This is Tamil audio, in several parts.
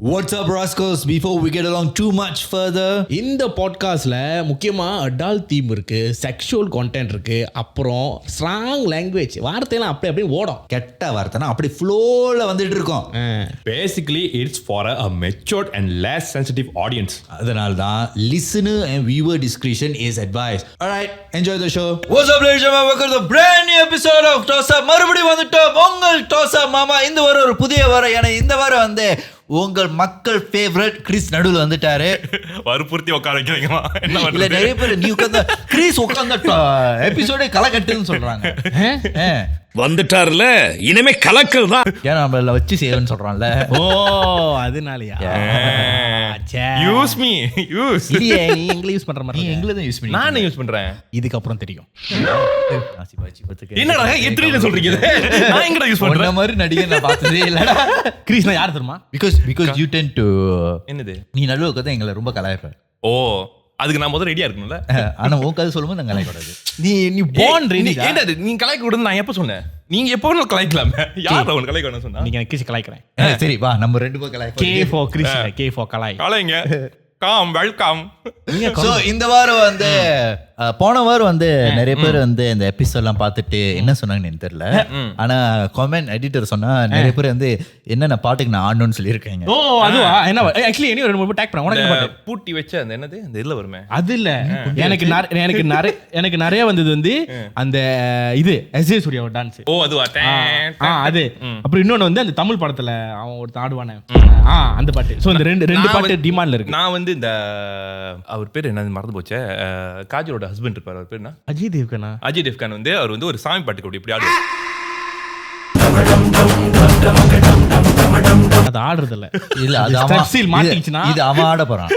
What's up, rascals? Before we get along too much further, இந்த பாட்காஸ்ட்ல முக்கியமா அடல்ட் தீம் இருக்கு, செக்ஷுவல் கண்டென்ட் இருக்கு, அப்புறம் ஸ்ட்ராங் லாங்குவேஜ் வார்த்தையெல்லாம் அப்படியே ஓடும். கெட்ட வார்த்தைனா அப்படி ஃப்ளோல வந்துட்டு இருக்கோம். Basically, it's for a matured and less sensitive audience. அதனால தான் listener and viewer discretion is advised. Alright, enjoy the show. What's up, ladies and gentlemen? Welcome to the brand new episode of Toss Up. மறுபடியும் வந்துட்டோம் உங்கள் Toss Up மாமா. இந்த வாரம் ஒரு புதிய வாரம். ஏன்னா இந்த வாரம் வந்து உங்கள் மக்கள் ஃபேவரட் கிறிஸ் நடுவில் வந்துட்டாரு. வற்புறுத்தி உட்கார வைக்கிறீங்களா? இல்ல நிறைய பேர் நீ உட்கார்ந்த கிறிஸ் உட்கார்ந்த எபிசோடே கலக்கட்டுன்னு சொல்றாங்க. வந்துட்டார்ல, இனிமே கலக்கல் தான். ஏன்னா நம்மள வச்சு சேவன் சொல்றான்ல. ஓ அதனாலயா? Use me use. இல்லையே, நீ எங்களை யூஸ் பண்ற மாதிரி நீ எங்களை தான் யூஸ் பண்ணி நான் யூஸ் பண்றேன். இதுக்கப்புறம் தெரியும். என்னடா எத்தனையில சொல்றீங்க? நான் எங்கடா யூஸ் உன்ன பண்றேன்? மாதிரி நடிகர் நான் பார்த்ததே இல்லடா. கிறிஸ்னா யார் தெரியுமா? because you tend to என்னது? நீ நடுவுல உட்கார்ந்து எங்களை ரொம்ப கலாய்ப்ப. ஓ, அதுக்கு நான் முதல்ல ரெடியா இருக்கணும்ல. ஆனா உன் கதை சொல்லும்போது நான் கலாய்க்க கூடாது. நீ போன் ரெடி. ஏன்டா இது? நீ கலாய்க்க கூடாது நான் எப்ப சொன்னேன்? நீங்க எப்போ வேணாலும் கலாய்க்கலாமே. யார் அவன் கலாய்க்க வேணாம் சொன்னா? நீங்க கிறிஸ் கலாய்க்கிறேன். சரி வா நம்ம ரெண்டு பேரும் கலாய்ப்போம். K for Chris, K for கலாய். கலாய்ங்க. Come welcome. சோ இந்த வாரம் வந்து போன வாரம் வந்து நிறைய பேர் வந்து இந்த எபிசோட்லாம் பார்த்துட்டு என்ன சொன்னாங்கன்னு எனக்கு தெரியல. ஆனா கமெண்ட் எடிட்டர் சொன்னா நிறைய பேர் வந்து என்னென்ன பாட்டுக்கு நான் ஆடணும்னு சொல்லியிருக்காங்க. ஓ அதுவா? என்ன ஆக்சுவலி என்ன ரெண்டு மூணு டேக் பண்ண உனக்கு என்ன பாட்டு? பூட்டி வச்ச அந்த என்னது அந்த இதுல வருமே அது இல்ல. எனக்கு நிறைய வந்தது வந்து அந்த இது எஸ்ஏ சூர்யாவோட டான்ஸ். ஓ அதுவா? அது அப்புறம் இன்னொன்னு வந்து அந்த தமிழ் படத்துல அவன் ஒருத்தன் ஆடுவானே, அந்த பாட்டு. சோ இந்த ரெண்டு பாட்டு டிமாண்ட்ல இருக்கு. நான் வந்து இந்த அவர் பேர் என்ன மறந்து போச்சே, காஜலோட ஹஸ்பண்ட் இருப்பார், அவர் பேர் என்ன? அஜய் தேவ்கனா. அஜய் தேவ்கான் வந்து அவர் வந்து ஒரு சாமி பாட்டுக்கு இப்படி ஆடுவார். அது ஆடுறது இல்ல. இல்ல அது அவன் மாட்டிச்சுனா இது அவன் ஆட போறான்.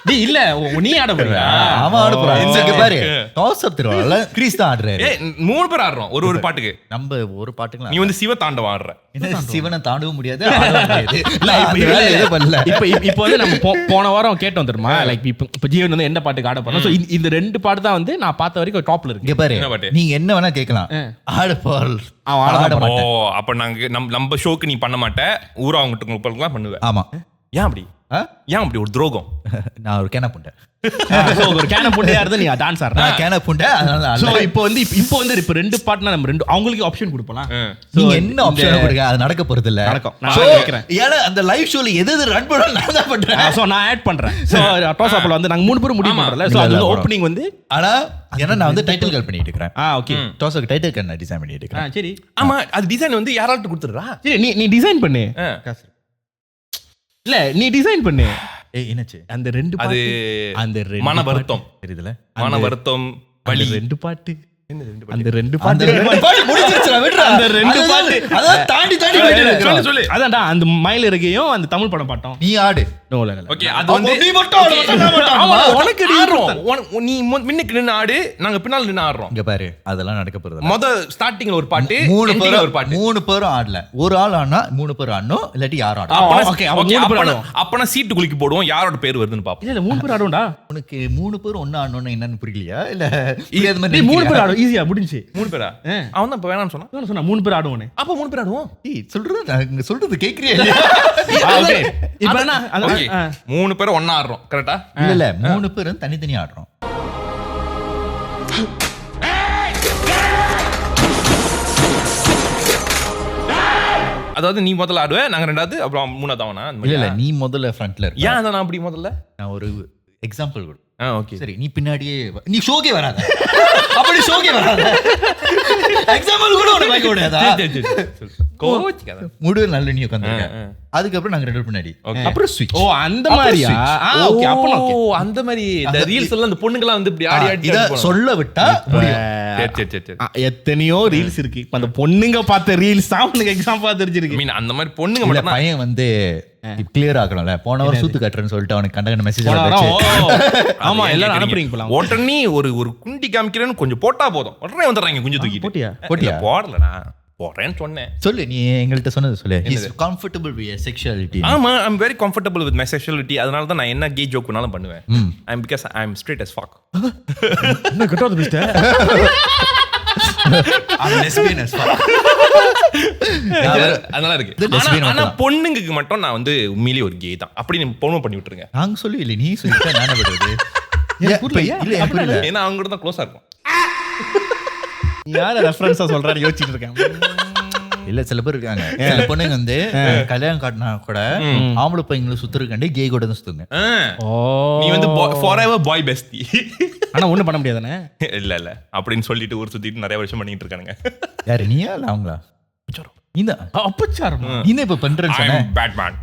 டேய் இல்ல நீ ஆட போறியா? அவன் ஆட போறான். இங்க பாரு டாஸ் அப் திருவால கிறிஸ் தான் ஆடுறாரு. ஏய் மூணு பேர் ஆடுறோம் ஒரு பாட்டுக்கு. நம்ம ஒரு பாட்டுக்கு நீ வந்து சிவ தாண்டவம் ஆடுற. என்ன சிவனை தாண்டவும் முடியாது, ஆடவும் முடியாது. இல்ல எது பண்ணல. இப்போ வந்து நம்ம போன வாரம் கேட்டோம் தெரியுமா, லைக் இப்போ ஜீவன் வந்து என்ன பாட்டுக்கு ஆட போறோம். சோ இந்த ரெண்டு பாட்டு தான் வந்து நான் பார்த்த வரைக்கும் டாப்ல இருக்கு. இங்க பாரு நீங்க என்ன வேணா கேட்கலாம், ஆட போறல் ஆட மாட்டேன். ஓ அப்ப நாங்க நம்ம ஷோக்கு நீ பண்ண மாட்டே, ஊரா அவங்ககிட்ட பண்ணுவேன். ஆமா. ஏன் அப்படி? ஏன் அப்படி ஒரு துரோகம்? நான் ஒரு கேன புண்டை. ஒரு கேன புண்டையா இருந்தா நீ டான்ஸ் ஆடுற. நான் கேன புண்டை. அதனால சோ இப்போ வந்து ரெண்டு பாட்டுனா நம்ம ரெண்டு அவங்களுக்கு ஆப்ஷன் கொடுப்போம். நீங்க என்ன ஆப்ஷன் கொடுங்க, அது நடக்க போறது இல்ல. நடக்கும். நான் கேக்குறேன். ஏன்னா அந்த லைவ் ஷோல எது ரன் பண்ணனும் நான் தான் பண்றேன். சோ நான் ஆட் பண்றேன். சோ டாஸ் அப்ல வந்து நாங்க மூணு பேரும் முடிவு பண்றல. சோ அது ஓபனிங் வந்து ஆனா ஏன்னா நான் வந்து டைட்டில் கால் பண்ணிட்டு இருக்கேன். ஓகே. டாஸ்க்கு டைட்டில் கால் நான் டிசைன் பண்ணிட்டு இருக்கேன். சரி. ஆமா அது டிசைன் வந்து யாரால்ட்ட கொடுத்துறா? சரி நீ டிசைன் பண்ணு. இல்ல நீ டிசைன் பண்ணு. ஏய் என்னாச்சு? அந்த ரெண்டு அது அந்த மன வருத்தம் தெரியுதுல, மன வருத்தம் வலி. ரெண்டு பாட்டு அந்த ரெண்டு அந்த பாட்டு பாட்டு முடிஞ்சிருச்சுடா, விடுடா. அந்த ரெண்டு பாட்டு அத தாண்டி போயிட்டு இருக்கோம். சொல்லு அதான்டா அந்த மயில இருக்கையும் அந்த தமிழ் படம் பாட்டோம். நீ ஆடு. நோ இல்ல. ஓகே அது வந்து நீ மட்டும் ஆடு, நான் மட்டும் ஆமா ஆடு. உனக்கு ஆடுறோம். நீ முன்னுக்கு நின்னு ஆடு, நாங்க பின்னால நின்னு ஆடுறோம். இங்க பாரு அதெல்லாம் நடக்க போறது இல்ல. முத ஸ்டார்டிங்ல ஒரு பாட்டு, மூணு ending ல ஒரு பாட்டு. பேரும் ஆடல. ஒரு ஆள் ஆனா மூணு பேர் ஆடணும், இல்லாட்டி யாரும் ஆடணும். அப்பனா ஓகே, அவன் மூணு பேர் ஆடுவோம். அப்பனா சீட்டு குலுக்கி போடுவோம், யாரோட பேர் வருதுன்னு பாப்போம். இல்ல மூணு பேர் ஆடுவோம்டா. உனக்கு மூணு பேர் ஒண்ணா ஆடணும்னா என்னன்னு புரியலையா? இல்ல இது மாதிரி நீ மூணு பேர் ஆடுவோம், ஈஸியா முடிஞ்சு. மூணு பேரா? அவன் தான் இப்ப வேணாம்னு சொன்னா. சொன்னா மூணு பேர் ஆடுவோனே. அப்ப மூணு பேர் ஆடுவோம். ஏய் சொல்றது நான் சொல்றது கேக்குறியா இல்லையா? ஓகே இப்போ என்ன ஓகே மூணு பேர் ஒண்ணா ஆடுறோம் கரெக்ட்டா? இல்ல மூணு பேரும் தனித்தனியா ஆடுறோம். அதாவது நீ முதல்ல ஆடுவே, நாங்க ரெண்டாவது, அப்புறம் மூணாவது அவனா? இல்ல நீ முதல்ல ஃப்ரண்ட்ல இருக்க. ஏன் நான் அப்படி முதல்ல? நான் ஒரு எக்ஸாம்பிள் கொடு. ஓகே சரி நீ பின்னாடியே நீ ஷோக்கே வராத. அப்படி ஷோக்கே வராத. எக்ஸாம்பிள் கூட உனக்கு வைக்க கூடாதா? கோச்சிக்காத. முடிவு நல்ல நீ உட்கார்ந்திருக்க. அதுக்கப்புறம் நாங்க ரெண்டு பேரும் பின்னாடி. அப்புறம் ஸ்விட்ச். ஓ அந்த மாதிரியா? ஓகே அப்ப ஓகே. ஓ அந்த மாதிரி இந்த ரீல்ஸ் எல்லாம் அந்த பொண்ணுங்களா வந்து இப்படி ஆடி ஆடி இத சொல்ல விட்டா சரி. எத்தனையோ ரீல்ஸ் இருக்கு. இப்ப அந்த பொண்ணுங்க பார்த்த ரீல்ஸ் தான் உனக்கு எக்ஸாம்பிளா தெரிஞ்சிருக்கு. மீன் அந்த மாதிரி பொண்ணுங்க இல்ல மட்டும் பையன் வந்து கிளியர் ஆகணும்ல. போன வாரம் சூத்து கட்டுறேன்னு சொல்லிட்டு அவனுக்கு கண்ட மெசேஜ் வந்துச்சு. ஆமா எல்லாரும் அனுப்புறீங்க போலாம். உடனே ஒரு குண்டி காமிக்கிறேன்னு கொஞ்சம் போட்டா போதும், உடனே வந்துடுறாங்க குஞ்சு தூக்கிட்டு. போட்டியா? போடலடா, போறேன்னு சொன்னேன். சொல்லு நீ எங்கள்கிட்ட சொன்னது சொல்லு. Is comfortable with sexuality. ஆமா I am very comfortable with my sexuality. அதனால தான் நான் என்ன கே ஜோக் பண்ணாலும் பண்ணுவேன். I am because I am straight as fuck. என்ன கட்டோது பிஸ்ட I'm lesbian as fuck. அதனால இருக்கு. இது lesbian ஆனா மட்டும். பொண்ணுங்களுக்கு மட்டும் நான் வந்து உண்மையிலேயே ஒரு கே தான். அப்படி நீ பொண்ணு பண்ணி விட்டுருங்க. நாங்க சொல்லி இல்ல நீ சொல்லிட்டா நான் என்ன பண்றது? இல்ல எனக்கு புரியல. ஏன்னா அவங்க கூட தான் க்ளோஸா இருக்கும். யார ரெஃபரன்ஸா சொல்றாரு யோசிச்சுட்டு இருக்கேன். இல்ல சில பேர் இருக்காங்க, சில பொண்ணுங்க வந்து கல்யாணம் காட்டினா கூட ஆம்பளை பையங்களை சுத்துறதுக்காண்டி கே கூட தான் சுத்துங்க. நீ வந்து forever boy bestie. ஆனா ஒண்ணும் பண்ண முடியாதானே? இல்ல அப்படின்னு சொல்லிட்டு ஊர் சுத்திட்டு நிறைய வருஷம் பண்ணிட்டு இருக்கானுங்க. யாரு நீயா இல்ல அவங்களா? இந்த அப்பச்சாரம் நீ இப்ப பண்றேன்னு சொன்ன. I'm Batman.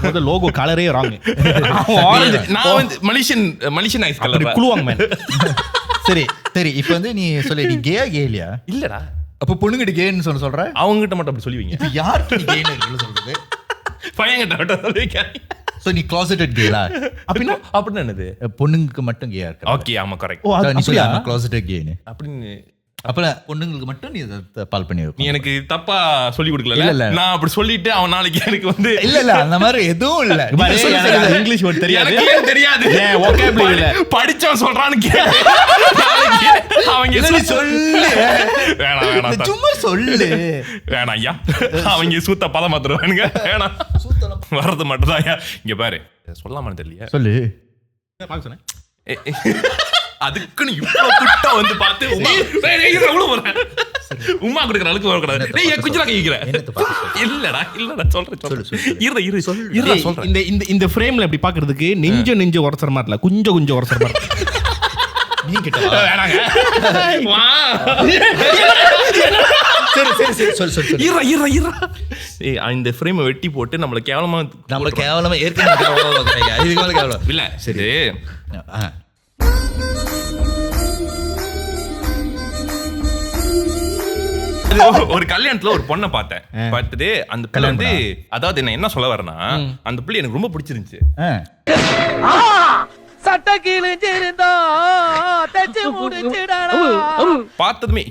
முதல்ல லோகோ கலரே ராங். நான் வந்து மலேசியன் ஐஸ் கலர் குளுவாங்க மேன். சரி சரி இப்போ வந்து நீ சொல்லு, நீ கேயா கே இல்லையா? இல்லடா. அப்ப பொண்ணுகிட்ட கேன்னு சொல்ற? அவங்க கிட்ட மட்டும் அப்படி சொல்லுவீங்க. இப்ப யாருக்கு நீ கேன்னு சொல்றது? பையன்கிட்ட மட்டும் சொல்லுவீங்க. சோ நீ closeted கேலா? அப்படின்னு என்னது? பொண்ணுங்களுக்கு மட்டும் கேயா இருக்க? ஓகே, ஆமா கரெக்ட். ஓ நீ அப்படியா? சொல்ல closeted கேன்னு. அப்படின்னு அப்ப பொண்ணுங்களுக்கு மட்டும் நீ பால் பண்ணி நீ எனக்கு தப்பா சொல்லி கொடுக்கல. இல்ல. நான் அப்படி சொல்லிட்டு அவன் நாளைக்கு எனக்கு வந்து இல்ல அந்த மாதிரி எதுவும் இல்ல. இங்கிலீஷ் வேர்ட் தெரியாது. எனக்கு ஏன் தெரியாது? ஏன் vocabulary இல்ல. படிச்சவன் சொல்றான்னு கேளு. அவங்க சொல்லு. வேணாம் சும்மா சொல்லு. வேணாம் ஐயா, அவங்க சூத்த பதம் மாத்துருவானுங்க. வேணாம், வர்றது மட்டும் தான் ஐயா. இங்க பாரு, சொல்லாமனு தெரியல. சொல்லு. பாக்க சொன்னேன். அதுக்குன்னு இவ்வளவு குட்டா வந்து பார்த்து உமா கொடுக்குற அளவுக்கு வரக்கூடாது. குஞ்சலா கைக்கிறேன். இல்லடா சொல்றேன். இந்த ஃப்ரேம்ல இப்படி பாக்குறதுக்கு நெஞ்ச உரசற மாதிரி இல்ல, கொஞ்சம் உரசற மாதிரி. நீ கிட்ட வேணாங்க. சரி சொல்லு. இந்த ஃப்ரேமை வெட்டி போட்டு நம்மள கேவலமா ஏற்கனவே கேவலம் இல்ல. சரி, ஒரு கல்யாணத்துல ஒரு பொண்ணை பார்த்தேன். பார்த்துட்டு அந்த பிள்ளை வந்து, அதாவது என்ன சொல்ல வரேன்னா, அந்த பிள்ளை எனக்கு ரொம்ப பிடிச்சிருந்துச்சு. பார்த்ததுமே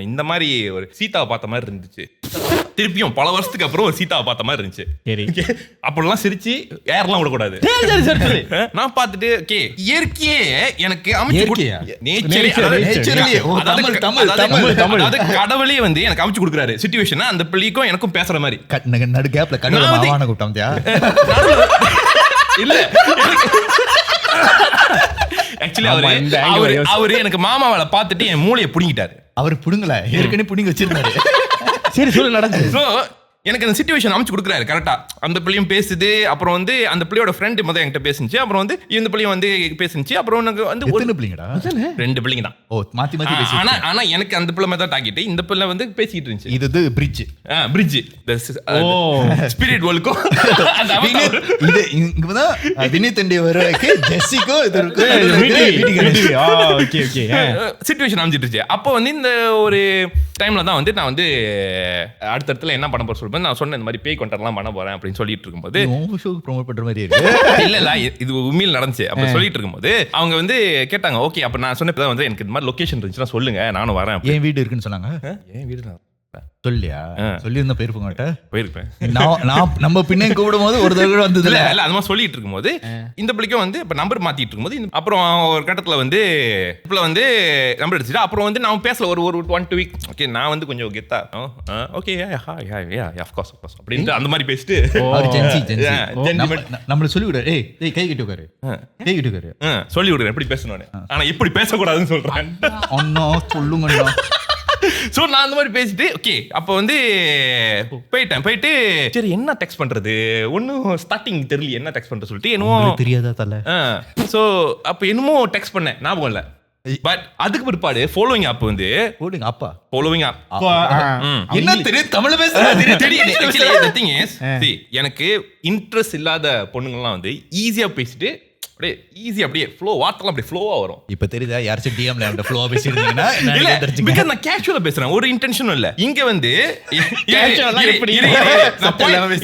இந்த மாதிரி ஒரு சீதாவை பார்த்த மாதிரி இருந்துச்சு. திருப்பியும் பல வருஷத்துக்கு அப்புறம் ஒரு சீதாவை பார்த்த மாதிரி இருந்துச்சு. அப்படிலாம் சிரிச்சு ஏர்லாம் விடக்கூடாது. நான் பார்த்துட்டு ஓகே, இயற்கையே எனக்கு கடவுளே வந்து எனக்கு அமைச்சு கொடுக்குறாரு சிச்சுவேஷன், அந்த பிள்ளைக்கும் எனக்கும் பேசுற மாதிரி. நடு கேப்ல கண்ணான கூப்பிட்டான் இல்ல. ஆக்சுவலி அவரு எனக்கு மாமாவளை பார்த்துட்டு என் மூளையை புடுங்கிட்டாரு. அவரு புடுங்கல, ஏற்கனவே புடுங்கி வச்சிருந்தாரு. சரி சொல்லு நடந்துச்சு. எனக்கு அந்த சிச்சுவேஷன் அமைச்சு கொடுக்குறாரு கரெக்டா. அந்த பிள்ளையும் பேசுது, அப்புறம் வந்து அந்த பிள்ளையோட ஃப்ரெண்ட் முதல்ல என்கிட்ட பேசுச்சு, அப்புறம் வந்து இந்த பிள்ளையும் வந்து பேசுச்சு, அப்புறம் எனக்கு வந்து ஒரு பிள்ளைங்கடா, 2 பிள்ளைங்க தான். ஓ மாத்தி பேசி. ஆனா எனக்கு அந்த பிள்ளை மாதிரி தான் டாக்கிட்டு, இந்த பிள்ளை வந்து பேசிட்டு இருந்துச்சு. இது பிரிட்ஜ் ஸ்பிரிட் வேர்ல்டுக்கும் இது இங்கதான் வினீத் அண்டி வரக்கு ஜெஸ்ஸிக்கோ இது இருக்கு சிச்சுவேஷன் அமைஞ்சிட்டுச்சு. அப்போ வந்து இந்த ஒரு டைம்ல தான் வந்து நான் வந்து அடுத்தடுத்துல என்ன பண்ண போற சொல்றேன். நான் சொன்ன இந்த மாதிரி பேய் கொண்டர்லாம் பண்ண போறேன் அப்படின்னு சொல்லிட்டு இருக்கும்போது, ப்ரோமோட் பண்ற மாதிரி இருக்கு. இல்ல இது உண்மையில நடந்துச்சு. அப்ப சொல்லிட்டு இருக்கும்போது அவங்க வந்து கேட்டாங்க, ஓகே அப்ப நான் சொன்னப்பதான் வந்து எனக்கு இந்த மாதிரி லொகேஷன் இருந்துச்சுன்னா சொல்லுங்க, நானும் வரேன். என் வீடு இருக்குன்னு சொன்னாங்க. என் வீடு சொல்லியா? சொல்லியிருந்தா போயிருப்போங்க. போயிருப்பேன். நம்ம பின்னே கூப்பிடும் போது ஒரு தடவை வந்தது இல்ல அது மாதிரி சொல்லிட்டு இருக்கும்போது இந்த பிள்ளைக்கும் வந்து இப்ப நம்பர் மாத்திட்டு இருக்கும்போது, அப்புறம் ஒரு கட்டத்துல வந்து இப்ப வந்து நம்பர் எடுத்துட்டு, அப்புறம் வந்து நான் பேசல ஒரு 1-2 வீக். ஓகே நான் வந்து கொஞ்சம் கெத்தா ஓகே ஆஃப் கோர்ஸ் அப்படின்ட்டு அந்த மாதிரி பேசிட்டு நம்மள சொல்லி விடு. ஏய் கை கட்டி உட்காரு, கை கட்டி உட்காரு சொல்லி விடுறேன் எப்படி பேசணும்னு. ஆனா எப்படி பேசக்கூடாதுன்னு சொல்றேன். ஒன்னோ சொல்லுங்க. சோ நான் அந்த மாதிரி பேசிட்டு ஓகே அப்ப வந்து போயிட்டு சரி என்ன டெக்ஸ்ட் பண்றது, ஒன்னும் ஸ்டார்டிங் தெரியல என்ன டெக்ஸ்ட் பண்றது சொல்லிட்டு என்னமோ தெரியாதா தல. சோ அப்ப என்னமோ டெக்ஸ்ட் பண்ணேன், ஞாபகம் இல்ல. பட் அதுக்கு பிற்பாடு ஃபாலோவிங் ஆப் வந்து ஃபாலோவிங் ஆப் என்ன தெரியும் தமிழ்ல பேசுறேன். எனக்கு இன்ட்ரெஸ்ட் இல்லாத பொண்ணுங்கலாம் வந்து ஈஸியா பேசிட்டு அப்படியே ஈஸி அப்படியே ஃப்ளோ வார்த்தைலாம் அப்படியே ஃப்ளோவா வரும். இப்ப தெரியுதா யாராச்சும் டிஎம்ல அந்த ஃப்ளோவா பேசிருந்தீங்கன்னா இல்ல பிகாஸ் நான் கேஷுவலா பேசுறேன், ஒரு இன்டென்ஷனும் இல்ல. இங்க வந்து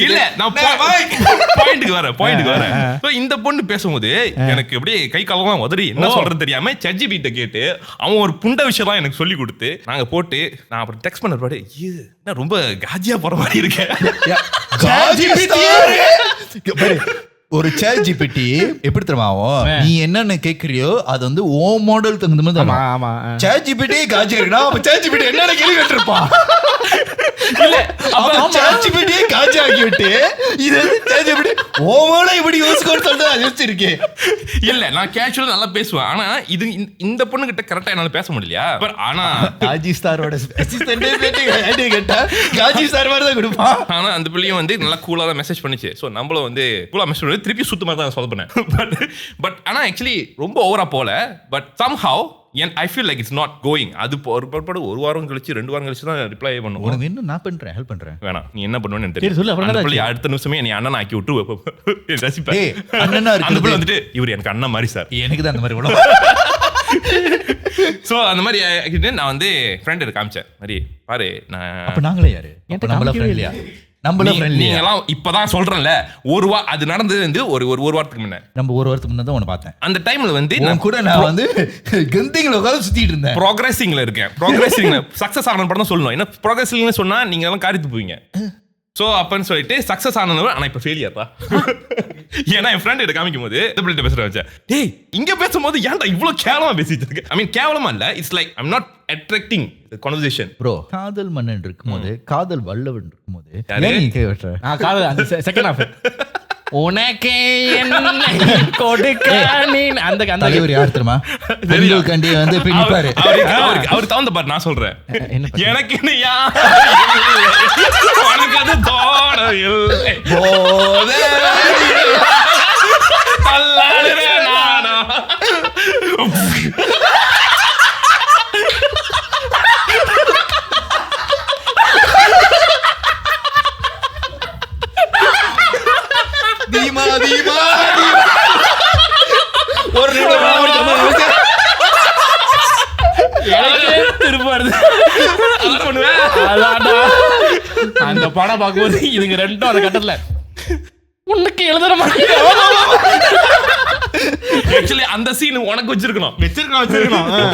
இல்ல நான் பாயிண்ட்க்கு வரேன். சோ இந்த பொண்ணு பேசும்போது எனக்கு அப்படியே கை காலெல்லாம் உதறி என்ன சொல்றது தெரியாம ChatGPT கேட்டு அவன் ஒரு புண்ட விஷயம் தான் எனக்கு சொல்லி கொடுத்து நாங்க போட்டு நான் அப்புறம் டெக்ஸ்ட் பண்ண பாரு ரொம்ப காஜியா போற மாதிரி இருக்கேன். ஒரு சேட் ஜிபிடி எப்படி தெரியுமா ஆகும்? நீ என்னன்னு கேக்குறியோ அது வந்து ஓ மாடல் தகுந்த மாதிரி ஆமா தான். ஆமா சேட் ஜிபிடி காஜி இருக்குன்னா அப்ப சேட் ஜிபிடி என்னென்ன கேள்வி கேட்டிருப்பான். இல்ல அப்ப சேட் ஜிபிடியே காஜி ஆக்கி விட்டு இது வந்து சேட் ஜிபிடி ஓமோட இப்படி யோசிக்கணும்னு சொல்லிட்டு அது யோசிச்சிருக்கேன். இல்ல நான் கேஷுவலா நல்லா பேசுவேன். ஆனா இது இந்த பொண்ணு கிட்ட கரெக்டா என்னால பேச முடியலையா? ஆனா காஜி ஸ்டாரோட அசிஸ்டன்ட் கேட்டா காஜி ஸ்டார் மாதிரி தான் கொடுப்பான். ஆனா அந்த பிள்ளையும் வந்து நல்லா கூலா தான் மெசேஜ் பண்ணிச்சு. ஸோ நம்மளும் வந்து கூலா மெசேஜ் பண்ணி திருப்பி சுத்த மாதிரி தான் சொல்ல பண்ணேன். பட் ஆனா ஆக்சுவலி ரொம்ப ஓவரா போல. But somehow I feel like it's not going. அது ஒரு வாரம் கழிச்சு 2 வாரம் கழிச்சு தான் ரிப்ளை பண்ணுவோம். உனக்கு இன்னும் நான் பண்றேன், ஹெல்ப் பண்றேன். வேணாம், நீ என்ன பண்ணுவேன்னு எனக்கு சரி, சொல்லு, தெரியும். அப்புறம் அந்த என்ன பிள்ளை அடுத்த நிமிஷமே நீ அண்ணன் ஆக்கி விட்டு ரசிப்பேன். ஏய், அண்ணனா அந்த பிள்ளை இருக்கு வந்துட்டு இவர் எனக்கு அண்ணன் மாதிரி சார். எனக்கு தான் அந்த மாதிரி கூட. ஸோ அந்த மாதிரி நான் வந்து ஃப்ரெண்ட் காமிச்சேன் மாதிரி பாரு நான். அப்ப நாங்களே யாரு? என்கிட்ட நம்மள காமிக்கவே ஃப்ரெண்ட்லியா? நம்மள ஃப்ரெண்ட்லியா? நீங்க எல்லாம் இப்பதான் சொல்றேன்ல, அது நடந்தது வந்து ஒரு வாரத்துக்கு முன்ன. நம்ம ஒரு வாரத்துக்கு முன்னாடி தான் உன்னை பார்த்தேன். அந்த டைம்ல வந்து நான் கூட நான் வந்து கந்திங்ல உட்கார்ந்து சுத்திட்டு இருந்தேன். ப்ரோக்ரஸிங்ல இருக்கேன். ப்ரோக்ரஸிங்ல சக்சஸ் ஆன படம் தான் சொல்லணும். என்ன ப்ரோக்ரஸிங்னு சொன்னா நீங்க எல்லாம் காரித்து போவீங்க. சோ அப்பன்னு சொல்லிட்டு சக்சஸ் ஆனது. ஆனா இப்ப ஃபெயிலியர் தான். ஏன்னா என் ஃப்ரெண்ட் கிட்ட காமிக்கும் போது இந்த பேசுற வச்சேன், டேய் இங்க பேசும்போது ஏன்டா இவ்வளவு கேவலமா பேசிட்டு இருக்க? ஐ மீன் கேவலமா இல்ல, it's like I'm not attracting conversation. Bro, காதல் மன்னன் இருக்கும்போது காதல் வல்லவன் இருக்கும்போது யாரு? ஏன் நீ கேட்ற? நான் காதல் அந்த செகண்ட் ஹாஃப் உனக்கே என்ன கொடுக்க நீ அந்த அந்த தலைவர் யார் தெரியுமா? பெண்கள் கண்டி வந்து போய் நிப்பாரு. அவர் தகுந்த பாரு. நான் சொல்றேன், என்ன பத்தி? எனக்கு என்ன உனக்கு அது தோண இல்லை போதே தள்ளாடுறேன் நானா. தீமா தீமா ஒரு அந்த படம் பார்க்கும்போது இதுங்க ரெண்டும் அந்த கட்டத்துல உனக்கு எழுதுற மாதிரி ஆக்சுவலி அந்த சீன் உனக்கு வச்சிருக்கணும்.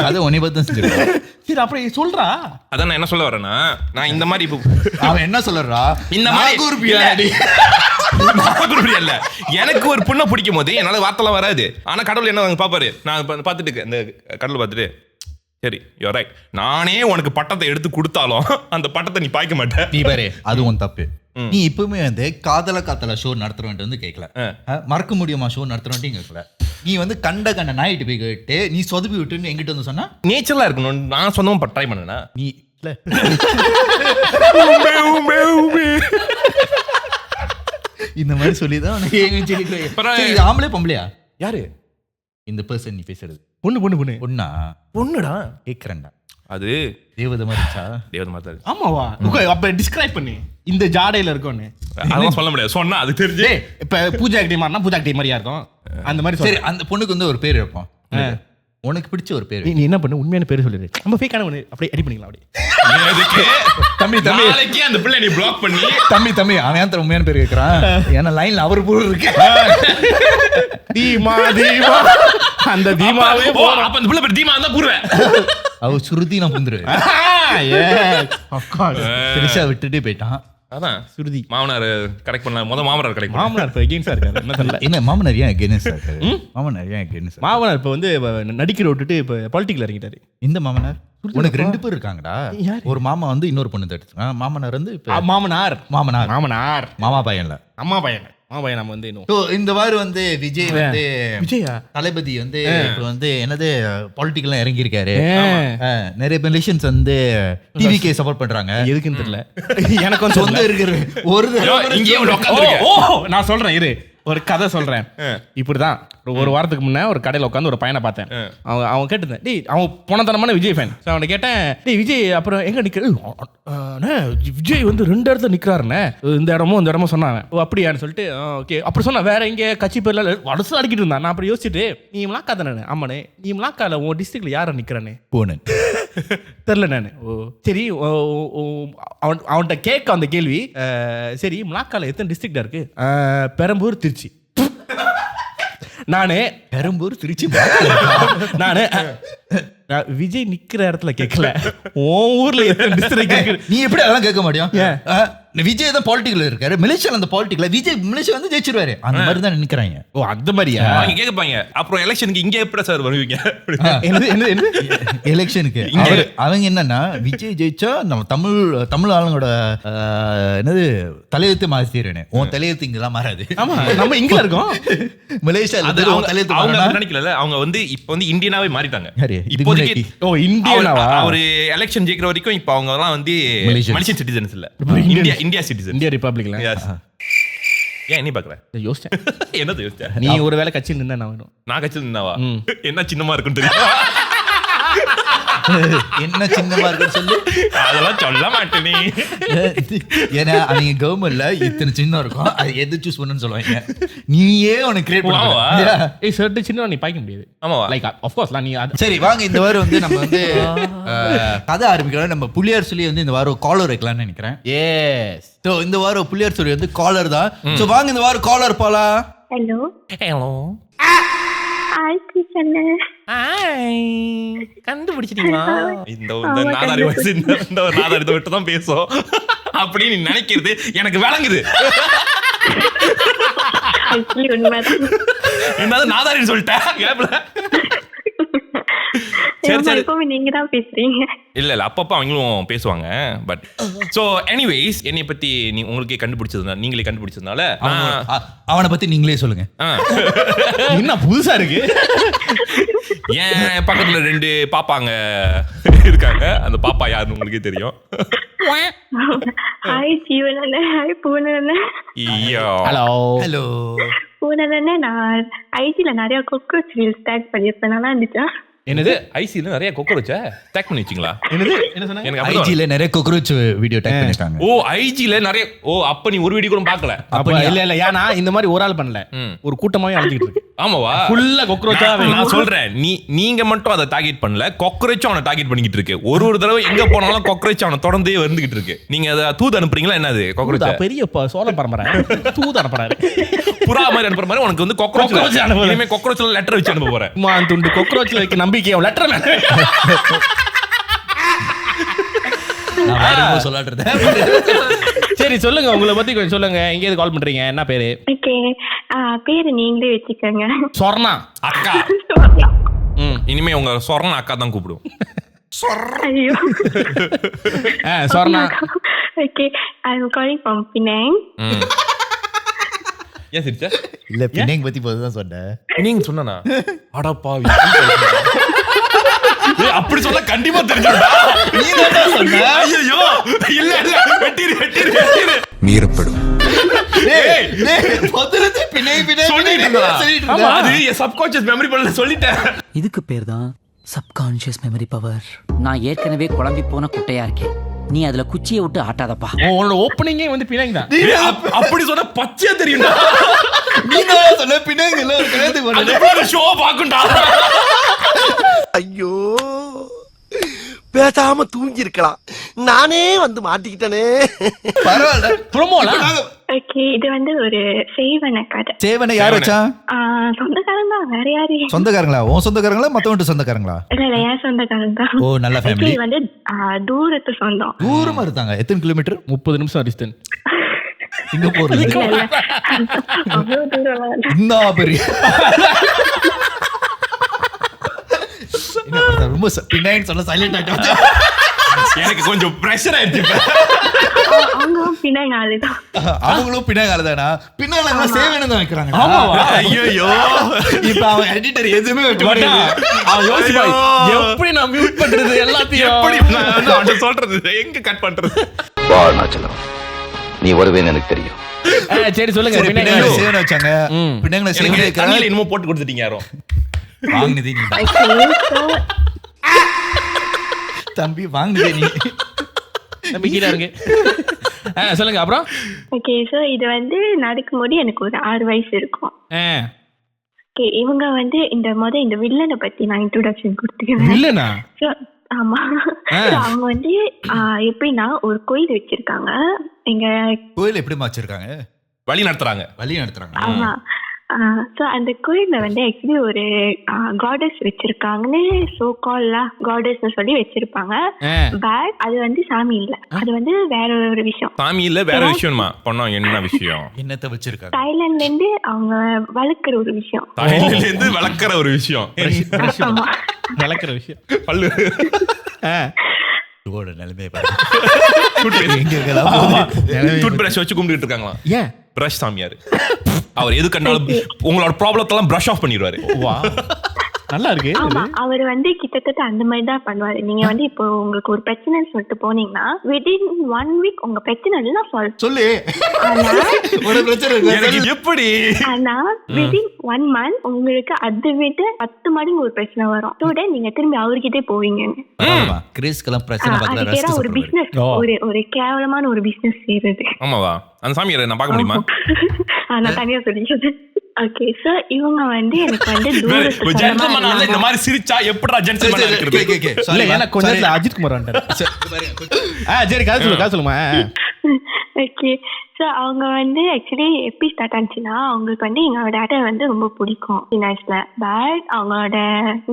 அது உன்னை பத்தி தான் செஞ்சிருக்கான். சரி அப்புறம் சொல்றா. அதான் நான் என்ன சொல்ல வரேன்னா, நான் இந்த மாதிரி அவன் என்ன சொல்றா? இந்த மாதிரி இல்ல, எனக்கு ஒரு பொண்ணை பிடிக்கும் போது என்னால வார்த்தைலாம் வராது. ஆனா கடவுள் என்ன பாப்பாரு, நான் பார்த்துட்டு அந்த கடவுள் பார்த்துட்டு சரி யூ ரைட், நானே உனக்கு பட்டத்தை எடுத்து கொடுத்தாலும் அந்த பட்டத்தை நீ பாய்க்க மாட்டேன். நீ பாரு, அது உன் தப்பு. நீ இப்பவுமே வந்து காதல ஷோ நடத்துறவன்ட்டு வந்து கேட்கல, மறக்க முடியுமா ஷோ நடத்துறவன்ட்டையும் கேட்கல. நீ வந்து கண்ட நாயிட்டு போய் கேட்டு நீ சொதப்பி விட்டுன்னு எங்கிட்ட வந்து சொன்னா நேச்சரலா இருக்கணும். நான் சொந்தமா ட்ரை பண்ணேனா நீ இல்ல இந்த மாதிரி சொல்லிதான். ஆம்பளை பொம்பளையா யாரு இந்த பர்சன் நீ பேசுறது? பொண்ணு பொண்ணா? பொண்ணுடா கேக்குறேன்டா. அது தேவதை மாதிரிச்சா? தேவதை மாதிரி. ஆமாவா? அப்ப டிஸ்கிரைப் பண்ணி இந்த ஜாடையில இருக்கும்னு அதெல்லாம் சொல்ல முடியாது. சொன்னா அது தெரிஞ்சு இப்ப பூஜா கிட்டி மாதிரினா பூஜா கிட்டி மாதிரியா இருக்கும். அந்த மாதிரி சரி, அந்த பொண்ணுக்கு வந்து ஒரு பேர் வைப்போம். உனக்கு பிடிச்ச ஒரு பேர். நீ என்ன பண்ணு, உண்மையான பேர் சொல்லிடு. நம்ம ஃபேக்கான ஒன்று அப்படியே எடி பண்ணிக்கலாம். அப்படியே தம்பி நாளைக்கு அந்த பிள்ளை நீ பிளாக் பண்ணி தம்பி அவன் ஏன் உண்மையான பேர் கேட்கறான்? ஏன்னா லைன்ல அவர் பொருள் இருக்கு. தீமா அந்த தீமாவே அப்ப அந்த பிள்ளை பேர் தீமா தான் கூறுவேன். அவர் சுருதி நான் புந்துருவேன். பெருசா விட்டுட்டு போயிட்டான். அதான் சுருதி மாமனார் கரெக்ட் பண்ணலாம். மாமனார் கரெக்ட் மாமனார் இப்போ எகெயின்ஸ்டா இருக்காரு. என்ன தெரியல, என்ன மாமனார் ஏன் எகெயின்ஸ்டா இருக்காரு? மாமனார் ஏன் எகெயின்ஸ்டா? மாமனார் இப்போ வந்து நடிக்கிற விட்டுட்டு இப்போ பாலிட்டிக்ல இறங்கிட்டாரு. இந்த மாமனார் உனக்கு 2 பேர் இருக்காங்கடா. ஒரு மாமா வந்து இன்னொரு பொண்ணு தடுத்து. மாமனார் வந்து மாமனார் மாமா பையன்ல அம்மா பையன் நம்ம வந்து இந்த மாதிரி வந்து விஜய் வந்து விஜயா தளபதி வந்து இப்ப வந்து என்னது பாலிட்டிக்கல் இறங்கி இருக்காரு. நிறைய பொலிட்டிஷியன்ஸ் வந்து டிவிக்கு சப்போர்ட் பண்றாங்க. எதுக்குன்னு தெரியல. எனக்கு வந்து சொந்த இருக்கிற ஒரு நான் சொல்றேன் இரு, ஒரு கதை சொல்றேன். இப்படிதான் ஒரு வாரத்துக்கு முன்ன ஒரு கடையில உட்காந்து ஒரு பையனை பார்த்தேன். அவன் கேட்டிருந்தேன், டேய் அவன் போனதனமான விஜய் ஃபேன். அவனை கேட்டேன், டேய் விஜய் அப்புறம் எங்க நிக்கிற? விஜய் வந்து 2 இடத்துல நிக்கிறாருண்ணே, இந்த இடமும் சொன்னாங்க. ஓ அப்படியான்னு சொல்லிட்டு ஓகே அப்புறம் சொன்னா வேற எங்க கட்சி பேர்ல வடசு அடிக்கிட்டு இருந்தான். நான் அப்புறம் யோசிச்சுட்டு, நீ மலாக்கா தானே? ஆமாண்ணே. நீ மலாக்கால உன் டிஸ்ட்ரிக்ட்ல யார நிக்கிறானே? போனேன் தெரில நானு. ஓ சரி, அவன்கிட்ட கேட்க அந்த கேள்வி. சரி மலாக்கால எத்தனை டிஸ்ட்ரிக்டா இருக்கு? பெரம்பூர், திருச்சி. நானு பெரம்பூர், திருச்சி. நானு விஜய் நிக்கிற இடத்துல கேட்கல, உன் ஊர்ல எத்தனை டிஸ்ட்ரிக்ட் இருக்கு? நீ எப்படி அதெல்லாம் கேட்க மாட்டியா? விஜய் தான் பாலிட்டிக்ல இருக்காரு, மலேசியால அந்த பாலிட்டிக்ல விஜய் மலேசியா வந்து ஜெயிச்சிருவாரு, அந்த மாதிரி தான் நினைக்கிறாங்க. ஓ அந்த மாதிரியா? அவங்க கேட்பாங்க அப்புறம் எலெக்ஷனுக்கு இங்க எப்படி சார் வருவீங்க? எலெக்ஷனுக்கு அவங்க என்னன்னா விஜய் ஜெயிச்சா நம்ம தமிழ் ஆளுங்களோட என்னது தலையெழுத்து மாத்திடுறேன், உன் தலையெழுத்து இங்கெல்லாம் மாறாது. ஆமா நம்ம இங்க இருக்கோம் மலேசியால அது உன் தலையெழுத்து அவங்க மாறினா நினைக்கல, அவங்க வந்து இப்ப வந்து இந்தியனாவே மாறிட்டாங்க. யாரு? இதுக்கு இப்போதைக்கு முன்னாடி. ஓ இந்தியாவா? அவரு எலெக்ஷன் ஜெயிக்கிற வரைக்கும் இப்ப அவங்க எல்லாம் வந்து Malaysians. மலேசியன் சிட்டிசன்ஸ் இல்ல, இந்தியா சிட்டிசன். இந்தியா ரிபப்ளிக்ல. ஏன் என்ன பாக்குற? யோசிச்சேன் என்னது யோசிச்ச? நீ ஒரு வேளை கட்சியில் நின்னா நான் வரும். நான் கட்சியில் நின்னாவா? என்ன சின்னமா இருக்குன்னு தெரியும்? என்ன சின்னமா இருக்குன்னு சொல்லு. அதெல்லாம் சொல்ல மாட்டேன் நீ. ஏன்னா அவங்க கவர்மெண்ட்ல இத்தனை சின்னம் இருக்கும், அது எது சூஸ் பண்ணுன்னு சொல்லுவாங்க. நீயே உனக்கு கிரியேட் ஆமாவா? பண்ணுவா. ஏய் சர்ட் சின்ன நீ பாய்க்க முடியாது. ஆமாவா? லைக் ஆஃப் கோர்ஸ் நீ அது சரி வாங்க, இந்த வாரம் வந்து நம்ம வந்து கதை ஆரம்பிக்கலாம். நம்ம புள்ளியார் சொல்லி வந்து இந்த வாரம் காலர் வைக்கலாம்னு நினைக்கிறேன். எஸ். ஸோ இந்த வாரம் புள்ளியார் சொல்லி வந்து காலர் தான். ஸோ வாங்க இந்த வாரம் காலர் போலாம். Hello hello. ஹாய் கிருஷ்ணன். கண்டுபிடிச்சிட்டீங்களா? இந்த நாதாரி வாய்ஸ், இந்த ஒரு நாதாரி விட்டு தான் பேசும் அப்படின்னு நீ நினைக்கிறது எனக்கு விளங்குது. ஆக்சுவலி உண்மைதான். என்னது நாதாரின்னு சொல்லிட்டேன் கேப்ல. சரி சரி. எப்பவுமே நீங்க தான் பேசுறீங்க. இல்ல அப்பப்ப அவங்களும் பேசுவாங்க. பட் சோ எனிவேஸ் என்னை பத்தி உங்களுக்கே கண்டுபிடிச்சதுனால, நீங்களே கண்டுபிடிச்சதுனால அவனை பத்தி நீங்களே சொல்லுங்க. என்ன புதுசா இருக்கு? ஏன் பக்கத்துல 2 பாப்பாங்க இருக்காங்க. அந்த பாப்பா யாருன்னு உங்களுக்கே தெரியும். ஹாய் ஜீவனண்ணே. ஹாய் பூனண்ணே. ஐயோ. ஹலோ ஹலோ பூனண்ணே, நான் ஐஜில நிறைய கொக்ரோச் ரீல்ஸ் டேக் பண்ணிருப்பேன். நல்லா இருந்துச்சா? என்னது? ஐசில நிறைய கொக்கரோச்சா டேக் பண்ணி வச்சிங்களா? என்னது? என்ன சொன்ன? எனக்கு அப்படிதான். ஐஜில நிறைய கொக்ரோச் வீடியோ டேக் பண்ணிருக்காங்க. ஓ ஐஜில நிறைய. ஓ அப்ப நீ ஒரு வீடியோ கூட பார்க்கல. அப்ப இல்ல ஏன்னா இந்த மாதிரி ஒரு ஆள் பண்ணல, ஒரு கூட்டமாவே அழைச்சிட்டு இருக்கு. ஆமாவா? ஃபுல்லா கொக்ரோச்சா. நான் சொல்றேன், நீங்க மட்டும் அதை டார்கெட் பண்ணல, கொக்ரோச்சும் அவனை டார்கெட் பண்ணிக்கிட்டு இருக்கு. ஒரு தடவை எங்க போனாலும் கொக்ரோச் அவனை தொடர்ந்தே வந்துகிட்டு இருக்கு. நீங்க அதை தூது அனுப்புறீங்களா? என்னது கொக்ரோச்? பெரிய சோழ பரம்பரை தூது அனுப்புறாரு. புறா மாதிரி அனுப்புற மாதிரி உனக்கு வந்து கொக்ரோச் அனுப்புறேன். இனிமே கொக்ரோச்ல லெட்டர் வச்சு அனுப்ப போறேன். மான் துண்டு கொக்ரோச்ல வைக்க நம்பிக்கை லெட்டர் நான் வேற என்னமோ சொல்லலாம்னு இருந்தேன். சரி சொல்லுங்க, உங்களை பத்தி கொஞ்சம் சொல்லுங்க. எங்கேயாவது கால் பண்றீங்க? என்ன பேரு? ஓகே, பேரு நீங்களே வச்சுக்கோங்க. சொர்ணா அக்கா. இனிமே உங்க சொர்ணா அக்கா தான் கூப்பிடுவோம். ஐயோ. Sorna. Okay, I am calling from Penang. ஏன் சிரிச்ச? இல்ல பின்னைங்க பத்தி போதுதான் சொன்னேன். நீங்க சொன்னா அடப்பாவி அப்படி சொல்ல கண்டிப்பா தெரிஞ்சுடா. நீ தான் சொன்ன. ஐயோ இல்ல இல்ல வெட்டிரு மீறப்படும். டேய் முதல்ல பின்னை சொல்லிட்டு இருந்தா. ஆமா, அது என் சப்கான்ஷியஸ் மெமரி பண்ணல சொல்லிட்டேன். இதுக்கு பேர் தான் சப்கான்ஷியஸ் மெமரி பவர். நான் ஏற்கனவே குழம்பி போன குட்டையா இருக்கேன், நீ அதுல குச்சியை விட்டு ஆட்டாதப்பா. உன்னோட ஓப்பனிங்கே வந்து பினாங் தான். அப்படி சொன்ன பச்சையா தெரியும்டா. நீ தான் சொன்ன பின்னைங்க எல்லாம் ஒரு கல்யாணத்துக்கு போனது. அந்த ஷோ பாக்குண்டா. ஐயோ, பேசாம தூங்கி இருக்கலாம், நானே வந்து மாட்டிக்கிட்டனே. பரவாயில்ல. ப்ரோமோல ஓகே, இது வந்து ஒரு சேவன கதை. சேவனை யார் வச்சா? சொந்தக்காரன் தான், வேற யாரு? சொந்தக்காரங்களா? உன் சொந்தக்காரங்களா மத்தவங்க சொந்தக்காரங்களா? இல்ல என் சொந்தக்காரன் தான். ஓ நல்ல ஃபேமிலி. இது வந்து தூரத்து சொந்தம். தூரமா இருந்தாங்க. எத்தனை கிலோமீட்டர்? 30 நிமிஷம் டிஸ்டன்ஸ். சிங்கப்பூர். இல்ல அவ்வளவு தூரம் இல்ல. இன்னும் பெரிய ரொம்ப பின்னாடி சொல்ல சைலண்ட் ஆயிட்டாங்க. எனக்கு கொஞ்சம் பிரஷர் ஆயிடுச்சு. அவங்க பின்னாடி ஆளுதான். அவங்களும் பின்னால தானா? பின்னால என்ன சேவனை தான் வைக்கிறாங்க. ஐயோ இப்ப அவன் எடிட்டர் எதுவுமே வைக்க மாட்டான். அவன் யோசிப்பா எப்படி நான் மியூட் பண்றது எல்லாத்தையும். எப்படி நான் வந்து அவன்கிட்ட சொல்றது, எங்க கட் பண்றது? வாழ்நாச்சலம் நீ வருவேன்னு எனக்கு தெரியும். சரி சொல்லுங்க. பின்னால சேவனை வச்சாங்க. பின்னால சேவனை எனக்கு வைக்கிறாங்க. தண்ணியில என்னமோ போட்டு கொடுத்துட்டீங்க யாரோ. வாங்குனதே நீ தான். தம்பி வாங்குனதே நீ. நம்பிக்கையா இருக்கு. சொல்லுங்க அப்புறம். ஓகே, சோ இது வந்து நடக்கும்போது எனக்கு ஒரு 6 வயசு இருக்கும். ஓகே, இவங்க வந்து இந்த வில்லனை பத்தி நான் இன்ட்ரோடக்ஷன் கொடுத்துக்கிறேன். இல்லனா? ஆமா. அவங்க வந்து எப்படின்னா ஒரு கோயில் வச்சிருக்காங்க. எங்க கோயில் எப்படி வச்சிருக்காங்க? வழி நடத்துறாங்க. வழி நடத்துறாங்க. ஆமா. ஸோ அந்த கோயில்ல வந்து ஆக்சுவலி ஒரு காடஸ் வச்சிருக்காங்கன்னு சோ கால்லா காடஸ்னு சொல்லி வச்சிருப்பாங்க. பட் அது வந்து சாமி இல்ல, அது வந்து வேற ஒரு விஷயம். சாமி இல்ல வேற விஷயமா பண்ணா என்ன விஷயம்? என்னத்தை வச்சிருக்காங்க? தாய்லாந்துல இருந்து அவங்க வளர்க்குற ஒரு விஷயம். தாய்லாந்துல இருந்து வளர்க்குற ஒரு விஷயம். வளர்க்குற விஷயம் பல்லு நிலைமை டூத் பிரஷ் வச்சு கும்பிட்டு இருக்காங்களா? ஏன் பிரஷ் சாமியாரு அவர் எது கண்டாலும் உங்களோட ப்ராப்ளத்தெல்லாம் பிரஷ் ஆஃப் பண்ணிடுவாரு. நல்லா இருக்கு. ஆமா, அவர் வந்து கிட்டத்தட்ட அந்த மாதிரி தான் பண்ணுவாரு. நீங்க வந்து இப்போ உங்களுக்கு ஒரு பிரச்சனைன்னு சொல்லிட்டு போனீங்கன்னா வித்தின் 1 வீக் உங்க பிரச்சனை எல்லாம் சொல்லு. எப்படி? ஆனா வித்தின் 1 மந்த் உங்களுக்கு அதை விட 10 மடங்கு ஒரு பிரச்சனை வரும். நீங்க திரும்பி அவர்கிட்டே போவீங்க. ஒரு பிசினஸ், ஒரு கேவலமான ஒரு பிசினஸ் செய்யறது. ஆமாவா? அந்த சாமியாரை நான் பார்க்க முடியுமா? நான் தனியா சொல்லிக்கிறேன். ஓகே சார், இவங்க வந்து எனக்கு வந்து தூரத்துல இந்த மாதிரி சிரிச்சா எப்படிடா ஜென்டில்மேனா இருக்குது? இல்ல ஏன்னா கொஞ்சம் அஜித் குமார் வந்துட்டாரு. சரி காசு சொல்லுமா. ஓகே சார், அவங்க வந்து ஆக்சுவலி எப்படி ஸ்டார்ட் ஆச்சுன்னா, அவங்களுக்கு வந்து எங்களோட டேட்டா வந்து ரொம்ப பிடிக்கும் சின்ன வயசுல. பட் அவங்களோட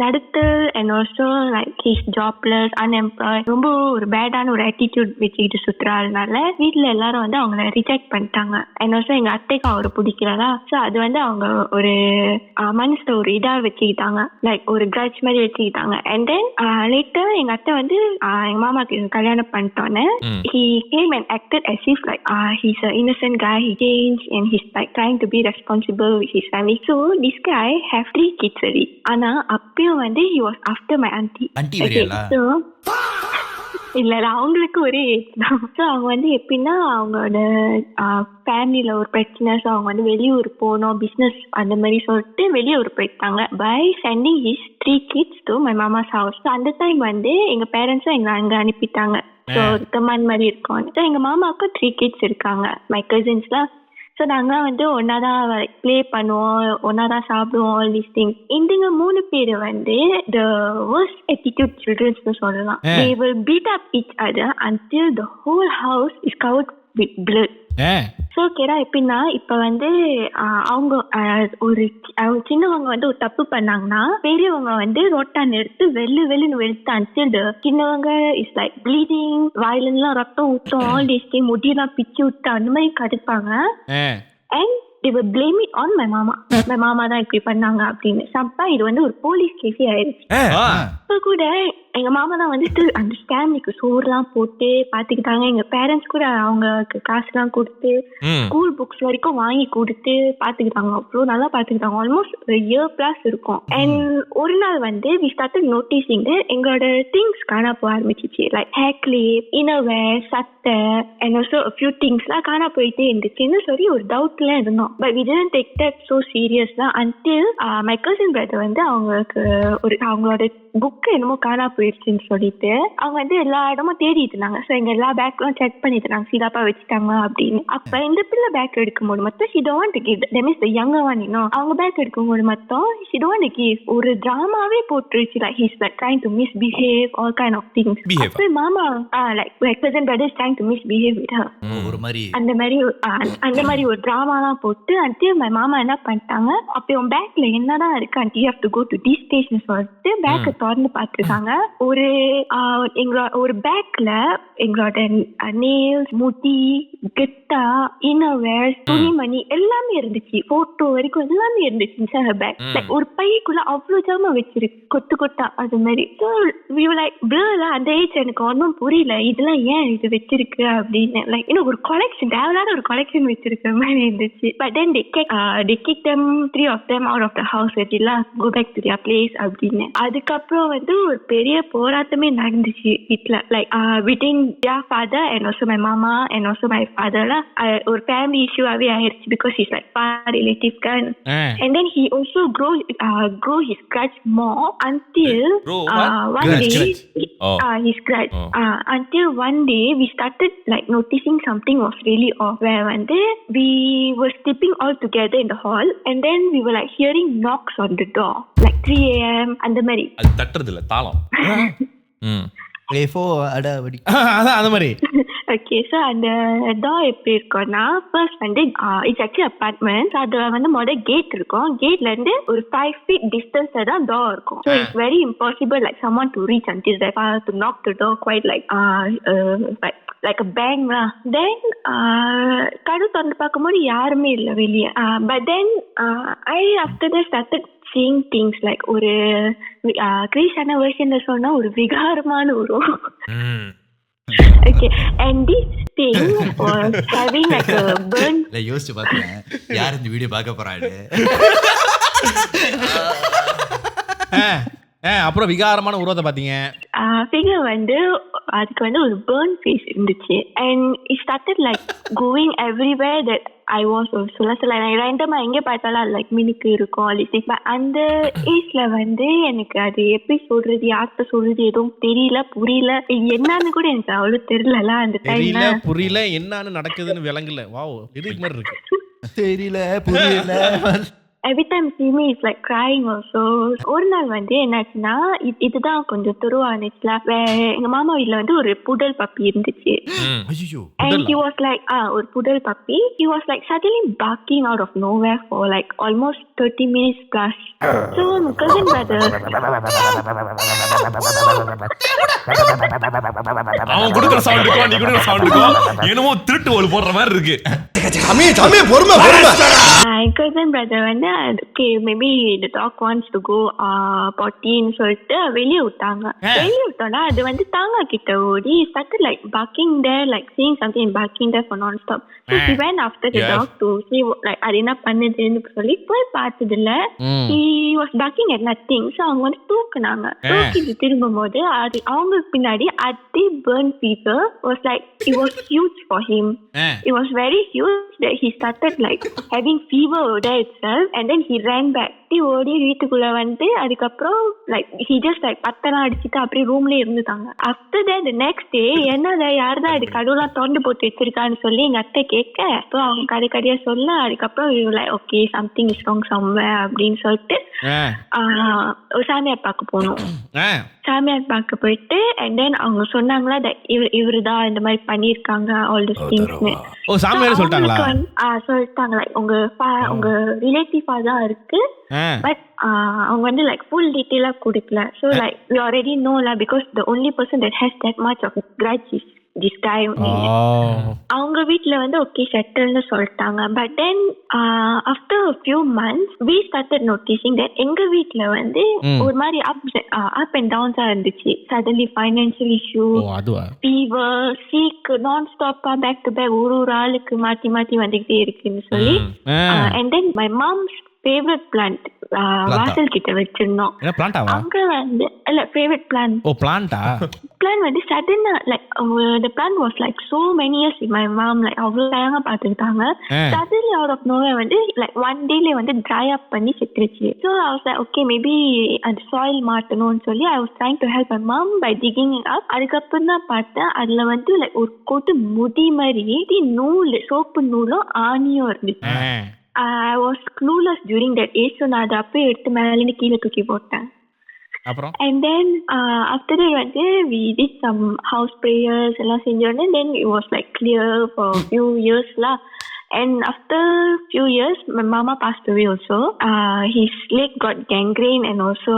நடுத்து and also like his jobless, unemployed, ரொம்ப ஒரு பேடான ஒரு ஆட்டிடியூட் வச்சுக்கிட்டு சுற்றுறதுனால வீட்டில் எல்லாரும் வந்து அவங்கள ரிஜெக்ட் பண்ணிட்டாங்க. அண்ட் ஆல்சோ எங்கள் அத்தைக்கு அவரை பிடிக்கிறதா. ஸோ அது வந்து அவங்க ஒரு மனசுல ஒரு இதாக வச்சுக்கிட்டாங்க, லைக் ஒரு கிரட்ச் மாதிரி வச்சுக்கிட்டாங்க. அண்ட் தென் லேட்டர் எங்கள் அத்தை வந்து எங்கள் மாமாக்கு கல்யாணம் பண்ணிட்டோன்னே he came and acted as if like he's an innocent guy. He changed and he's like trying to be responsible with his family. So this guy have 3 kids already. Ana அப்பயும் வந்து he was after my auntie. Okay, so இல்ல அவங்களுக்கு ஒரே ஏஜ் தான். ஸோ அவங்க வந்து எப்படின்னா அவங்களோட ஃபேமிலியில ஒரு பிரச்சனை. ஸோ அவங்க வந்து வெளியூர் போகணும் பிஸ்னஸ் அந்த மாதிரி சொல்லிட்டு வெளியூர் போயிட்டாங்க. By sending his 3 kids to my mama's house. So அந்த டைம் வந்து எங்க பேரண்ட்ஸும் எங்களை அங்கே அனுப்பிட்டாங்க. ஸோ கமான் மாதிரி இருக்கும். ஸோ எங்க மாமாவுக்கு 3 kids இருக்காங்க, மை கசின்ஸ்லாம். ஸோ நாங்கள் வந்து ஒன்னாதான் ப்ளே பண்ணுவோம், ஒன்னாதான் சாப்பிடுவோம், ஆல் தீஸ் திங்ஸ். இந்துங்க 3 பேர் வந்து த வர்ஸ்ட் attitude childrensனு சொல்லலாம். They will beat up each other until the whole house is covered with blood. So கேடா எப்படின்னா இப்போ வந்து அவங்க ஒரு சின்னவங்க வந்து ஒரு தப்பு பண்ணாங்கன்னா பெரியவங்க வந்து ரோட்டான் எடுத்து வெள்ளுன்னு வெளுத்து அனுப்பிச்சு சின்னவங்க இஸ் லைக் ப்ளீடிங், வாயிலெல்லாம் ரத்தம் ஊற்றும், ஆல் டேஸ் முடியெல்லாம் பிச்சு விட்டு அந்த மாதிரி கடுப்பாங்க. And they will blame it on my mama. My mama தான் இப்படி பண்ணாங்க அப்படின்னு. சப்பா இது வந்து ஒரு போலீஸ் கேஸே ஆயிடுச்சு. இப்போ கூட எங்க மாமா தான் வந்துட்டு அந்த ஸ்கேமுக்கு சோறுலாம் போட்டு பாத்துக்கிட்டாங்க. எங்க பேரண்ட்ஸ் கூட அவங்களுக்கு காசுலாம் கொடுத்து ஸ்கூல் புக்ஸ் வரைக்கும் வாங்கி கொடுத்து பாத்துக்கிட்டாங்க. அவ்வளோ நல்லா பாத்துக்கிட்டாங்க. ஆல்மோஸ்ட் ஒரு இயர் பிளஸ் இருக்கும். அண்ட் ஒரு நாள் வந்து we started noticing எங்களோட திங்ஸ் காணா போக ஆரம்பிச்சிச்சு. லைக் ஹேர் கிளிப், இன்னர்வேர், சட்டை அண்ட் ஆல்சோ a few திங்ஸ்லாம் காணா போயிட்டே இருந்துச்சுன்னு சொல்லி ஒரு டவுட்ல இருந்தோம். But we didn't take that so serious until my cousin brother வந்து அவங்களுக்கு அவங்களோட புக் என்னமோ காணா போயிடுச்சுன்னு சொல்லிட்டு அவங்க வந்து எல்லா இடமும் தேடிட்டு இருந்தாங்க. ஸோ எங்க எல்லா பேக்லாம் செக் பண்ணிட்டு இருந்தாங்க, சீதாப்பா வச்சுட்டாங்க அப்படின்னு. அப்ப இந்த பிள்ளை பேக் எடுக்கும்போது மட்டும் she don't want to give, that means the younger one, you know, அவங்க பேக் எடுக்கும்போது மட்டும் she don't want to give. ஒரு டிராமாவே போட்டுருச்சு. Like he's like trying to misbehave, all kind of things. அப்ப மாமா like my cousin brother is trying to misbehave with her. ஒரு மாதிரி அந்த மாதிரி ஒரு டிராமாலாம் போட்டு until my மாமா என்ன பண்ணிட்டாங்க, அப்போ உன் பேக்ல என்னதான் இருக்கு until you have to go to this station சொல்லிட்டு பேக்கை திறந்து பார்த்துருக்காங்க. ஒரு பேக்ல எங்களோட நெயில்ஸ், முடி, கெட்டா, இன்னர்வேர், துணிமணி எல்லாமே இருந்துச்சு. போட்டோ வரைக்கும் எல்லாமே இருந்துச்சு பேக். லைக் ஒரு பைக்குள்ள அவ்வளவு ஜாமா வச்சிருக்கு, கொத்து கொத்தா அது மாதிரி. So we were like blur. அந்த ஏஜ் எனக்கு ஒன்றும் புரியல, இதெல்லாம் ஏன் இது வச்சிருக்கு அப்படின்னு. லைக் இன்னும் ஒரு கொலெக்ஷன், தேவையான ஒரு கொலெக்ஷன் வச்சிருக்கிற மாதிரி இருந்துச்சு. But then they kicked them, 3 of them out of the house. Go back to their place அப்படின்னு. அதுக்கப்புறம் வந்து ஒரு பெரிய போராட்டமே நடந்துச்சு வீட்டுல. Like between their father and also my mama and also my father lah. ஒரு family issue ஆவே ஆயிருச்சு because he's like far relative kan. And then he also grow his grudge more until one day his grudge until one day we started like noticing something was really off. Where வந்து we were sleeping all together in the hall and then we were like hearing knocks on the door like 3 AM அந்த மாதிரி. அது தட்டறது இல்ல, தாளம். அதான் அந்த மாதிரி ஓகே ஸோ அந்த டோர் எப்படி இருக்கும்னா ஃபர்ஸ்ட் வந்து இட்ஸ் ஆக்சுவலி அப்பார்ட்மெண்ட். அது வந்து முதல் கேட் இருக்கும். கேட்ல இருந்து ஒரு 5 feet டிஸ்டன்ஸ்ல தான் டோர் இருக்கும். So it's very impossible like someone to reach until that to knock the door quite like a bang lah. Then கதவு திறந்து பார்க்கும்போது யாருமே இல்லை வெளியே. But then I after that started seeing things like ஒரு கிரீஷான வெர்ஷன்ல சொன்னா ஒரு விகாரமான உருவம். Okay, and this thing was having like a burn. யோசிச்சு பார்த்தேன் யார் இந்த வீடியோ பார்க்க போறாரு. அப்புறம் விகாரமான உருவத்தை பாத்தீங்க. ஃபிகர் வந்து அதுக்கு வந்து ஒரு burn face இருந்துச்சு. And it started like going everywhere that I was சொல்ல ரேண்டமா எங்க பார்த்தாலும் லைக் மினுக்கு இருக்கும். அந்த ஏஜ்ல வந்து எனக்கு அது எப்படி சொல்றது யார்கிட்ட சொல்றது எதுவும் தெரியல புரியல என்னன்னு கூட எனக்கு அவ்வளவு தெரியல. அந்த டைம்ல புரியல என்னன்னு நடக்குதுன்னு விளங்கல. வாவ் லிரிக் மாதிரி இருக்கு. தெரியல புரியல. Every time see me is like crying also. ஒரு நாள் வந்து என்னாச்சுன்னா இதுதான் கொஞ்சம் துருவானுச்சுல. எங்க மாமா வீட்டுல வந்து ஒரு புடல் பப்பி இருந்துச்சு. And he was like ஒரு புடல் puppy. He was like suddenly barking out of nowhere for like almost 30 minutes plus. So my cousin brother அவன் குடுக்குற சவுண்டுக்கும் நீ குடுக்குற சவுண்டுக்கும் என்னமோ திருட்டு ஓடு போடுற மாதிரி இருக்கு. பொறுமை. My cousin brother வந்து okay maybe the dog wants to go pottyன்னு சொல்லிட்டு வெளியே விட்டோம்னா அது வந்து தாங்கா கிட்ட ஓடி started like barking there like seeing something and barking there for non-stop. So he went after the dog to see like அது என்ன பண்ணுதுன்னு சொல்லி போய் பார்த்ததில்ல. He was barking at nothing. So அவங்க வந்து தூக்கிட்டு திரும்பும் போது அது அவங்க பின்னாடி அதே burn fever was like it was huge for him. It was very huge that he started like having fever over there itself. And then he ran back. ஓடி வீட்டுக்குள்ள வந்து அதுக்கப்புறம் like he just like பத்தெல்லாம் அடிச்சுட்டு அப்படியே ரூம்லயே இருந்துட்டாங்க. After that the next day என்னடா யாருதான் அது கதவுலாம் திறந்து போட்டு வச்சிருக்கான்னு சொல்லி எங்க அத்தை கேட்க அப்போ அவங்க கதையா சொல்ல அதுக்கப்புறம் like okay something is wrong somewhere அப்படின்னு சொல்லிட்டு ஒரு சாமியார் பார்க்க போனோம். சாமியார் பார்க்க போயிட்டு and then அவங்க சொன்னாங்களா இவருதான் இந்த மாதிரி பண்ணிருக்காங்க all these things. சாமியார் சொல்லிட்டாங்களா? சொல்லிட்டாங்க like உங்க ரிலேட்டிவா தான் இருக்கு. பட் அவங்க வந்து like full detail கொடுக்கல. So like we already know lah because the only person that has that much of grudge is this guy only. அவங்க வீட்ல வந்து okay செட்டில்னு சொல்லிட்டாங்க. But then after a few months we started noticing that எங்க வீட்ல வந்து ஒரு மாதிரி up and downs இருந்துச்சு. Suddenly financial issue, fever, sick, non-stop back to back ஒரு ஆளுக்கு மாத்தி வந்துகிட்டே இருக்குன்னு சொல்லி. And then my mom's favorite plant வாசல் கிட்ட வச்சிருந்தோம். அங்க வந்து இல்ல favorite plant. plant வந்து suddenly like the plant was like so many years with my mom like அவ்வளவு நேரமா பாத்துக்கிட்டாங்க. suddenly out of nowhere வந்து like one dayல வந்து dry up பண்ணி செத்துருச்சு. So I was like okay maybe அந்த soil மாட்டணும்னு சொல்லி I was trying to help my mom by digging it up. அதுக்கப்புறம் தான் பார்த்தேன் அதுல வந்து like ஒரு கோட்டு முடி மாதிரி நூல் சோப்பு நூலும் ஆணியும் இருந்துச்சு. I was clueless during that age. So நான் அதை அப்படியே எடுத்து மேலே கீழே தூக்கி போட்டேன். And then after that வந்து we did some house prayers எல்லாம் செஞ்சோடனே then it was like clear for a few years lah. And after few years my mama passed away also. His leg got gangrene and also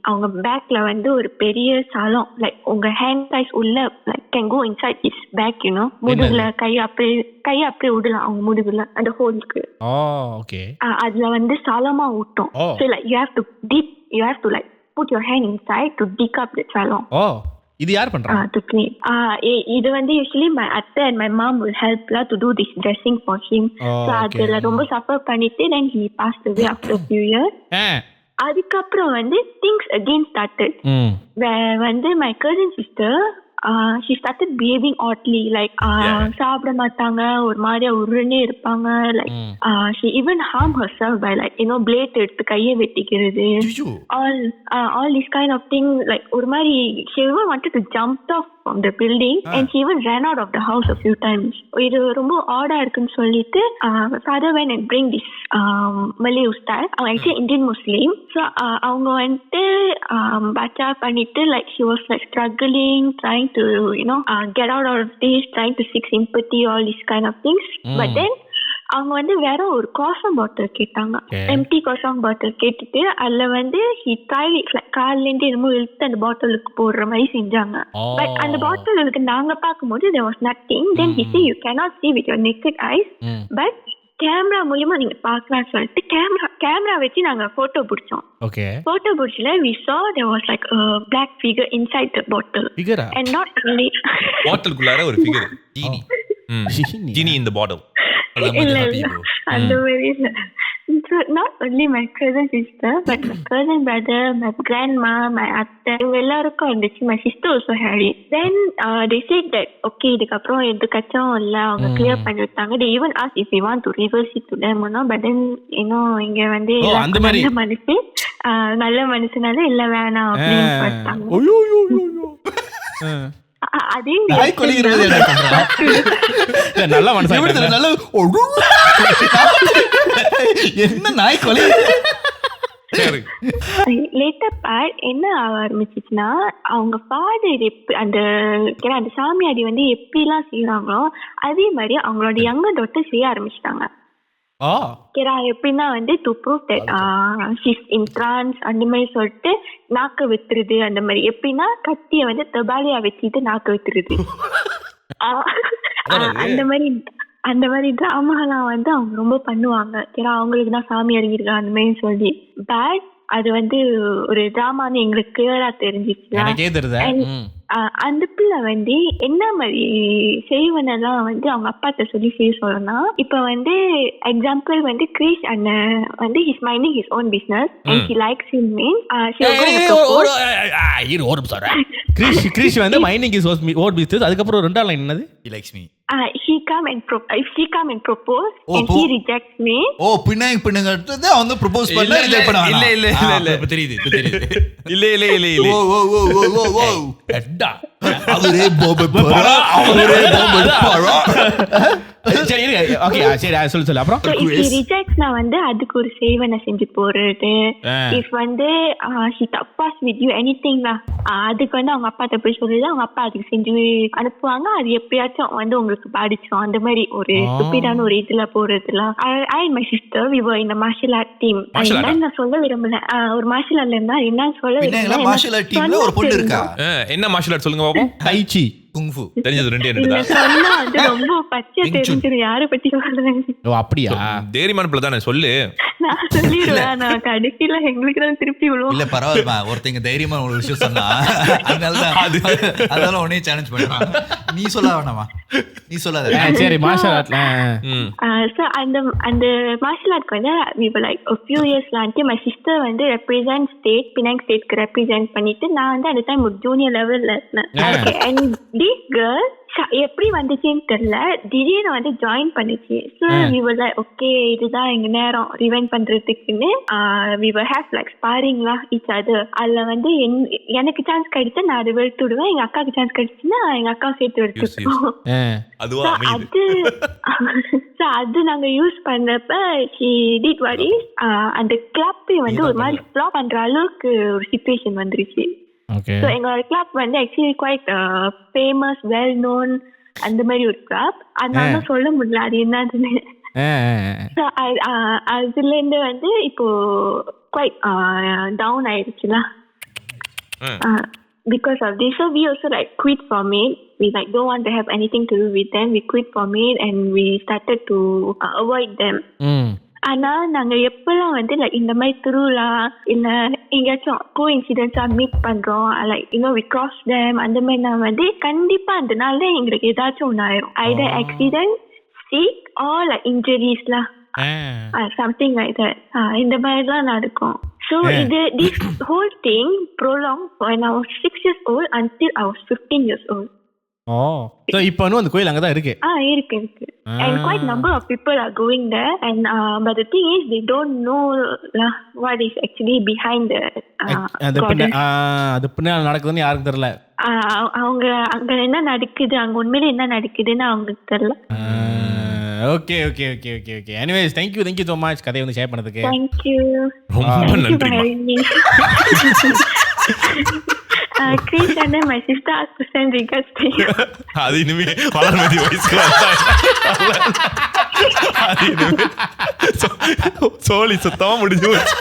அவங்க பேக்ல வந்து ஒரு பெரிய சாலம் like உங்க hand size உள்ள like can go inside his back you know. முதுகுல கை அப்படியே விடலாம் அவங்க முதுகுல அந்த ஹோலுக்கு. அதுல வந்து சாலமா ஊட்டும். So like you have to like put your hand inside to dig up the salon. இது யார் பண்றா? To clean. இது வந்து usually my அத்தை and my mom will help lah to do this dressing for him. So அதுல ரொம்ப suffer பண்ணிட்டு then he passed away after a few years. அதுக்கப்புறம் வந்து things again started. Where வந்து my cousin sister she started behaving oddly like சாப்பிட மாட்டாங்க ஒரு மாதிரியா உருன்னே இருப்பாங்க like she even harm herself by like you know blade எடுத்து கையை வெட்டிக்கிறது all this kind of thing like ஒரு மாதிரி she even wanted to jump off from the building and she even ran out of the house a few times. இது ரொம்ப ஆடா இருக்குன்னு சொல்லிட்டு father went and bring this Malay ustaz. அவங்க actually Indian Muslim. So அவங்க வந்துட்டு baca பண்ணிட்டு like she was like struggling, trying to get out of this, trying to seek sympathy, all these kind of things. But then அவங்க வந்து வேற ஒரு காசம் பாட்டில் கேட்டாங்க, எம்டி காசம் பாட்டில் கேட்டுட்டு அதுல வந்து கால்ல இருந்து என்னமோ இழுத்து அந்த பாட்டிலுக்கு போடுற மாதிரி செஞ்சாங்க. பட் அந்த பாட்டிலுக்கு நாங்க பார்க்கும்போது there was nothing. Then he said you cannot see with your naked eyes, but camera மூலமா நீங்க பார்க்கலாம்னு சொல்லிட்டு கேமரா வச்சு நாங்க போட்டோ பிடிச்சோம். போட்டோ பிடிச்சல we saw there was like a black figure inside the bottle. And not only பாட்டிலுக்குள்ளார ஒரு ஃபிகர், ஜீனி in the bottle. அந்த மாதிரி இல்ல. So not only my cousin sister but my cousin brother, my grandma, my அத்தை எல்லாருக்கும் இருந்துச்சு. My sister also had it. Then they said that okay இதுக்கப்புறம் எந்த கச்சவும் இல்ல, அவங்க கிளியர் பண்ணி விட்டாங்க. They even asked if we want to reverse it to them or not, but then இங்க வந்து நல்ல மனுஷனால இல்ல வேணாம் அப்படின்னு பார்த்தாங்க. அதே நாய் கொலைகிறது நல்ல மனுஷன் என்ன நாய் கொலை. லேட்டர் பார்ட் என்ன ஆரம்பிச்சிச்சுன்னா அவங்க ஃபாதர் அந்த சாமியாடி வந்து எப்படிலாம் செய்யறாங்களோ அதே மாதிரி அவங்களோட யங்கர் டாட்டர் செய்ய ஆரம்பிச்சிட்டாங்க. எப்படின்னா வந்து to prove that she's in trance அந்த மாதிரி சொல்லிட்டு நாக்க வித்துருது. அந்த மாதிரி எப்படின்னா கத்திய வந்து தபாலியா வச்சுட்டு நாக்க வித்துருது. அந்த மாதிரி டிராமாலாம் வந்து அவங்க ரொம்ப பண்ணுவாங்க. ஏன்னா அவங்களுக்கு தான் சாமி இறங்கிருக்கா அந்த மாதிரி சொல்லி. பட் அது வந்து ஒரு டிராமான்னு எங்களுக்கு கிளியரா தெரிஞ்சிச்சு. அந்த பிள்ளை வந்து என்ன மாதிரி செய்வனெல்லாம் வந்து அவங்க அப்பாட்ட சொல்லி செய்ய சொல்லணும். இப்ப வந்து எக்ஸாம்பிள் வந்து கிரீஷ் அண்ணன் வந்து his minding his own business and he likes him mean Girish வந்து மைண்டிங் ஹிஸ் ஓன் பிசினஸ். அதுக்கப்புறம் ரெண்டாவது லைன் என்னது? he likes me. She come and propose and he rejects me. பின்னங்கட்டது வந்து ப்ரோபோஸ் பண்ண ரிஜெக்ட் பண்ணாங்க. இல்ல இப்ப தெரியுது. இல்ல அவரே பாபா சரி ஓகே சரி சொல்லு அப்புறம். if he rejects நான் வந்து அதுக்கு ஒரு சேவனை செஞ்சு போறது. if வந்து he tapas with you anything lah, அதுக்கு வந்து அவங்க அப்பாட்ட போய் சொல்றது, அவங்க அப்பா அதுக்கு செஞ்சு அனுப்புவாங்க. அது எப்பயாச்சும் வந்து உங்களுக்கு பாதிச்சோம் அந்த மாதிரி ஒரு ஸ்டூபிடான ஒரு இதுல போறதுலாம். I and my sister we were in a martial art team. நான் சொல்ல விரும்பல ஒரு மார்ஷல் ஆர்ட்ல இருந்தா என்ன சொல்ல விரும்பல. மார்ஷல் ஆர்ட் டீம்ல ஒரு பொண்ணு இருக்கா. என்ன மார்ஷல் ஆர்ட் சொல்லுங்க பாப்போம். டைச்சி குங்ஃபு தெரிஞ்சது ரெண்டே தான். சொன்னா அது ரொம்ப பச்சை தெரிஞ்சிரு யாரை பத்தி சொல்றேன். ஓ அப்படியா? தைரியமான பிள்ளை தானே சொல்லு. நான் சொல்லிடுவேன். நான் கடைசியில எங்களுக்கு தான் திருப்பி விழுவோம். இல்ல பரவாயில்லைமா, ஒருத்தங்க தைரியமா ஒரு விஷயம் சொன்னா அதனால உடனே சேலஞ்ச் பண்றான். நீ சொல்ல வேணாமா? நீ சொல்லாத. சரி மார்ஷல் ஆர்ட்ல so அந்த மார்ஷல் ஆர்ட் வந்து we were like a few years until my sister வந்து represent state Penang state க்கு represent பண்ணிட்டு நான் வந்து அந்த டைம் ஒரு ஜூனியர் லெவல்ல இருந்தேன். and this girl எப்படி வந்துச்சுன்னு தெரியல, திடீர்னு வந்து ஜாயின் பண்ணிச்சு. So we were like okay இதுதான் எங்க நேரம் ரிவைன் பண்றதுக்குன்னு we will have like sparring lah each other. அதுல வந்து எனக்கு சான்ஸ் கிடைச்சா நான் அதை வெளுத்து விடுவேன், எங்க அக்காவுக்கு சான்ஸ் கிடைச்சுன்னா எங்க அக்காவை சேர்த்து வெளுத்துருவோம். அது நாங்க யூஸ் பண்றப்ப she did what is அந்த கிளப்பை வந்து ஒரு மாதிரி ஃப்ளாப் பண்ற அளவுக்கு ஒரு சிச்சுவேஷன் வந்துருச்சு. So எங்களோட கிளப் வந்து actually quite famous well known அந்த மாதிரி ஒரு கிளப். அதனால சொல்ல முடியல அது என்னதுன்னு. அதுல இருந்து வந்து இப்போ குவைட் டவுன் ஆயிடுச்சுல because of this. So we also like quit from it. We like don't want to have anything to do with them. We quit from it and we started to avoid them. ஆனா நாங்க எப்பெல்லாம் வந்து லைக் இந்த மாதிரி திருவிழா இல்ல எங்கேயாச்சும் கோ இன்சிடென்ட்ஸா மீட் பண்றோம், லைக் we cross them அந்த மாதிரி நான் வந்து கண்டிப்பா அந்த நாள்ல எங்களுக்கு ஏதாச்சும் ஒண்ணு ஆயிரும். either accident, sick or like injuries lah, something like that. இந்த மாதிரி தான் நடக்கும். So this whole thing prolonged when I was 6 years old until I was 15 years old. Oh so இப்போ வந்து அந்த கோயில் அங்கே தான் இருக்கு. இருக்கு and quite number of people are going there and but the thing is they don't know what is actually behind the அது பின்னாடி நடக்குதுன்னு யாருக்கும் தெரியல. அவங்க அங்க என்ன நடக்குது, அங்க உண்மையில என்ன நடக்குதுன்னு அவங்களுக்கு தெரியல. Okay okay okay okay okay anyways thank you so much கதையை வந்து ஷேர் பண்ணதுக்கு. தேங்க்யூ ரொம்ப நன்றி. Chris and my sister asked to send regards to you. அது இனிமே வளர்மதி வயசுக்கு அது இனிமே சோழி சுத்தமா முடிஞ்சு போச்சு.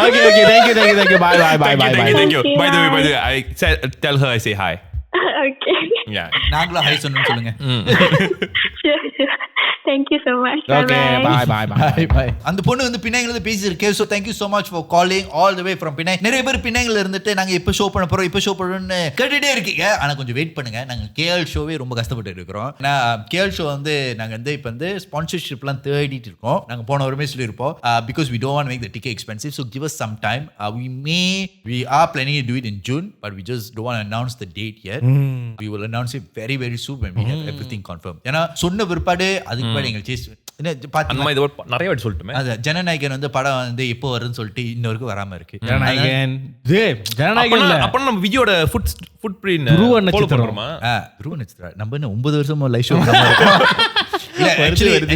Okay, thank you. Bye. Thank you. By the way, I tell her I say hi. Okay. Yeah. நாங்களும் ஹை சொன்னு சொல்லுங்க. Sure. Thank you so much. Okay, bye. அந்த பொண்ணு வந்து பின்னாங்கல இருந்து பேசிருக்கு. So thank you so much for calling all the way from Pinay. நிறைய பேர் பின்னாங்கல இருந்துட்டு நாங்க எப்ப ஷோ பண்ண போறோம்னு கேட்டுட்டே இருக்கீங்க. ஆனா கொஞ்சம் வெயிட் பண்ணுங்க. நாங்க KL ஷோவே ரொம்ப கஷ்டப்பட்டு இருக்கோம். நான் KL ஷோ வந்து நாங்க வந்து இப்ப வந்து ஸ்பான்சர்ஷிப்லாம் தேடிட்டு இருக்கோம். நாங்க போன வாரமே சொல்லிருப்போம். Because we don't want to make the ticket expensive, so give us some time. We are planning to do it in June, but we just don't want to announce the date yet. We will announce it very very soon when we have everything confirmed. ஏன்னா சொன்ன பிற்பாடு அதுக்கு நிறைய வாட்டி சொல்லிட்டுமே. அது ஜனநாயகன் வந்து படம் வந்து எப்போ வருதுன்னு சொல்லிட்டு இன்னொருக்கு வராம இருக்கு. ஜனநாயகன் அப்ப நம்ம விஜயோட ஃபுட் பிரிண்ட் துருவ ஃபாலோ பண்றோமா? துருவ நட்சத்திரம் நம்ம 9 வருஷமா live show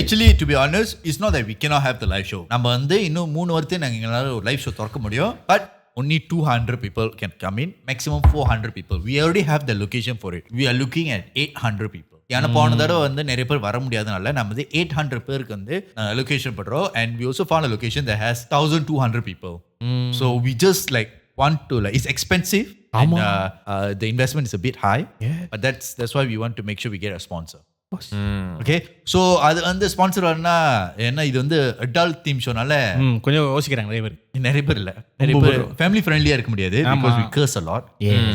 actually to be honest, it's not that we cannot have the live show. நம்ம வந்து இன்னும் 3 வருஷத்துல நாங்க எங்களால ஒரு லைவ் ஷோ திறக்க முடியும். But only 200 people can come in, maximum 400 people. We already have the location for it. We are looking at 800 people. ஏன்னா போன தடவை வந்து நிறைய பேர் வர முடியாதனால நம்ம வந்து 800 பேருக்கு வந்து லொகேஷன் பண்றோம். And we also found a location that has 1200 people. So we just like want to like, it's expensive and the investment is a bit high, but that's why we want to make sure we get a sponsor. Okay so அது வந்து ஸ்பான்சர் வரனா ஏன்னா இது வந்து அடல்ட் தீம் ஷோனால கொஞ்சம் யோசிக்கிறாங்க நிறைய பேர் இல்லை நிறைய பேர் ஃபேமிலி ஃப்ரெண்ட்லியாக இருக்க முடியாது because we curse a lot.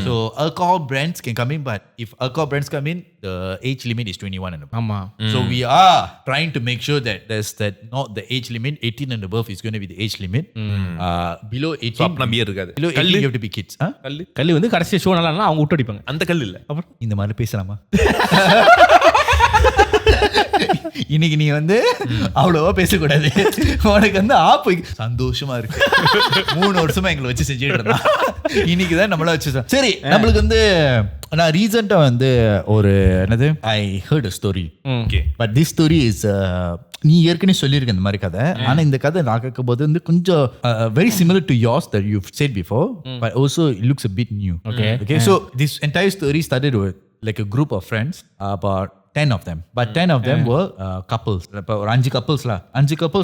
So alcohol brands can come in, but if alcohol brands come in, the age limit is 21 and above. ஆமா. So we are trying to make sure that there's that not the age limit 18 and above is going to be the age limit. Below 18 அப்பனா பியர் இருக்காது. below 18 you have to be kids. கல்லு வந்து கடைசி ஷோ நல்லா அவங்க விட்டு அடிப்பாங்க. அந்த கல் இல்ல. அப்புறம் இந்த மாதிரி பேசலாமா? இன்னைக்கு நீ வந்து அவ்வளவா பேசக்கூடாது. உனக்கு வந்து ஆப்பு சந்தோஷமா இருக்கு. 3 வருஷமா எங்களை வச்சு செஞ்சுட்டு இருந்தா இன்னைக்கு தான் நம்மள வச்சு சரி. நம்மளுக்கு வந்து நான் ரீசெண்டா வந்து ஒரு என்னது I heard a story. Okay. But this story is நீ ஏற்கனவே சொல்லியிருக்க இந்த மாதிரி கதை. ஆனா இந்த கதை நான் கேட்கும் போது வந்து கொஞ்சம் very similar to yours that you've said before, but also it looks a bit new. Okay. So this entire story started with like a group of friends, about 10 of them, but 10 of them were couples. இப்போ ஒரு 5 couples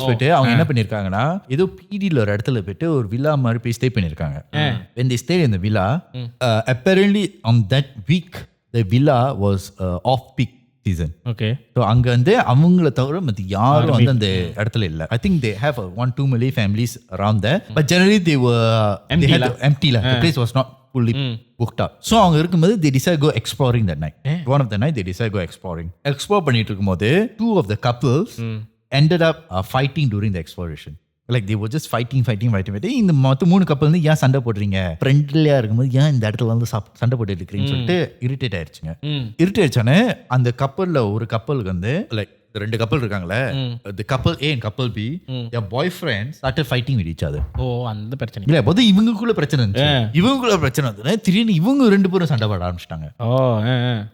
போயிட்டு அவங்க என்ன பண்ணிருக்காங்கன்னா ஏதோ பீடியில் ஒரு இடத்துல போயிட்டு ஒரு வில்லா மாதிரி போய் ஸ்டே பண்ணிருக்காங்க. when they stayed in the villa, apparently on that week the villa was off peak season. Okay. So அங்க வந்து அவங்கள தவிர மத்த யாரும் வந்து அந்த இடத்துல இல்ல. I think they have 1-2 Malay families around there, but generally they had empty la. The place was not fully booked up. So அவங்க இருக்கும்போது they decide go exploring that night. One of the night they decide go exploring. Explore பண்ணிட்டு இருக்கும்போது 2 of the couples ended up fighting during the exploration. Like they were just fighting. இந்த மொத்த 3 கப்பல் வந்து ஏன் சண்டை போடுறீங்க, ஃப்ரெண்ட்லியா இருக்கும்போது ஏன் இந்த இடத்துல வந்து சண்டை போட்டு இருக்கிறீங்கன்னு சொல்லிட்டு இரிட்டேட் ஆயிடுச்சுங்க. இரிட்டேட் ஆயிடுச்சானே அந்த கப்பல்ல ஒரு கப்பலுக்கு வந்து லைக் 2 கப்பல் இருக்காங்களே, the couple A and couple B, their boyfriends started fighting with each other. ஓ அந்த பிரச்சனை இல்ல போது இவங்களுக்குள்ள பிரச்சனை இருந்துச்சு. இவங்களுக்குள்ள பிரச்சனை வந்து திடீர்னு இவங்க 2 பேரும் சண்டை போட ஆரம்பிச்சிட்டாங்க.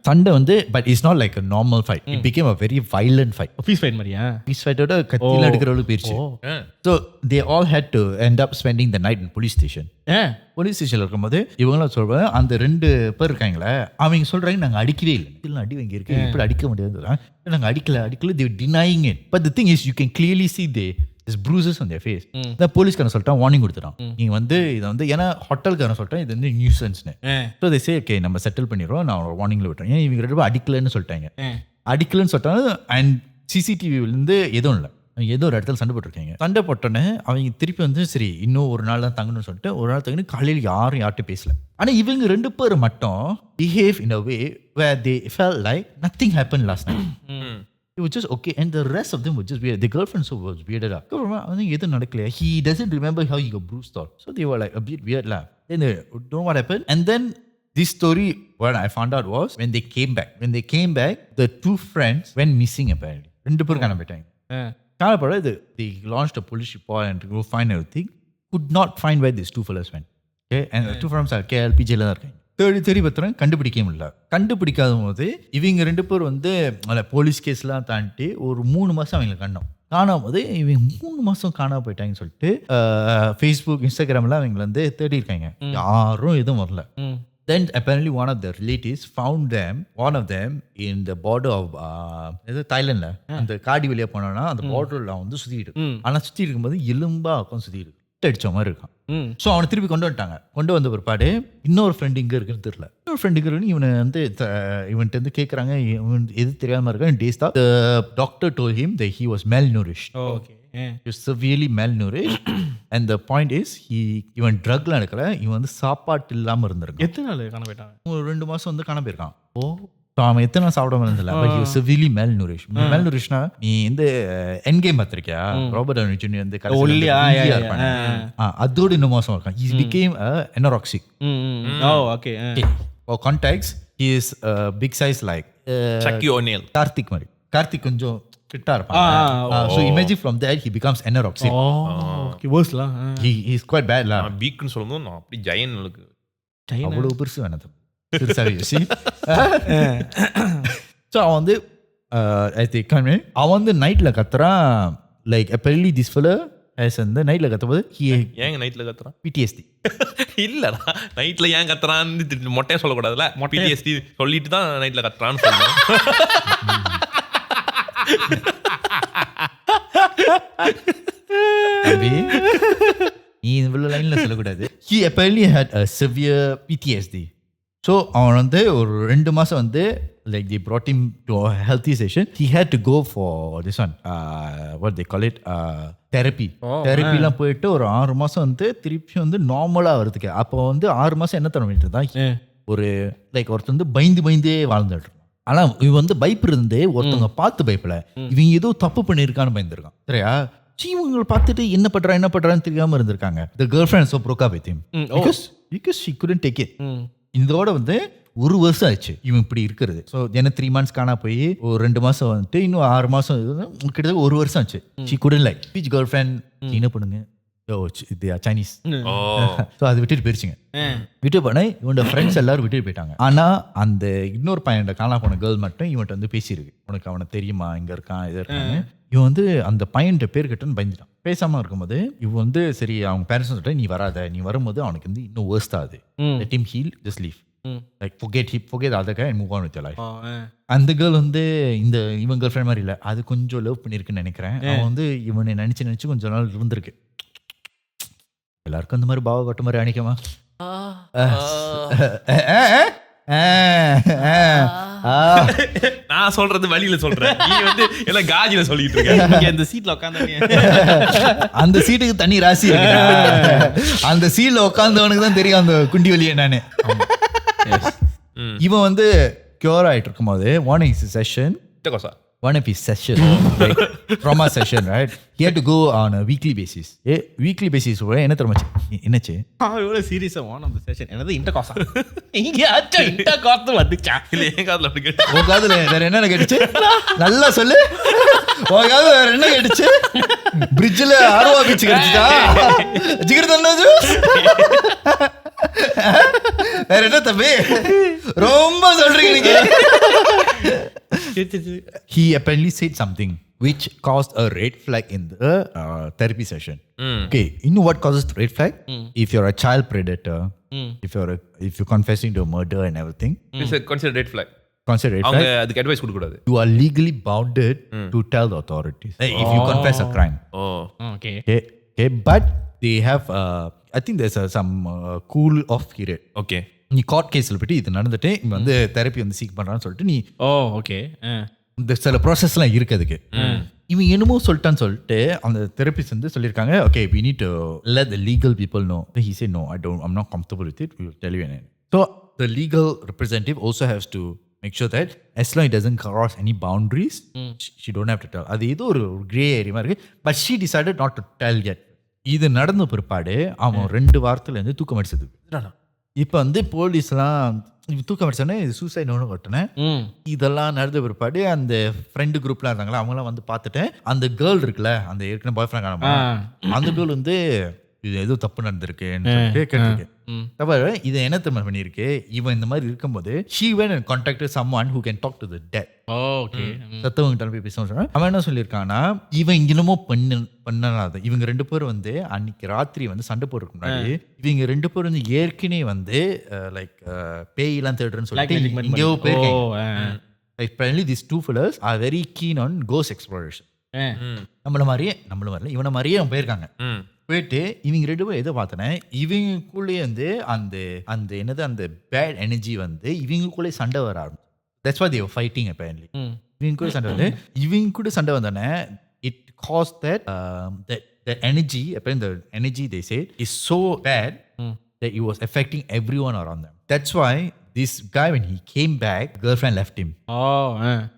சண்டை வந்து but it's not like a normal fight. It became a very violent fight. பீஸ் ஃபைட் மாதிரியா? பீஸ் ஃபைட்டோட கத்தில எடுக்கிறவளுக்கு போயிருச்சு. So they all had to end up spending the night in police station. Police ஸ்டேஷன்ல இருக்கும்போது இவங்களாம் சொல்றாங்க அந்த 2 பேர் இருக்காங்களே அவங்க சொல்றாங்க நாங்க அடிக்கவே இல்லை, அடி வாங்கி இருக்கு, இப்படி அடிக்க முடியாது, நாங்க அடிக்கல they were denying it. But the thing is you can clearly see there's bruises on their face. The போலீஸ்காரன் சொல்லிட்டான், வார்னிங் கொடுத்துட்டான், நீங்க வந்து இதை வந்து ஏன்னா ஹோட்டல்காரன் சொல்லிட்டான் இது வந்து நியூசன்ஸ்னு. ஸோ they say okay நம்ம செட்டில் பண்ணிடுறோம், நான் வார்னிங்ல விட்டுறேன். ஏன் இவங்க 2 பேரும் அடிக்கலன்னு சொல்லிட்டாங்க. அடிக்கலன்னு சொல்லிட்டாங்க. அண்ட் சிசிடிவிலேருந்து எதுவும் இல்லை, ஏதோ ஒரு இடத்துல சண்டை போட்டிருக்காங்க. சண்டை போட்டோன்னே அவங்க திருப்பி வந்து சரி இன்னும் ஒரு நாள் தான் தங்கணும்னு சொல்லிட்டு ஒரு நாள் தங்கணும். காலையில் யார்கிட்ட பேசல. ஆனால் இவங்க 2 பேர் மட்டும் behave in a way where they felt like nothing happened last night. It was just okay, and the rest of them were just weird. The girlfriend so was weirded up. I think எதுவும் நடக்கல. He doesn't remember how he got bruised all. So they were like a bit weird lah. Then they don't know what happened. And then this story, what I found out was when they came back, the two friends went missing apparently. ரெண்டு பேரும் காணாம போயிட்டாங்க. காணப்பட they launched a police report and to go find everything. Could not find where these two fellas went. Okay, and the two friends are KLP jail தான் இருக்காங்க. தேடி பத்திரம் கண்டுபிடிக்க முடியல. கண்டுபிடிக்காத போது இவங்க ரெண்டு பேர் வந்து போலீஸ் கேஸ்லாம் தாண்டி ஒரு 3 மாசம் அவங்களை காணாம போது இவங்க 3 மாசம் காணாம போயிட்டாங்கன்னு சொல்லிட்டு ஃபேஸ்புக் இன்ஸ்டாகிராம்ல அவங்க வந்து தேடி இருக்காங்க. யாரும் எதுவும் வரல. Then apparently one of the relatives found one of them in the border of Thailandல அந்த காடி வெளியே போனோம்னா அந்த பார்டர்ல வந்து சுத்திட்டு ஆனா சுத்தி இருக்கும்போது எலும்பா உட்காந்து சுத்திட்டு அடிச்ச மாதிரி இருக்கான். ஸோ அவனை திருப்பி கொண்டு வந்த பிற்பாடு இன்னொரு ஃப்ரெண்ட் இங்கே இருக்குன்னு தெரியல. இன்னொரு ஃப்ரெண்ட் இருக்கு இவனை வந்து இவன்ட்டு வந்து கேட்குறாங்க, இவன் எது தெரியாமல் இருக்கான். டேஸ் தான் doctor told him that he was malnourished. He was severely malnourished. And the point is இவன் ட்ரக்லாம் எடுக்கல, இவன் வந்து சாப்பாட்டு இல்லாமல் இருந்திருக்கான். எத்தனை நாள் காண போயிட்டான்? ஒரு 2 மாதம் வந்து காண போயிருக்கான். அவன் எத்தனை நாள் சாப்பிடாம இருந்தல, but he was severely malnourished. Malnourishedனா நீ இந்த எண்ட் கேம் பார்த்திருக்கியா? ராபர்ட் டவுனி ஜூனியர் வந்து ஒல்லியா இருப்பாங்க. அதோட இன்னும் மோசம் இருக்கான். He became anorexic. Okay. For context, he is big size like Shaquille O'Neal. Karthik கொஞ்சம் ஃபிட்டா இருப்பான். So imagine from that he becomes anorexic. Okay, worse la. He is quite bad la. நான் வீக்னு சொல்லும்போது நான் அப்படி ஜெயனுக்கு அவ்வளவு பெருசு வேணாம். ஸோ அவன் வந்து அவன் வந்து நைட்ல கத்துறான். Like apparently this fella has வந்து நைட்ல கத்தும்போது ஏங்க நைட்ல கத்துறான்? PTSD. இல்லடா, நைட்ல ஏன் கத்துறான்னு மொட்டையா சொல்லக்கூடாதுல. PTSD சொல்லிட்டு தான் நைட்ல கத்துறான்னு சொல்லணும். நீ இவ்வளவு லைன்ல சொல்லக்கூடாது. He apparently had a severe PTSD. So அவன் வந்து ஒரு 2 மாதம் வந்து like they brought him to a healthy session. He had to go for this one what they call it தெரப்பிலாம் போயிட்டு ஒரு 6 மாதம் வந்து திருப்பி வந்து நார்மலாக வருதுக்கு. அப்போ வந்து 6 மாதம் என்ன தர வேண்டியது தான் ஒரு லைக் ஒருத்தர் வந்து பயந்தே வாழ்ந்துட்டு. ஆனால் இவன் வந்து பயப்பிருந்து ஒருத்தவங்க பார்த்து பயப்பல, இவங்க ஏதோ தப்பு பண்ணியிருக்கான்னு பயந்துருக்கான். சரியா? இவங்களை பார்த்துட்டு என்ன பண்றான்னு தெரியாம இருந்திருக்காங்க. The girlfriend so broke up with him because she couldn't take it. இதோட வந்து 1 வருஷம் ஆச்சு இவன் இப்படி இருக்கிறது. ஸோ என்ன 3 months காணா போய் ஒரு 2 மாதம் வந்துட்டு இன்னும் 6 மாதம் கிட்டத்தட்ட 1 வருஷம் ஆச்சு. she couldn't like which girlfriend என்ன பண்ணுங்க சைனீஸ். ஸோ அது விட்டுட்டு போயிருச்சுங்க. விட்டு போனா இவனோட ஃப்ரெண்ட்ஸ் எல்லாரும் விட்டுட்டு போயிட்டாங்க. ஆனா அந்த இன்னொரு பையன் காணா போன கேர்ள் மட்டும் இவன்ட்டு வந்து பேசியிருக்கு, உனக்கு அவனை தெரியுமா, இங்க இருக்கான் இது இருக்காங்க. இவன் வந்து அந்த பையன்கிட்ட பேர் கிட்டன்னு பயந்துட்டான். பேசாம இருக்கும்போது இவன் வந்து சரி அவங்க பேரண்ட்ஸ் சொல்லிட்டு நீ வராத, நீ வரும்போது அவனுக்கு வந்து இன்னும் வேர்ஸ்ட் ஆகுது. let him heal, just leave. Like forget the other guy and move on with your life. அந்த கேர்ள் வந்து இந்த இவன் கேர்ள் ஃப்ரெண்ட் மாதிரி இல்லை, அது கொஞ்சம் லவ் பண்ணியிருக்குன்னு நினைக்கிறேன். அவன் வந்து இவனை நினைச்சு கொஞ்ச நாள் இருந்திருக்கு. எல்லாருக்கும் அந்த மாதிரி பாவ கட்ட மாதிரி அணிக்கமா நான் சொல்றது வழியில சொல்றேன், நீ வந்து எல்லாம் காஜில சொல்லிட்டு இருக்க. இந்த சீட்ல உட்கார்ந்து அந்த சீட்டுக்கு தண்ணி ராசி அந்த சீட்ல உட்கார்ந்தவனுக்கு தான் தெரியும் அந்த குண்டி வலியை நானு. இவன் வந்து கியூர் ஆயிட்டு இருக்கும் போது one of his session like trauma session, right? He had to go on a weekly basis. Weekly basis என்ன தெரியுமா என்னாச்சு? இவ்வளவு சீரியஸா one of the session என்னது இன்டர்காசா இங்க ஆச்சா இன்டர்காஸ் வந்துச்சா? இல்ல என் காதுல அப்படி கேட்டு உன் காதுல வேற என்ன கேட்டுச்சு? நல்லா சொல்லு. உன் காதுல வேற என்ன கேட்டுச்சு? பிரிட்ஜ்ல ஆர்வா பீச் கேட்டுச்சா? ஜிகர் தன்னது வேற என்ன தம்பி ரொம்ப சொல்றீங்க நீங்க? He apparently said something which caused a red flag in the therapy session. Okay, you know what causes red flag? If you're a child predator, if you're confessing to a murder and everything, it's a considered red flag. அவங்க அதுக்கு அட்வைஸ் கொடுக்க கூடாது. You are legally bounded to tell the authorities if you confess a crime. Okay, but they have I think there's some cool off period. Okay, நீ கோர்ட் கேஸ்ல போயிட்டு இது நடந்துட்டு இவன் வந்து தெரப்பி வந்து சீக் பண்றான்னு சொல்லிட்டு நீ இந்த சில ப்ராசஸ்லாம் இருக்கு அதுக்கு. இவன் என்னமோ சொல்லிட்டான்னு சொல்லிட்டு அந்த தெரப்பிஸ்ட் வந்து சொல்லியிருக்காங்க, okay we need to let the legal people know. He said no, I'm not comfortable with it, we will tell you. So the legal representative also has to make sure that as long as it doesn't cross any boundaries, she don't have to tell. அது ஏதோ ஒரு grey area மாதிரி இருக்கு, but she decided not to tell yet. இது நடந்த பிற்பாடு அவன் 2 வாரத்துல இருந்து தூக்கம் அடிச்சது. இப்போ வந்து போலீஸ்லாம் தூக்கம் அடிச்சோன்னே சூசைட் ஒன்று கொட்டினேன். இதெல்லாம் நடந்த பிற்பாடு அந்த ஃப்ரெண்டு குரூப்லாம் இருந்தாங்களா அவங்களாம் வந்து பார்த்துட்டேன். அந்த கேர்ள் இருக்குல்ல, அந்த ஏற்கனவே பாய் ஃப்ரெண்ட் காணாம அந்த கேர்ள் வந்து இது ஏதோ தப்பு நடந்திருக்குன்னு சொல்லிட்டு கேட்டிருக்கேன். தவிர இதை என்ன திரும்ப பண்ணியிருக்கு, இவன் இந்த மாதிரி இருக்கும்போது she went and contacted someone who can talk to the dead. சத்தவங்கிட்ட போய் பேச சொன்னான். அவன் என்ன சொல்லியிருக்கான்னா, இவன் இன்னமோ பண்ணாத இவங்க 2 பேரும் வந்து அன்னைக்கு ராத்திரி வந்து சண்டை போடுறதுக்கு முன்னாடி இவங்க 2 பேரும் வந்து ஏற்கனவே வந்து லைக் பேயெல்லாம் தேடுறேன்னு சொல்லிட்டு இங்கேயோ போயிருக்காங்க. Apparently these 2 fellas are very keen on ghost exploration. நம்மள மாதிரியே இவனை மாதிரியே அவன் போயிருக்காங்க. போயிட்டு இவங்க 2 பேரும் எதை பார்த்தனே, இவங்களுக்குள்ளே வந்து அந்த அந்த என்னது அந்த பேட் எனர்ஜி வந்து இவங்களுக்குள்ளே சண்டை வர ஆரம்பிச்சு. That's why they were fighting apparently. இவங்க கூட சண்டை வந்து இவங்க கூட சண்டை வந்தானே it caused that energy, apparently the energy they said is so bad that it was affecting everyone around them. That's why this guy when he came back, girlfriend left him.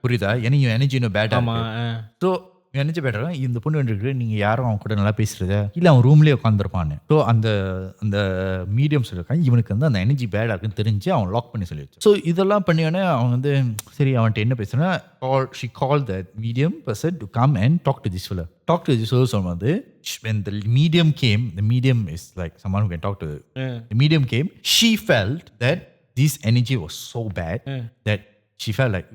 புரியுதா? ஏன்னா இவன் எனர்ஜி இன்னும் பேட் ஆமா. ஸோ நினைச்சு பேட்டா இந்த பொண்ணு வந்துருக்கு, நீங்க யாரும் அவன் கூட நல்லா பேசுறத இல்ல அவன் ரூம்லயே உட்காந்துருப்பான்னு. ஸோ அந்த அந்த மீடியம் சொல்லியிருக்கான் இவனுக்கு வந்து அந்த எனர்ஜி பேடா இருக்குன்னு தெரிஞ்சு அவன் லாக் பண்ணி சொல்லிடுச்சு. ஸோ இதெல்லாம் பண்ணியோடனே அவன் வந்து சரி அவன்கிட்ட என்ன பேசுனா, she called that medium person to come and talk to this fellow. Talk to this fellow சொல்லும்போது when the medium is like someone who can talk to the medium came, she felt that this energy was so bad that she felt like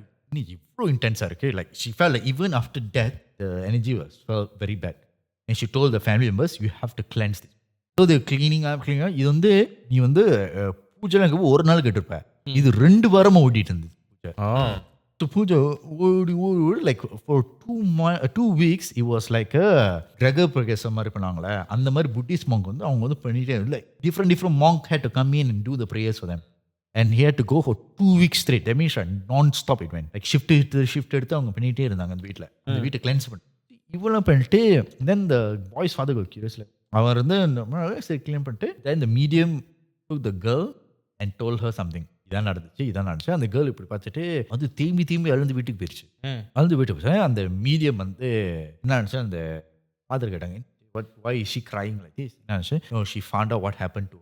இவ்வளோ இன்டென்ஸாக இருக்கு. Like she felt like even after death the energy was felt very bad and she told the family members you have to cleanse this. So they cleaning up. இது வந்து நீ வந்து பூஜைலாம் ஒரு நாள் கேட்டிருப்ப, இது 2 வாரமா ஓடிட்டு இருந்தது பூஜை. ஸோ பூஜை ஓடி like for 2 weeks it was like a கிரக பிரவேசம் மாதிரி பண்ணாங்களே அந்த மாதிரி புத்திஸ்ட் மாங்க் வந்து அவங்க வந்து பண்ணிட்டே இல்லை. different monk had to come in and do the prayers for them. And he had to go for 2 weeks straight. That means non-stop it went. Like shift எடுத்து அவங்க பண்ணிகிட்டே இருந்தாங்க அந்த வீட்டில். அந்த வீட்டை கிளென்ஸ் பண்ணி இவ்வளோ பண்ணிட்டு then the boy's father got curious. அவர் வந்து சரி கிளீன் பண்ணிட்டு then the medium took the girl and told her something. இதான் நடந்துச்சு. அந்த கேர்ள் இப்படி பார்த்துட்டு வந்து திரும்பி அழுந்து வீட்டுக்கு போயிடுச்சு. அழுந்து வீட்டுக்கு போச்சு. அந்த மீடியம் வந்து என்ன நினச்சா, அந்த ஃபாதர் கேட்டாங்க why is she crying like this? No, she found out what happened to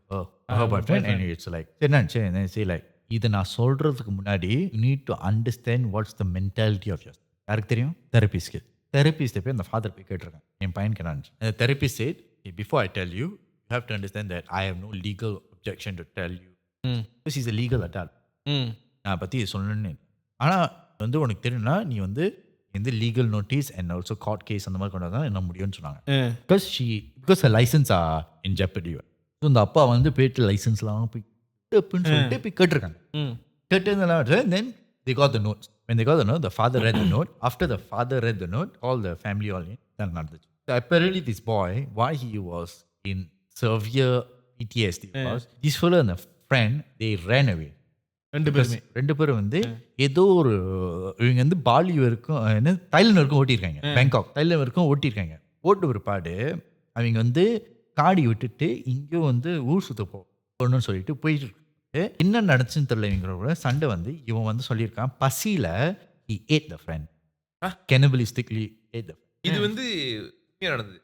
her boyfriend and it's like and then say like இதை நான் சொல்றதுக்கு முன்னாடி you need to understand what's the mentality of yours. யாருக்கு தெரியும்? தெரபிஸ்ட் போய் அந்த ஃபாதர் போய் கேட்டிருக்கேன் என் பையன் கேட்டாச்சு. அந்த therapist said before I tell you have to understand that I have no legal objection to tell you because he's a legal adult. நான் பற்றி சொல்லணும்னு ஆனால் வந்து உனக்கு தெரியும்னா நீ வந்து இந்த legal notice and also court case அந்த மாதிரி கொண்டு தான் என்ன முடியும்னு சொன்னாங்க. Because licence in jeopardy. So இந்த அப்பா வந்து போயிட்டு லைசன்ஸ்லாம் போய் அப்படின்னு சொல்லிட்டு போய் கேட்டிருக்காங்க. கேட்டு then they got the notes. When they got the note, the father read the note. After the father read the note, all the family all in தான் நடந்துச்சு. So apparently this boy, why he was in severe PTSD was this fellow and a friend, they ran away. 2 பேரும் வந்து ஏதோ ஒரு இவங்க வந்து பாலி வரைக்கும் என்ன தைலண்ட் வரைக்கும் ஓட்டியிருக்காங்க. பேங்காக் தைலண்ட் வரைக்கும் ஓட்டியிருக்காங்க. ஓட்டு பிற்பாடு அவங்க வந்து காடி விட்டுட்டு இங்கேயும் வந்து ஊர் சுத்த போகணும்னு சொல்லிட்டு போயிட்டு இருக்கு. என்ன நடந்துச்சுன்னு தெரியல. இவங்களோட சண்டை வந்து இவன் வந்து சொல்லியிருக்கான் பசியில he ate the friend. Cannibalistically ate the friend. இது வந்து நடந்தது.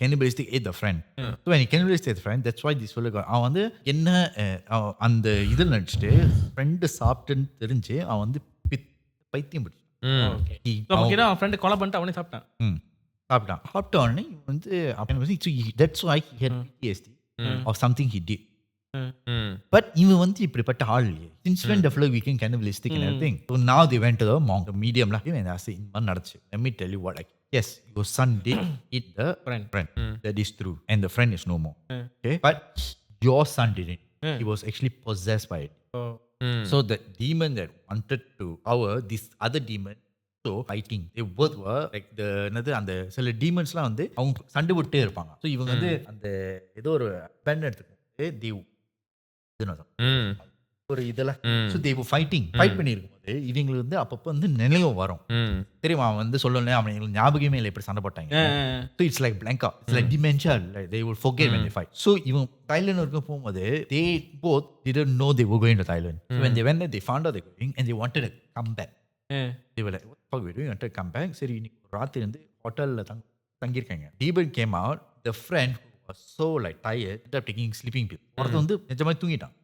cannibalistic ate the friend. So when he cannibalistic ate the friend, that's why this fellow got அவன் வந்து என்ன அந்த இதில் நடிச்சுட்டு ஃப்ரெண்டு சாப்பிட்டுன்னு தெரிஞ்சு அவன் வந்து பைத்தியம் பிடிச்சான். அவன் ஃப்ரெண்டு கொலை பண்ணிட்டு அவனே சாப்பிட்ட உடனே இவன் வந்து that's why he had PTSD of something he did. But இவன் வந்து இப்படிப்பட்ட ஆள் இல்லையே. Since when the fellow became cannibalistic and everything. So now they went to the monk, the medium lah. And I said, "Man நடந்துச்சு. Let me tell you what yes, your son did eat the friend. That is true. And the friend is no more. Okay? But your son didn't. He was actually possessed by it. So the demon that wanted to power this other demon, so fighting. They both were like அந்த சில டீமன்ஸ்லாம் வந்து அவங்க சண்டை போட்டே இருப்பாங்க. ஸோ இவங்க வந்து அந்த ஏதோ ஒரு பென் எடுத்துக்கும் ஒரு இதெல்லாம் ஃபைட் பண்ணிருக்கும் போது இவங்களுக்கு வந்து அப்பப்போ வந்து நினைவு வரும். தெரியுமா அவன் வந்து சொல்லணும் அவங்களுக்கு ஞாபகமே இல்லை இப்படி சண்டை போட்டாங்க. So it's like blanca, it's like dementia, like they will forget when they fight. So இவன் தாய்லாந்து வரைக்கும் போகும்போது they both didn't know they were going to Thailand. So when they went there, they found out they were going and they wanted to come back. They were like, what the fuck we doing? Wanted to come back. சரி இன்னைக்கு ராத்திரி வந்து ஹோட்டலில் தங்கியிருக்காங்க. Demon came out, the friend who was so like tired ended up taking sleeping pill. ஒருத்தன் வந்து நிஜமா தூங்கிட்டான்.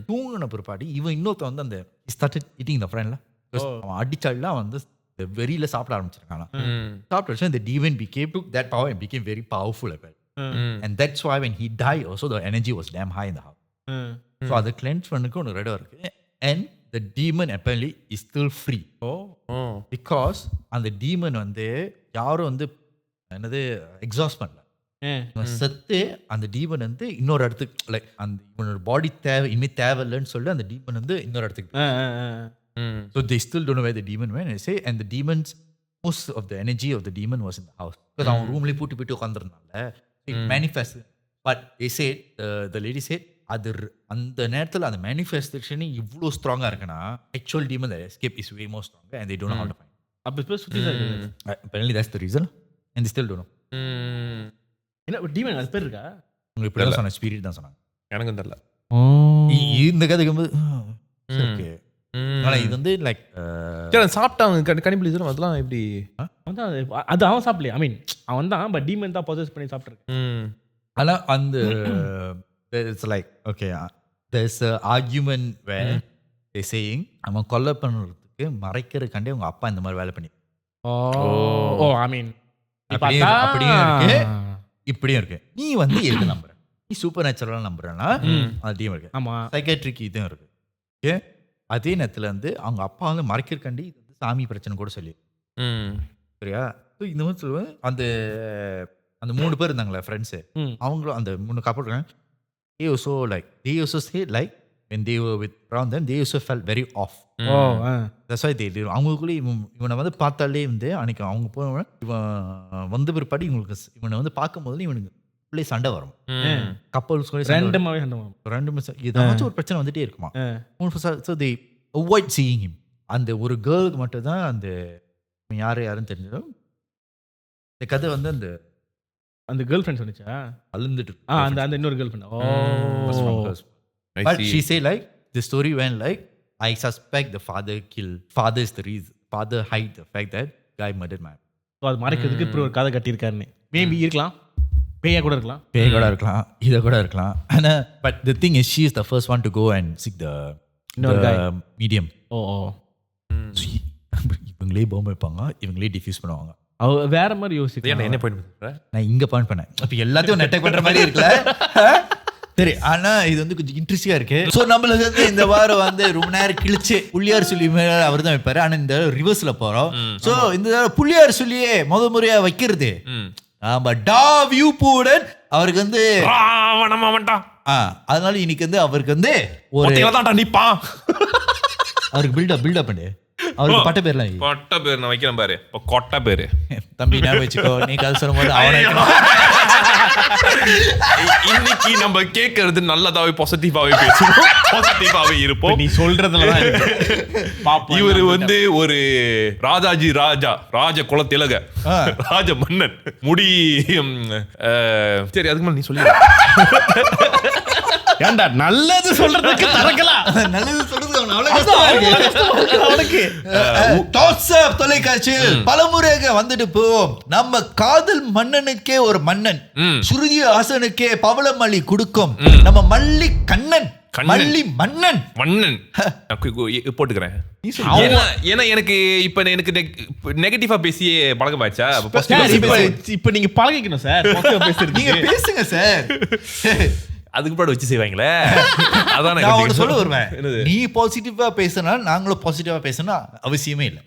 தூங்கின பிற்பாடு இவன் இன்னொருத்தன் வந்து அந்த started eating the friend. அவன் அடிச்சாலாம் வந்து வெறியில சாப்பிட ஆரம்பிச்சிருக்கான். சாப்பிட்ட வச்சு the demon took that power and became very powerful. And that's why when he died also the energy was damn high in the house. So அது cleanse பண்ணனுக்கு ஒரு இடம் இருக்கு. And the demon apparently is still free. Because அந்த demon வந்து யாரும் வந்து என்னது எக்ஸாஸ்ட் பண்ணல. செத்து அந்த டீமன் வந்து இன்னொரு இடத்துக்கு லைக் அந்த இவனோட பாடி இனிமே தேவையில்லைன்னு சொல்லி அந்த டீமன் வந்து இன்னொரு இடத்துக்கு. So they still don't know where the demon went. And they say, and the demons, most of the energy of the demon was in the house. Because அவன் ரூம்லேயே பூட்டி போயிட்டு உட்காந்துருந்தால it manifested. But they said, the lady said, அது அந்த நேரத்தில் அந்த மேனிஃபெஸ்டேஷன் இவ்வளோ ஸ்ட்ராங்காக இருக்குன்னா actual demon escape is way more strong and they don't know how to find. அப்போ சுற்றி தான் apparently that's the reason and they still don't know. என்ன டீமன் அது பேர் இருக்கா? உங்களுக்கு இப்படி தான் சொன்ன ஸ்பிரிட் தான் சொன்னாங்க. எனக்கும் தெரியல. இந்த கதைக்கு போது ஓகே. ஆனா இது வந்து லைக் சாப்பிட்டாங்க கனிபிளிசம் அதெல்லாம் எப்படி அது அவன் சாப்பிடலையே. ஐ மீன் அவன் தான் பட் டீமன் தான் பொசஸ் பண்ணி சாப்பிட்டுருக்கேன். ஆனா அந்த it's like okay there's a argument where they saying அவன் கொலை பண்ணுறதுக்கு மறைக்கிறதுக்காண்டி உங்க அப்பா இந்த மாதிரி வேலை பண்ணி ஐ மீன் அப்படியும் இருக்கு இப்படியும் இருக்கு. நீ வந்து எது நம்புற? நீ சூப்பர் நேச்சுரலாக நம்புறேன்னா அதையும் இருக்கு. ஆமா சைக்காட்ரிக் இதுவும் இருக்கு. ஓகே அதே நேரத்தில் வந்து அவங்க அப்பா வந்து மறைக்கிறக்காண்டி இது வந்து சாமி பிரச்சனை கூட சொல்லி சரியா. ஸோ இந்த மாதிரி சொல்லுவேன் அந்த அந்த 3 பேர் இருந்தாங்களே ஃப்ரெண்ட்ஸு அவங்களும் அந்த 3 கப்பல் they also said like when they were with around them they also felt very off. That's why they did. அவங்களுக்குள்ளே இவனை வந்து பார்த்தாலே வந்து அன்னைக்கு அவங்க போன இவன் வந்த பிற்பாடு இவங்களுக்கு இவனை வந்து பார்க்கும் போது இவனுக்கு உள்ளே சண்டை வரும். கப்பல்ஸ் ரெண்டு ஏதாச்சும் ஒரு பிரச்சனை வந்துட்டே இருக்குமா. So they avoid seeing him. அந்த ஒரு கேர்ளுக்கு மட்டும் தான் அந்த யாருன்னு தெரிஞ்சதும் இந்த கதை வந்து அந்த அந்த கேர்ள் ஃப்ரெண்ட் சொன்னிச்சா அழுந்துட்டு அந்த இன்னொரு girl friend. But she say like the story went like I suspect the father is the reason. Father hide the fact that guy murdered man. So அது மறைக்கிறதுக்கு இப்படி ஒரு கதை கட்டியிருக்காருன்னு மேபி இருக்கலாம். பேயா கூட இருக்கலாம். இதை கூட இருக்கலாம். ஆனா but the thing is she is the first one to go and seek the medium. இவங்களே பாம்பு வைப்பாங்க, இவங்களே டிஃப்யூஸ் பண்ணுவாங்க. வேற மாதிரி யோசிக்க என்ன பாயிண்ட் நான் இங்க பாயிண்ட் பண்ணேன். அப்ப எல்லாத்தையும் நெட்டக் பண்ற மாதிரி இருக்குல்ல. சரி ஆனா இது வந்து கொஞ்சம் இன்ட்ரெஸ்டிங்கா இருக்கு. ஸோ நம்மளுக்கு வந்து இந்த வாரம் வந்து ரொம்ப நேரம் கிழிச்சு புள்ளியார் சொல்லி அவர் தான் வைப்பாரு. ஆனா இந்த ரிவர்ஸ்ல போறோம். ஸோ இந்த புள்ளியார் சொல்லியே முறையா வைக்கிறது ஆமா டா வியூ பூடன் அவருக்கு வந்து அதனால இன்னைக்கு வந்து அவருக்கு வந்து ஒரு நிப்பா அவருக்கு பில்டப் பண்ணு. அவருக்கு பட்ட பேர் நான் வைக்கிறேன் பாரு கொட்ட பேரு தம்பி நான் வச்சுக்கோ. நீ கதை சொல்லும் போது அவனை இன்னைக்கு நம்ம கேட்கறது நல்லதாவே பாசிட்டிவாவே பேசுவோம், பாசிட்டிவாவே இருப்போம். நீ சொல்றதுல இவரு வந்து ஒரு ராஜ குல திலக ராஜ மன்னன் முடி. சரி அதுக்கு மேல நீ சொல்லி ஏண்டா நல்லது சொல்றதுக்கு தரக்கலாம். நல்லது சொல்றது அவனுக்கு தொலைக்காட்சியில் பலமுறையாக வந்துட்டு போவோம். நம்ம காதல் மன்னனுக்கே ஒரு மன்னன், சுருதி ஆசனுக்கே பவளமல்லி கொடுக்கும் நம்ம மல்லி கண்ணன் மல்லி மன்னன் போட்டுக்கிறேன். ஏன்னா எனக்கு இப்ப எனக்கு நெகட்டிவா பேசியே பழக்கமாச்சா. இப்ப நீங்க பழகிக்கணும் சார். நீங்க பேசுங்க சார். அதுக்கு பாடு வச்சு செய்வாங்களே. அதான் நான் சொல்ல வருவேன். நீ பாசிட்டிவா பேசினா நாங்களும் பாசிட்டிவா பேசணும் அவசியமே இல்லை.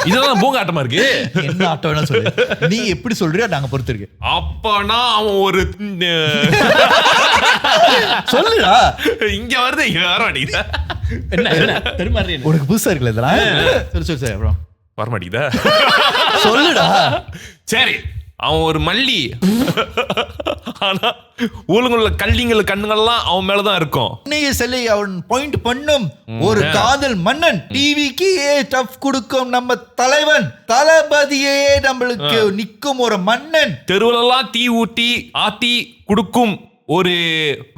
இதெல்லாம் பூங்காட்டமா இருக்கு. என்ன ஆட்டம் வேணா சொல்லு. நீ எப்படி சொல்றியோ நாங்க பொறுத்து இருக்கு. அப்பனா அவன் ஒரு சொல்லுடா. இங்க வருது யாரும் அடிக்குதா என்ன தெரியுமா? உனக்கு புதுசா இருக்குல்ல இதெல்லாம். சரி அப்புறம் வரமாட்டேங்குதா சொல்லுடா. சரி அவன் ஒரு மல்லி. ஆனா ஊழுங்குள்ள கள்ளிங்கள் கண்ணுங்கள்லாம் அவன் மேலதான் இருக்கும். செல்லை அவன் பாயிண்ட் பண்ணும் ஒரு காதல் மன்னன். டிவிக்கு டஃப் கொடுக்கும் நம்ம தலைவன் தளபதியே நம்மளுக்கு நிக்கும் ஒரு மன்னன். தெருவுலெல்லாம் தீ ஊட்டி ஆத்தி கொடுக்கும் ஒரு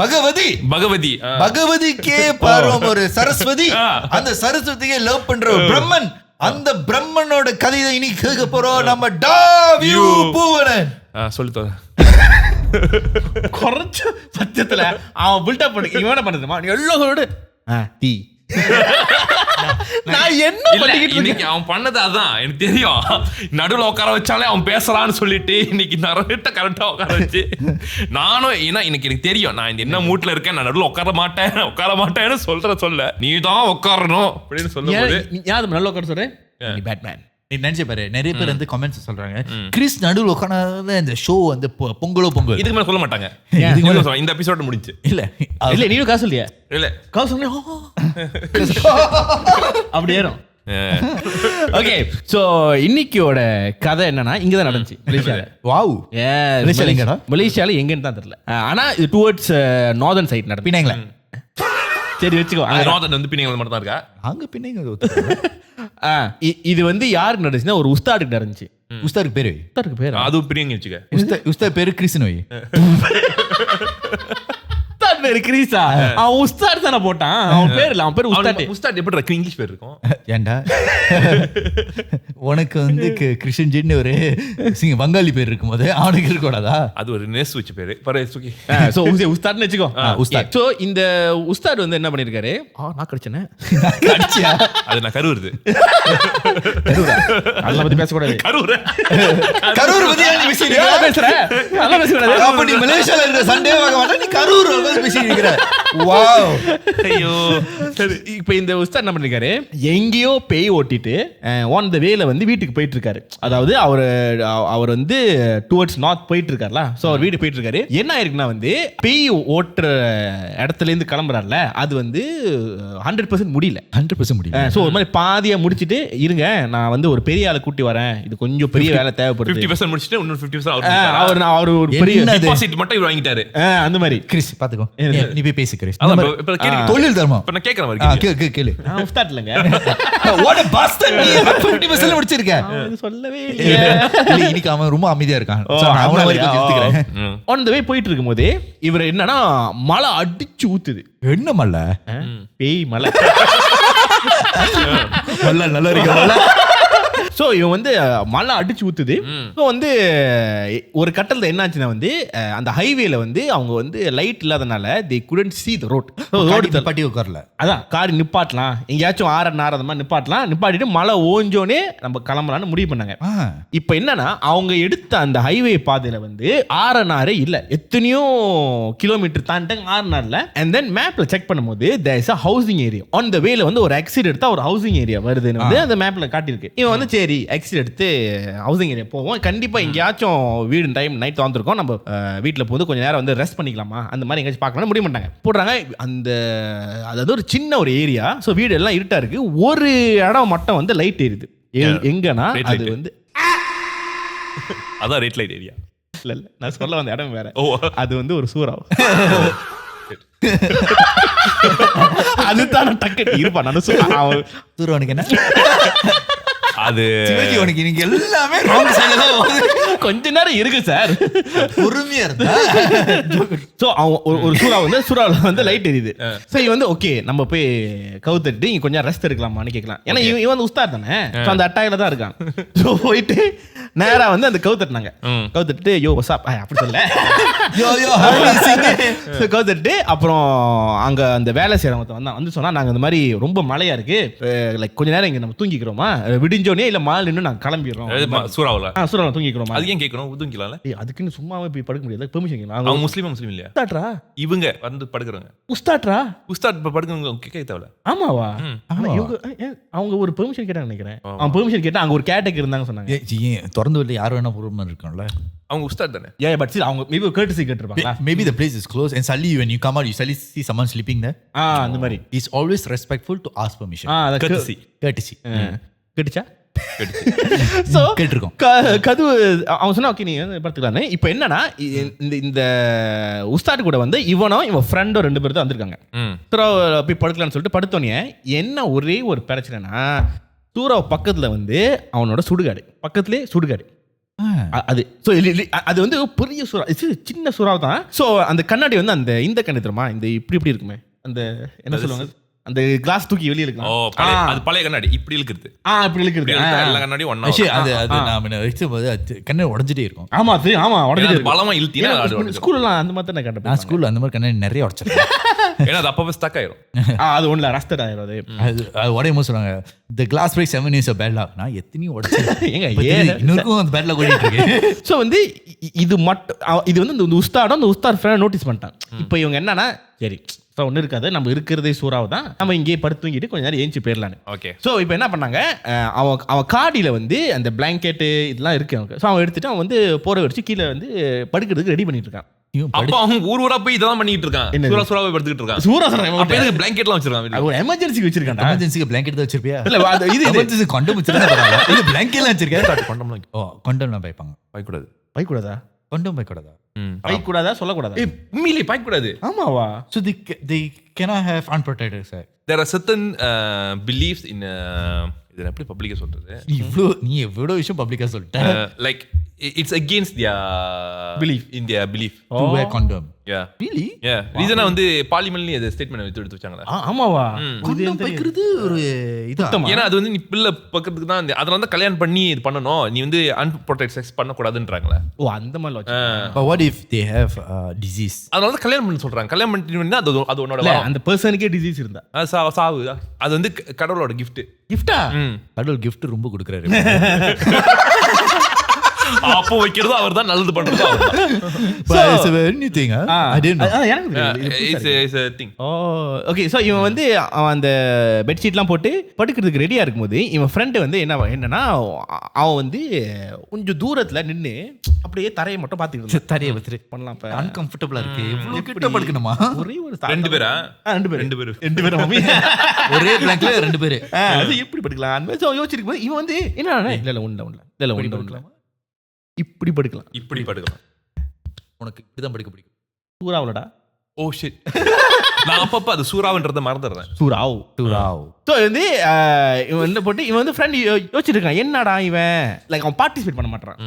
பகவதிக்கே பாரும் ஒரு சரஸ்வதி. அந்த சரஸ்வதியை லவ் பண்ற ஒரு பிரம்மன். அந்த பிரம்மனோட கதையை இன்னைக்கு கேட்க போறோம் நம்ம டாவியூ பூவனன். சொல்லு தோற குறைச்ச பட்சத்துல அவன் பில்டப் பண்ணி இவன் என்ன பண்ணுதுமா நீ எல்லாம் சொல்லிட்டு டீ நான் என்ன பண்ணிக்கிட்டு இன்னைக்கு அவன் பண்ணது அதான் எனக்கு தெரியும். நடுவில் உட்கார வச்சாலே அவன் பேசலான்னு சொல்லிட்டு இன்னைக்கு நிறைய கரெக்டா உட்கார வச்சு நானும் ஏன்னா இன்னைக்கு எனக்கு தெரியும் நான் இந்த என்ன மூட்ல இருக்கேன், நான் நடுவில் உட்கார மாட்டேன்னு சொல்ல நீ தான் உட்காரணும் அப்படின்னு சொல்லும்போது யாரு நல்ல உட்கார சொல்றேன் நீ பேட்மேன். நீ நினைச்சு பாரு, நிறைய பேர் வந்து கமெண்ட்ஸ் சொல்றாங்க கிறிஸ் நடுவில் உட்காந்து இந்த ஷோ வந்து பொங்கல் இதுக்கு மேல சொல்ல மாட்டாங்க. இந்த எபிசோட் முடிஞ்சு இல்ல இல்ல நீயும் காசு இல்லையா இல்ல காசு சொல்ல அப்படி ஏறும். ஓகே சோ இன்னைக்கோட கதை என்னன்னா இங்கதான் நடந்துச்சு மலேசியால. வாவ் மலேசியால எங்கடா? மலேசியால எங்கன்னு தான் தெரியல. ஆனா இது டுவர்ட்ஸ் நார்தர்ன் சைட் நடந்து பின்னாங்களா? சரி வச்சுக்கோ. நார்தர்ன் வந்து பின்னாங்க மட்டும் தான் இருக்கா அங்க பின்னாங்க. இது வந்து யாருக்கு நடந்துச்சுன்னா ஒரு உஸ்தாடுக்கு நடந்துச்சு. உஸ்தாருக்கு பேரு பேரு அதுவும் பிரியாங்க வச்சுக்க. உஸ்தாத் பேரு கிறிஸ் நோய். பேரு கிரீஸா? அவன் உஸ்தாட் தானே போட்டான். அவன் பேர் இல்ல, அவன் பேர் உஸ்தாட். உஸ்தாட் எப்படி இருக்கு? இங்கிலீஷ் பேர் இருக்கும். ஏண்டா உனக்கு வந்து கிருஷ்ணன் ஜின்னு ஒரு வங்காளி பேர் இருக்கும் போது அவனுக்கு இருக்கக்கூடாதா? அது ஒரு நேஸ் வச்ச பேரு பரவாயில்லை. சோ உஸ்தாட்னு வெச்சுக்கோ. உஸ்தாட். சோ இந்த உஸ்தாட் வந்து என்ன பண்ணிருக்காரு? நான் கடிச்சனே கடிச்சியா? அது நான் கரூர்து. அதெல்லாம் பத்தி பேச கூடாது. கரூர் பத்தி நீ பேசுற? அதெல்லாம் பேச கூடாது. அப்ப நீ மலேசியால இருக்க சண்டே வாங்க மாட்டே, நீ கரூர் பேசிட்டு இருக்கற. வாவ். ஐயோ சரி இப்போ இந்த உஸ்தாத் என்ன பண்ணிருக்காரு? எங்கேயோ பேய் ஓட்டிட்டு ஆன் த வேல வந்து வீட்டுக்கு போயிட்டு இருக்காரு. அதாவது அவர் வந்து டுவர்ட்ஸ் நார்த் போயிட்டு இருக்காருல. சோ அவர் வீடு போயிட்டு இருக்காரு. என்ன ஆயிருக்குன்னா வந்து பேய் ஓட்டுற இடத்துல இருந்து கிளம்புறாருல, அது வந்து 100% முடியல. 100% முடியல. சோ ஒரு மாதிரி பாதியா முடிச்சிட்டு இருங்க நான் வந்து ஒரு பெரிய ஆளை கூட்டி வரேன், இது கொஞ்சம் பெரிய வேலை தேவைப்படுது. 50% முடிச்சிட்டு இன்னும் 50% அவர் ஒரு பெரிய டெபாசிட் மட்டும் இவர் வாங்கிட்டாரு. அந்த மாதிரி. கிறிஸ் பாத்துக்கோ, நீ போய் பேசு கிறிஸ். தொழில் தர்மம் இப்ப நான் கேக்குற மாதிரி கேளு. நான் உஸ்தாத் இல்லங்க. வாட் a bastard, நீ 50% முடிச்சிருக்க. சொல்லவே இல்ல. இன்னைக்கு அவன் ரொம்ப அமைதியா இருக்கான். நான் அவன வரைக்கும் எடுத்துக்கிறேன். ஆன் தி வே போயிட்டு இருக்கும்போது இவர் என்னன்னா மழை அடிச்சு ஊத்துது. என்ன மழை? பேய் மழை. நல்லா இருக்கு. சோ இவன் வந்து மழை அடிச்சு ஊத்துது. ஸோ வந்து ஒரு கட்டத்தில் என்னாச்சுன்னா வந்து அந்த ஹைவேல வந்து அவங்க வந்து லைட் இல்லாதனால they couldn't see the road. Road நிப்பாட்டி உட்காரல. அதான் கார் நிப்பாட்டலாம், எங்கேயாச்சும் ஆறந்த மாதிரி நிப்பாட்டிட்டு மழை ஓஞ்சோனே நம்ம கிளம்பலான்னு முடிவு பண்ணாங்க. இப்போ என்னன்னா அவங்க எடுத்த அந்த ஹைவே பாதையில வந்து ஆறனாரே இல்ல, எத்தனையோ கிலோமீட்டர் தாண்டிட்டாங்க ஆறனார்ல. அண்ட் தென் மேப்ல செக் பண்ணும்போது there is a housing area on the wayல வந்து ஒரு எக்ஸிட் எடுத்தா ஒரு ஹவுசிங் ஏரியா வருதுன்னு வந்து அந்த மேப்ல காட்டியிருக்கு. இவன் வந்து சரி எக்ஸிட் எடுத்து ஹவுசிங் ஏரியா போவோம், கண்டிப்பா எங்கேயாச்சும் வீடு டைம் நைட் வந்துருக்கோம், நம்ம வீட்டில் போது கொஞ்சம் நேரம் வந்து ரெஸ்ட் பண்ணிக்கலாமா அந்த மாதிரி எங்கேயாச்சும் பார்க்கலாம்னு முடிவு பண்ணிட்டாங்க. போடுறாங்க அந்த அதாவது ஒரு சின்ன ஒரு ஏரியா. ஸோ வீடு எல்லாம் இருட்டா இருக்கு, ஒரு இடம் மட்டும் வந்து லைட் எரியுது. எங்கன்னா அது வந்து அதான் ரெட் லைட் ஏரியா. இல்ல நான் சொல்ல வந்த இடம் வேற. அது வந்து ஒரு சூறா. அதுதான் டக்கு இருப்பா நான் சூறாவனுக்கு என்ன அது உனக்கு நீங்க எல்லாமே ராங் சைடுல கொஞ்ச நேரம் இருக்கு சார், பொறுமையா இருந்தா. சோ ஒரு சூறாவுல வந்து லைட் எரியுது. சோ இவன் வந்து ஓகே நம்ம போய் கவுத்துட்டு இங்க கொஞ்சம் ரெஸ்ட் எடுக்கலாமான்னு கேட்கலாம். ஏன்னா இவன் வந்து உஸ்தாத் தானே, அந்த அட்டாயில தான் இருக்கான். சோ போயிட்டு நேரா வந்து அந்த கவுத்துட்டாங்க. கவுத்துட்டு யோ வாட்ஸ்அப் அப்படி சொல்ல கவுத்துட்டு அப்புறம் அங்க அந்த வேலை செய்யறவங்க வந்தா வந்து சொன்னா நாங்க இந்த மாதிரி ரொம்ப மழையா இருக்கு, லைக் கொஞ்ச நேரம் இங்க நம்ம தூங்கிக்கிறோமா, விடிஞ்சோனே இல்ல மால் நின்று நாங்க கிளம்பிடுறோம். சூறாவல தூங்கிக்கிறோமா? அது ஏன் கேட்கணும்? தூங்கிக்கலாம்ல. அதுக்குன்னு சும்மாவே போய் படுக்க முடியாது, பெர்மிஷன் கேட்கலாம். அவங்க முஸ்லீம் இல்லையா? உஸ்தாட்ரா இவங்க வந்து படுக்குறாங்க. உஸ்தாட்ரா உஸ்தாத் படுக்குறவங்க கேட்க தேவையில்ல. ஆமாவா? அவங்க ஒரு பெர்மிஷன் கேட்டாங்க நினைக்கிறேன். அவன் பெர்மிஷன் கேட்டா அங்க ஒரு கேட்டகரி இருந்தாங்க சொன்னாங்க. திறந்து வரல யார் வேணா பொறுமை இருக்கும்ல. அவங்க உஸ்தாத் தானே. பட் ஸ்டில் அவங்க மேபி courtesy கேட்டிருப்பாங்க. Maybe the place is closed and suddenly when you come out you suddenly see someone sleeping there. அந்த மாதிரி. It's always respectful to ask permission. courtesy. கேட்டுச்சா? சோ கேட்டிருக்கோம். கதவு அவன் சொன்னா ஓகே நீ படுத்துக்கலான்னு. இப்போ என்னன்னா இந்த உஸ்தாட் கூட வந்து இவன் ஃப்ரெண்டோ 2 பேர் தான் வந்திருக்காங்க. போய் படுக்கலான்னு சொல்லிட்டு படுத்தோன்னே என்ன ஒரே ஒரு பிரச்சனைனா சூறாவ் பக்கத்துல வந்து அவனோட சுடுகாடு, பக்கத்துலேயே சுடுகாடு. அது ஸோ அது வந்து பெரிய சுறா, சின்ன சுறா தான். ஸோ அந்த கண்ணாடி வந்து அந்த இந்த கண்ணாடி தெரியுமா, இந்த இப்படி இருக்குமே, அந்த என்ன சொல்லுவாங்க அந்த கிளாஸ் தூக்கி வெளியே இழுக்கலாம். அது பழைய கண்ணாடி இப்படி இழுக்கிறது. இப்படி இழுக்கிறது. எல்லா கண்ணாடியும் ஒண்ணா அது நான் வச்சும்போது கண்ணு உடஞ்சிட்டே இருக்கும். ஆமா உடஞ்சிட்டே இருக்கும். பலமா இழுத்தீங்கன்னா ஸ்கூல்லாம் அந்த மாதிரி தானே கண்டு. நான் ஸ்கூல்ல அந்த மாதிரி கண்ணாடி நிறைய உடச்சிருக்கேன். ஏன்னா அது அப்பவே ஸ்டக் ஆயிரும். அது ஒண்ணுல ரஸ்டட் ஆயிரும். அது உடையும் போது சொல்லுவாங்க the glass break 7 is a bad luck. நான் எத்தனையும் உடைச்சேன். ஏங்க இன்னொருக்கும் அந்த பேட் லக் ஓடிட்டு இருக்கு. ஸோ வந்து இது மட்டும் இது வந்து இந்த உஸ்தாடும் அந்த உஸ்தாத் ஃப்ரெண்ட் நோட்டீஸ் பண்ணிட்டான். இப்போ இவங்க என்னன்னா சரி ஒன்றும் இருக்காது, நம்ம இருக்கிறதே சூறாவை தான், நம்ம இங்கேயே படுத்து தூங்கிட்டு கொஞ்ச நேரம் ஏஞ்சி போயிடலான்னு. ஓகே. ஸோ இப்போ என்ன பண்ணாங்க, அவன் காடியில் வந்து அந்த பிளாங்கெட்டு இதெல்லாம் இருக்கு அவங்க. ஸோ அவன் எடுத்துட்டு அவன் வந்து போற வச்சு கீழே வந்து படுக்கிறதுக்கு ரெடி பண்ணிட்டு இருக்கான். அப்ப அவன் ஊரா போய் இதெல்லாம் பண்ணிட்டு இருக்கான். சூரா போய் படுத்துக்கிட்டு இருக்கான். சூரா சொல்றேன். அப்ப எதுக்கு பிளாங்கெட்லாம் வச்சிருக்கான்? ஒரு எமர்ஜென்சிக்கு வச்சிருக்கான். எமர்ஜென்சிக்கு பிளாங்கெட் தான் வச்சிருப்பியா? இல்ல இது எமர்ஜென்சி கொண்டம் வச்சிருந்தா பரவாயில்ல. இது பிளாங்கெட்லாம் வச்சிருக்கேன். கொண்டம்லாம் கொண்டம்லாம் பாய்ப்பாங்க. பாய்க்கூடாது. பாய்க்கூடாதா? கொண்டம் பாய்க்கூடாதா? பாய்க்கூடாதா சொல்லக்கூடாதா? உண்மையிலே பாய்க்கூடாது. ஆமாவா? So they cannot have unprotected sex. There are certain beliefs in இது எப்படி பப்ளிக்கா சொல்றது? நீ எவ்வளவு விஷயம் பப்ளிக்கா சொல்லிட்ட. Like it's against their belief. In their belief to wear condom. Yeah. Really? Yeah. ரீசனா வந்து பார்லிமெண்ட்லயே அந்த ஸ்டேட்மென்ட் எடுத்து வச்சாங்களே. ஆமாவா? condom பாய்க்கிறது ஒரு இதா. ஏன்னா அது வந்து நீ பிள்ளை பக்கிறதுக்கு தான், அதனால தான் கல்யாணம் பண்ணி இது பண்ணணும், நீ வந்து அன்ப்ரொடெக்டட் செக்ஸ் பண்ண கூடாதுன்றாங்களே. ஓ அந்த மாதிரி வச்சு. But what if they have disease? அதனால தான் கல்யாணம் பண்ண சொல்றாங்க. கல்யாணம் பண்ணிட்டீங்கன்னா அது உன்னோட வரம். அந்த பர்சனுக்கே டிசீஸ் இருந்தா சாவு. அது வந்து கடவுளோட gift. கிஃப்டா? கடவுள் gift ரொம்ப கொடுக்குறாரு. அப்போ வைக்கிறது அவர் தான், நல்லது பண்றது அவர் தான். But it's a new thing, huh? I didn't know. எனக்கு தெரியாது. It's a thing. Okay. So இவன் வந்து அவன் அந்த பெட்ஷீட்லாம் போட்டு படுக்கிறதுக்கு ரெடியாக இருக்கும்போது இவன் ஃப்ரெண்டு வந்து என்னன்னா அவன் வந்து கொஞ்சம் தூரத்தில் நின்று அப்படியே தரையை மட்டும் பார்த்துக்கிட்டு தரையை வச்சுட்டு பண்ணலாம். இப்போ அன்கம்ஃபர்டபுளா இருக்கு. எவ்வளவு கிட்ட படுக்கணுமா? ஒரே ஒரு ரெண்டு பேரா? ரெண்டு பேரும் ஒரே பிளாங்க்ல ரெண்டு பேரு. அது எப்படி படுக்கலாம்? அந்த மாதிரி யோசிச்சிருக்கும் போது இவன் வந்து என்ன இல்லை ஒன்று இப்படி படுக்கலாம். உனக்கு இப்படிதான் படுக்க பிடிக்கும். சூறாவலடா. Oh shit. நான் அப்பப்ப அது சூறாவன்றத மறந்துடுறேன். சூறாவ். ஸோ வந்து இவன் என்ன போட்டு இவன் வந்து ஃப்ரெண்ட் யோசிச்சுட்டு இருக்கான், என்னடா இவன் லைக் அவன் பார்ட்டிசிபேட் பண்ண மாட்டான்.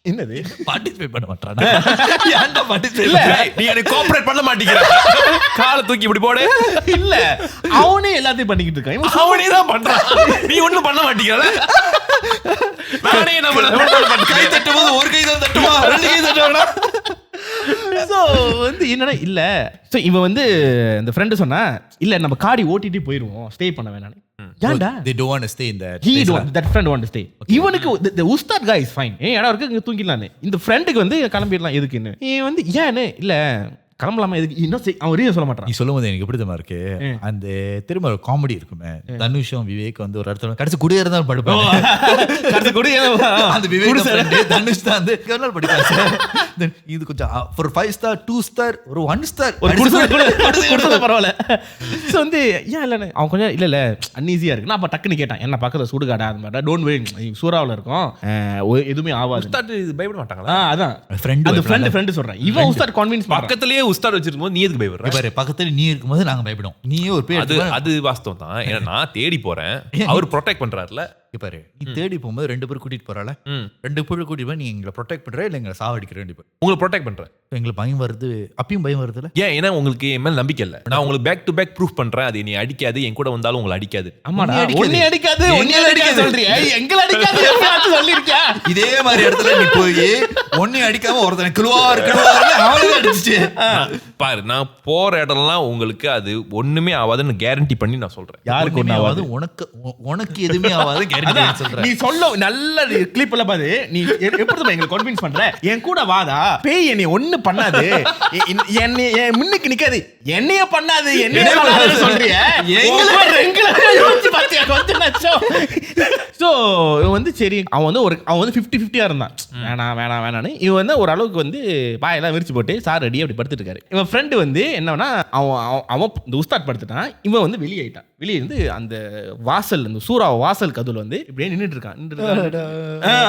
என்னது பார்ட்டிசிபேட் பண்ண மாட்டானா? ஏன்டா பார்ட்டிசிபேட் இல்ல நீ எனக்கு கோஆபரேட் பண்ண மாட்டேங்கிற. காலை தூக்கி இப்படி போடு. இல்ல அவனே எல்லாத்தையும் பண்ணிக்கிட்டு இருக்கான். அவனே தான் பண்றான். நீ ஒண்ணும் பண்ண மாட்டேங்கிற. நானே கை தட்டும் போது ஒரு கை தான் தட்டுமா, ரெண்டு கை தட்டுவானா? ஸோ வந்து என்னன்னா இல்ல ஸோ இவன் வந்து இந்த ஃப்ரெண்டு சொன்னா இல்ல நம்ம காடி ஓட்டிட்டு போயிருவோம், ஸ்டே பண்ண வேணாம். ஏன்டா? They don't want to stay in that. That friend want to stay. இவனுக்கு the ustad guy is fine. இடம் இருக்கு, இங்க தூங்கிடலான்னு. இந்த ஃப்ரெண்டுக்கு வந்து கிளம்பிடலாம் எதுக்குன்னு. இவன் வந்து ஏன்னு இல்ல கிளம்பலாமா எதுக்கு இன்னும் அவன் ரீசன் சொல்ல மாட்டான். நீ சொல்லும் போது எனக்கு எப்படி தெரியுமா இருக்கு, அந்த திரும்ப ஒரு காமெடி இருக்குமே, தனுஷம் விவேக் வந்து ஒரு இடத்துல கடைசி குடியே இருந்தாலும் படுப்பாங்க. அந்த விவேக் தனுஷ் தான் வந்து கர்னல் படிப்பாங்க சார். இது கொஞ்சம் ஒரு 5 ஸ்டார் 2 ஸ்டார் ஒரு 1 ஸ்டார் ஒரு பரவாயில்ல. ஸோ வந்து ஏன் இல்லைன்னு அவன் கொஞ்சம் இல்ல அன்ஈஸியா இருக்கு. நான் அப்ப டக்குன்னு கேட்டான், என்ன பக்கத்துல சுடுகாடா அந்த மாதிரி டோன்ட் வெரி சூறாவில் இருக்கும் எதுவுமே ஆகாது. பயப்பட மாட்டாங்களா? அதான் ஃப்ரெண்டு சொல்றேன். இவன் உஸ்தாத் கன்வின்ஸ் பக்கத்துலயே உஸ்தாத் வச்சிருக்கும் போது நீ எதுக்கு பயப்படுற? பாரு பக்கத்துல நீ இருக்கும்போது நாங்க பயப்படும். நீயே ஒரு பேர் அது வாஸ்தவம் தான். ஏன்னா நான் தேடி போறேன், அவர் ப்ரொடெக்ட் பண்றாருல. பாரு நீ தேடி போகும்போது 2 பேர் கூட்டிட்டு போறால, 2 பேர் கூட்டிட்டு போய் நீ எங்களை ப்ரொடெக்ட் பண்ற இல்ல எங்களை சாவடிக்கிற? 2 பேர் உங்களை ப்ரொடெக்ட் பண்றேன். எங்களுக்கு பயம் வருது, அப்பயும் பயம் வருதுல. ஏன்? ஏன்னா உங்களுக்கு என் மேல நம்பிக்கை இல்ல. நான் உங்களுக்கு பேக் டு பேக் ப்ரூஃப் பண்றேன், அது நீ அடிக்காது, என் கூட வந்தாலும் உங்களை அடிக்காது. ஆமாடா, ஒண்ணே அடிக்காது சொல்றியா? எங்களை அடிக்காது சொல்லிருக்கியா? இதே மாதிரி இடத்துல நீ போய் ஒண்ணே அடிக்காம ஒருத்தனை கிளுவார்னு அவளே அடிச்சிச்சு பாரு. நான் போற இடம்லாம் உங்களுக்கு அது ஒண்ணுமே ஆகாதுன்னு கேரண்டி பண்ணி நான் சொல்றேன். யாருக்கு ஒண்ணு ஆகாது? உனக்கு எதுவுமே ஆகாது கேரண்டி சொல்றேன். நீ சொல்ல நல்ல கிளிப் எல்லாம் பாரு. நீ எப்படி எங்களுக்கு கன்வின்ஸ் பண்ற? என் கூட வாடா, பேய் என்னை ஒண்ணு பண்ணாது, என்னை என் முன்னுக்கு நிக்காது, என்னைய பண்ணாது, என்னைய பண்ணாது சொல்றிய. சோ வந்து சரி அவன் வந்து 50-50 இருந்தான். வேணான்னு இவன் வந்து ஒரு அளவுக்கு வந்து பாயெல்லாம் விரிச்சு போட்டு சார் ரெடி அப்படி படுத்துட்டு இருக்காரு. இவன் ஃப்ரெண்டு வந்து என்னன்னா அவன் இந்த உஸ்தாத் படுத்துட்டான், இவன் வந்து வெளியே ஆயிட்டான். வெளியே இருந்து அந்த வாசல், அந்த சூறா வாசல் கதவுல வந்து இப்படியே நின்றுட்டு இருக்கான்.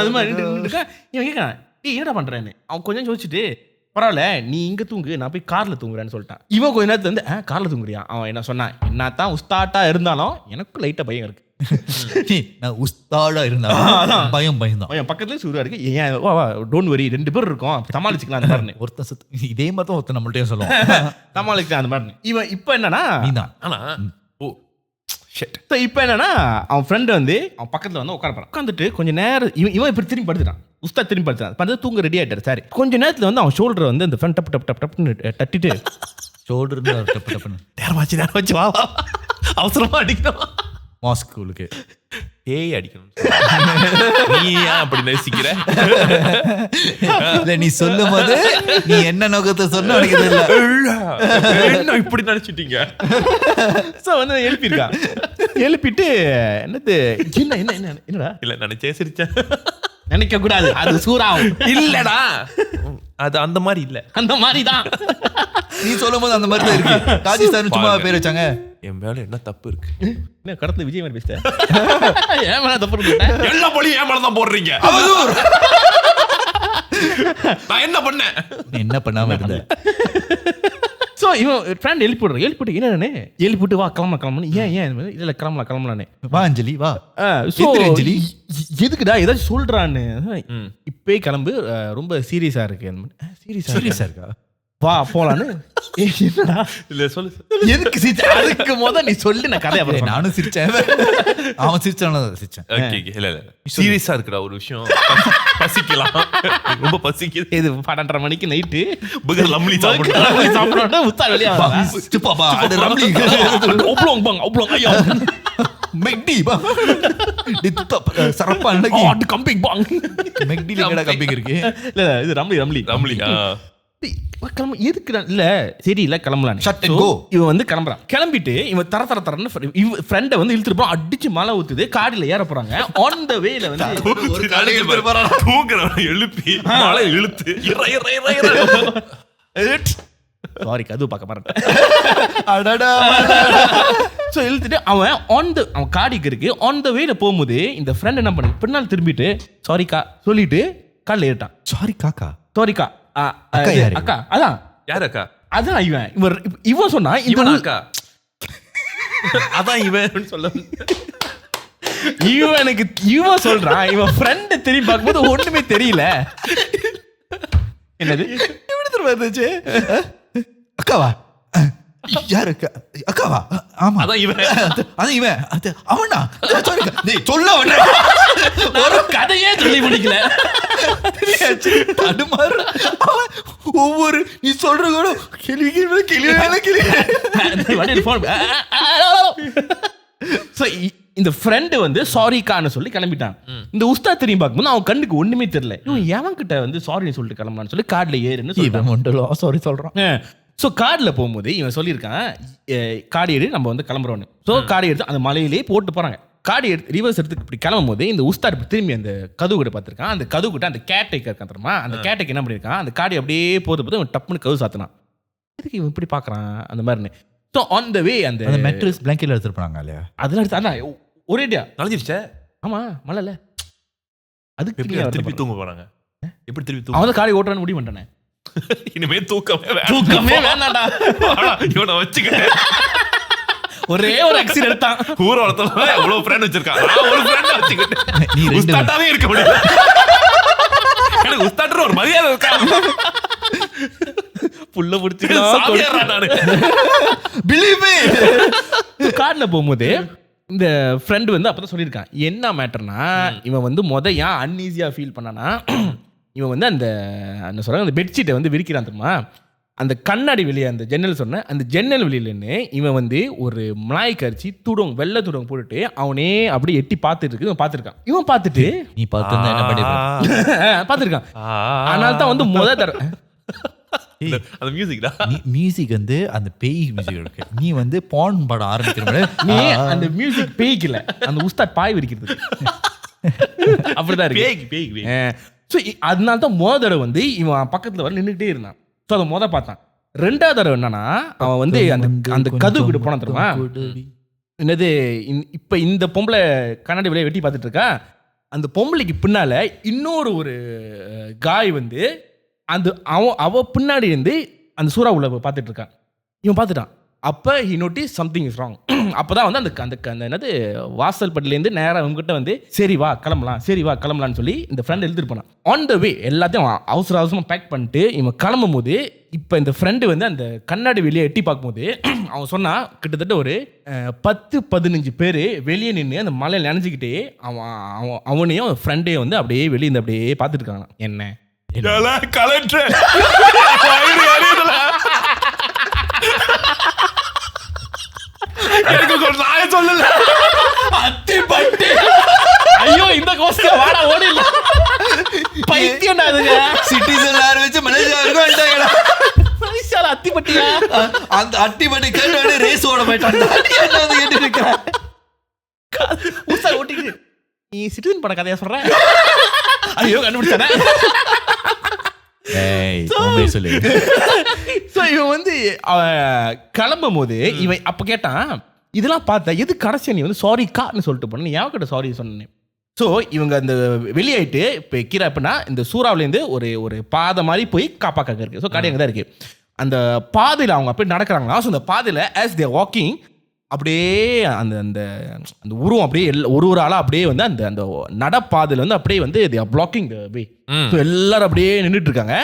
அது மாதிரி நின்றுட்டு இருக்கான். இவன் கேட்கான், டேய் என்னடா பண்றேன்னு. அவன் கொஞ்சம் யோசிச்சுட்டு பரவாயில்ல நீ இங்க தூங்கு, நான் போய் கார்ல தூங்குறேன்னு சொல்லிட்டான். இவன் கொஞ்ச நேரத்துல வந்து கார்ல தூங்குறியா? அவன் என்ன சொன்னான், என்னத்தான் உஸ்தாட்டா இருந்தாலும் எனக்கு லைட்டா பயம் இருக்கு. நான் உஸ்தாடா இருந்தாலும் பயம் தான். என் பக்கத்துல சூறா இருக்கு, ஏன் டோன்ட் வரி, 2 பேர் இருக்கோம் சமாளிச்சுக்கலாம் அந்த மாதிரி. ஒருத்தன் இதே மாதிரி தான் ஒருத்தன் நம்மள்ட்டே சொல்லுவான், சமாளிக்கலாம் அந்த மாதிரி. இவன் இப்ப என்னன்னா ஆனா ஓ ஷிட். ஸோ இப்போ என்னன்னா அவன் ஃப்ரெண்டு வந்து அவன் பக்கத்தில் வந்து உட்காரப்பான். உட்காந்துட்டு கொஞ்சம் நேரம் இவன் இப்படி திரும்பி படுத்துட்டான். உஸ்தாத் திரும்பி படுத்துட்டான். பார்த்து தூங்க ரெடி ஆகிட்டார். சாரி கொஞ்சம் நேரத்தில் வந்து அவன் ஷோல்டர் வந்து அந்த ஃப்ரெண்ட் டப் டப் டப் டப்னு தட்டிட்டு ஷோல்டர் டப்பு டப்புன்னு நேரம் வச்சு வா அவசரமா அடிக்கணும். மாஸ்குலுக்கு ஏய் அடிக்கணும். நீ ஏன் அப்படி நேசிக்கிற? இல்ல நீ சொல்லும் போது நீ என்ன நோக்கத்தை சொன்ன எனக்கு தெரியல. என்ன இப்படி நினைச்சிட்டீங்க? ஸோ வந்து எழுப்பியிருக்கான். எழுப்பிட்டு என்னது என்ன என்ன என்ன என்னடா இல்ல நினைச்சே சிரிச்சேன். நினைக்க கூடாது, அது சூறாவும் இல்லடா அது அந்த மாதிரி இல்ல. அந்த மாதிரி தான் நீ சொல்லும் போது அந்த மாதிரி தான் இருக்கு. ராஜஸ்தான் சும்மா பேர் வச்சாங்க. என் மேல என்ன தப்பு இருக்கு? என்ன கடத்துல விஜய் மாதிரி பேசிட்டேன். ஏன் மேல தப்பு இருக்கு? எல்லா போலியும் ஏன் மேல தான் போடுறீங்க? நான் என்ன பண்ணேன்? என்ன பண்ணாம இருந்த? ஸோ இவன் ஃப்ரெண்ட் எழுப்பிட்டு என்னன்னு எழுப்பிட்டு வா கிளம்பலாம் ஏன் இல்லை கிளம்பலான்னு வா அஞ்சலி வா. ஸோ அஞ்சலி எதுக்குடா ஏதாச்சும் சொல்றான்னு இப்பே கிளம்பு, ரொம்ப சீரியஸா இருக்கு. சீரியஸா இருக்கா? வா போலான்னு. என்னடா இல்ல சொல்லு. எதுக்கு சிரிச்ச? அதுக்கு நீ சொல்லி நான் கதையை அப்புறம் நானும் சிரிச்சேன். அவன் சிரிச்சான சிரிச்சேன். ஓகே இல்ல சீரியஸா இருக்குடா ஒரு விஷயம். பசிக்கலாம், ரொம்ப பசிக்குது. இது 12:30 மணிக்கு நைட்டு பர்கர் லம்லி சாப்பிடுறோம். உத்தா வெளியே பாப்பா அது ரம்லி ஐயோ மெக்டி பா சரப்பா ஆட் கம்பிங் பாங் மெக்டி எங்கடா கம்பிங் இருக்கு? இல்ல இது ரம்லி எதுக்கு இல்ல சரி இல்ல கிளம்பலாம். இவன் வந்து கிளம்புறான். கிளம்பிட்டு இவன் தரன்னு ஃப்ரெண்டை வந்து இழுத்துட்டு போறான். அடிச்சு மழை ஊத்துது. காடியில ஏற போறாங்க. ஆன் த வேல வந்து தூங்குறவன் எழுப்பி மழை இழுத்து சாரி கது பார்க்க மாட்டேன். ஸோ இழுத்துட்டு அவன் காடிக்கு இருக்கு. ஆன் த வேல போகும்போது இந்த ஃப்ரெண்ட் என்ன பண்ணு பின்னால் திரும்பிட்டு சாரிக்கா சொல்லிட்டு காலில் ஏறிட்டான். சாரிக்கா அக்கா அதான் யார் அக்கா? அதான் இவன் சொன்னா இவன் அக்கா அதான் இவன் சொல்ல இவன் சொல்றான். இவன் ஃப்ரெண்ட் திரும்பி பார்க்கும்போது ஒண்ணுமே தெரியல. என்னது எப்படி திரும்ப இருந்துச்சு? அக்காவா? யாரு அக்காவா? ஆமா அதான் இவன் அவனா சொல்ல ஒரு கதையே சொல்லி முடிக்கல. ஒவ்வொரு நீ சொல்ற கூட இந்த ஃப்ரெண்டு வந்து சாரிக்கான்னு சொல்லி கிளம்பிட்டான். இந்த உஸ்தாத் திரும்பி பார்க்கும்போது அவன் கண்ணுக்கு ஒண்ணுமே தெரியல. இவன் எவன் கிட்ட வந்து சாரின்னு சொல்லிட்டு கிளம்பலான்னு சொல்லி கார்டுல ஏறுன்னு சொல்லிட்டான். சாரி சொல்றான். ஸோ கார்டில் போகும்போது இவன் சொல்லியிருக்கான் காடி ஏறி நம்ம வந்து கிளம்புறோன்னு. ஸோ காடி எடுத்து அந்த மலையிலேயே போட்டு போகிறாங்க. காடி எடுத்து ரிவர்ஸ் எடுத்து இப்படி கிளம்பும் போது இந்த உஸ்தார் திரும்பி அந்த கதவு கிட்ட பார்த்துருக்கான். அந்த கதவு கிட்ட அந்த கேட்டேக்கர் இருக்கான் தெரியுமா? அந்த கேட்டேக்கு என்ன பண்ணியிருக்கான், அந்த காடி அப்படியே போது அவன் டப்புன்னு கதவு சாத்தினான். எதுக்கு இவன் இப்படி பார்க்குறான் அந்த மாதிரின்னு. ஸோ ஆன் த வே அந்த மெட்ரஸ் பிளாங்கெட் எடுத்துருப்பாங்க இல்லையா? அதெல்லாம் எடுத்து அதான் ஒரேடியா நனைஞ்சிருச்சே. ஆமாம் மழைல அதுக்கு திருப்பி தூங்க போகிறாங்க. எப்படி திருப்பி அவன் தான் காடி ஓட்டுறான்னு முடிவு பண்ணிட்டானே. இனிமே தூக்கமே வேணாண்டா இவனை வச்சுக்கிட்டேன். ஒரே ஒரு ஆக்சிடென்ட் தான். ஊர ஒருத்தவங்க எவ்வளவு ஃப்ரெண்ட் வச்சிருக்கான். நான் ஒரு ஃப்ரெண்ட் வச்சுக்கிட்டேன். நீ உஸ்தாட்டாவே இருக்க முடியல. எனக்கு உஸ்தாட்ற ஒரு மரியாதை இருக்கா? புள்ள புடிச்சுக்கலாம் நானு. Believe me. கார்ல போகும்போது இந்த ஃப்ரெண்ட் வந்து அப்பதான் சொல்லியிருக்கான் என்ன மேட்டர்னா, இவன் வந்து ஏன் அன்ஈஸியா ஃபீல் பண்ணானா, இவன் வந்து அந்த சொல்றாங்க அந்த பெட்ஷீட்டை வந்து விரிக்கிறான் தெரியுமா? அந்த கண்ணாடி வெளியே அந்த ஜன்னல் சொன்ன அந்த ஜன்னல் வெளியிலன்னு இவன் வந்து ஒரு மலாய் கரிச்சி வெள்ளை துடங்க போட்டுட்டு அவனே அப்படியே எட்டி பார்த்துட்டு இருக்கு. இவன் பார்த்துருக்கான். இவன் பார்த்துட்டு நீ பார்த்து என்ன பண்ணிருக்கான் பார்த்துருக்கான். அதனால தான் வந்து அந்த மியூசிக்டா மியூசிக் வந்து அந்த பேய் மியூசிக் இருக்கு. நீ வந்து பான் படம் ஆரம்பிக்கிற நீ அந்த மியூசிக் பேய்க்கு இல்ல, அந்த உஸ்தாத் பாய் விரிக்கிறது அப்படிதான் இருக்கு. பேய். ஸோ அதனால தான் தடவை வந்து இவன் பக்கத்தில் வர நின்றுட்டே இருந்தான். ஸோ அதை பார்த்தான். ரெண்டாவது தடவை என்னன்னா அவன் வந்து அந்த கதவு கிட்ட போனான் தெரியுமா? என்னது இப்போ இந்த பொம்பளை கண்ணாடி வெளியே வெட்டி பார்த்துட்டு இருக்கா. அந்த பொம்பளைக்கு பின்னால இன்னொரு ஒரு காய் வந்து அந்த அவ பின்னாடி இருந்து அந்த சூறா உள்ள பார்த்துட்டு இருக்கான். இவன் பார்த்துட்டான். அப்போ he notice something is wrong. அப்போதான் வந்து அந்த என்னது வாசல் படிலேருந்து நேராக அவங்ககிட்ட வந்து சரி வா கிளம்பலாம்னு சொல்லி இந்த ஃப்ரெண்ட் எழுதிட்டு போனான். ஆன் த வே எல்லாத்தையும் அவசரமாக பேக் பண்ணிட்டு இவன் கிளம்பும் போது இப்போ இந்த ஃப்ரெண்டு வந்து அந்த கண்ணாடி வெளியே எட்டி பார்க்கும்போது அவன் சொன்னா கிட்டத்தட்ட ஒரு 10-15 பேர் வெளியே நின்று அந்த மலையில் நினைஞ்சிக்கிட்டே அவனையும் ஃப்ரெண்டையும் வந்து அப்படியே வெளியே இருந்து அப்படியே பார்த்துட்டு இருக்காங்க. என்ன கலெக்டர் சொல்லல அத்திப்பட்டு ஐயோ இந்த கோஸ்ட் வாடா ஓடில பைத்தியம்டா அதுங்க சிட்டிசன் ஆரம்பிச்சு மலேசியாவுக்கு மலேசியால அத்திப்பட்டியா அந்த அத்திப்பட்டி கேட்டு ரேஸ் ஓட போயிட்டான். கேட்டு இருக்கேன் உசா ஓட்டிட்டு நீ சிட்டிசன் பட கதையா சொல்ற? ஐயோ கண்டுபிடிச்சானே. இவன் வந்து கிளம்பும் போது இவன் அப்ப கேட்டான் இதெல்லாம் பார்த்தா எது கடைசியா நீ வந்து சாரி கான்னு சொல்லிட்டு போன, நீ யார்கிட்ட சாரி சொன்னேன். ஸோ இவங்க அந்த வெளியாயிட்டு இப்போ கீரை அப்படின்னா இந்த சூறாவிலேருந்து ஒரு பாதை மாதிரி போய் காப்பாக்காக இருக்கு. ஸோ கடை அங்கே தான் இருக்கு. அந்த பாதையில் அவங்க அப்படியே நடக்கிறாங்களா. ஸோ அந்த பாதையில் ஆஸ் தே வாக்கிங் அப்படியே அந்த அந்த அந்த உருவம் அப்படியே ஒரு ஆளாக அப்படியே வந்து அந்த அந்த நடப்பாதையில் வந்து அப்படியே வந்து they are blocking the way. So எல்லாரும் அப்படியே நின்றுட்டு இருக்காங்க.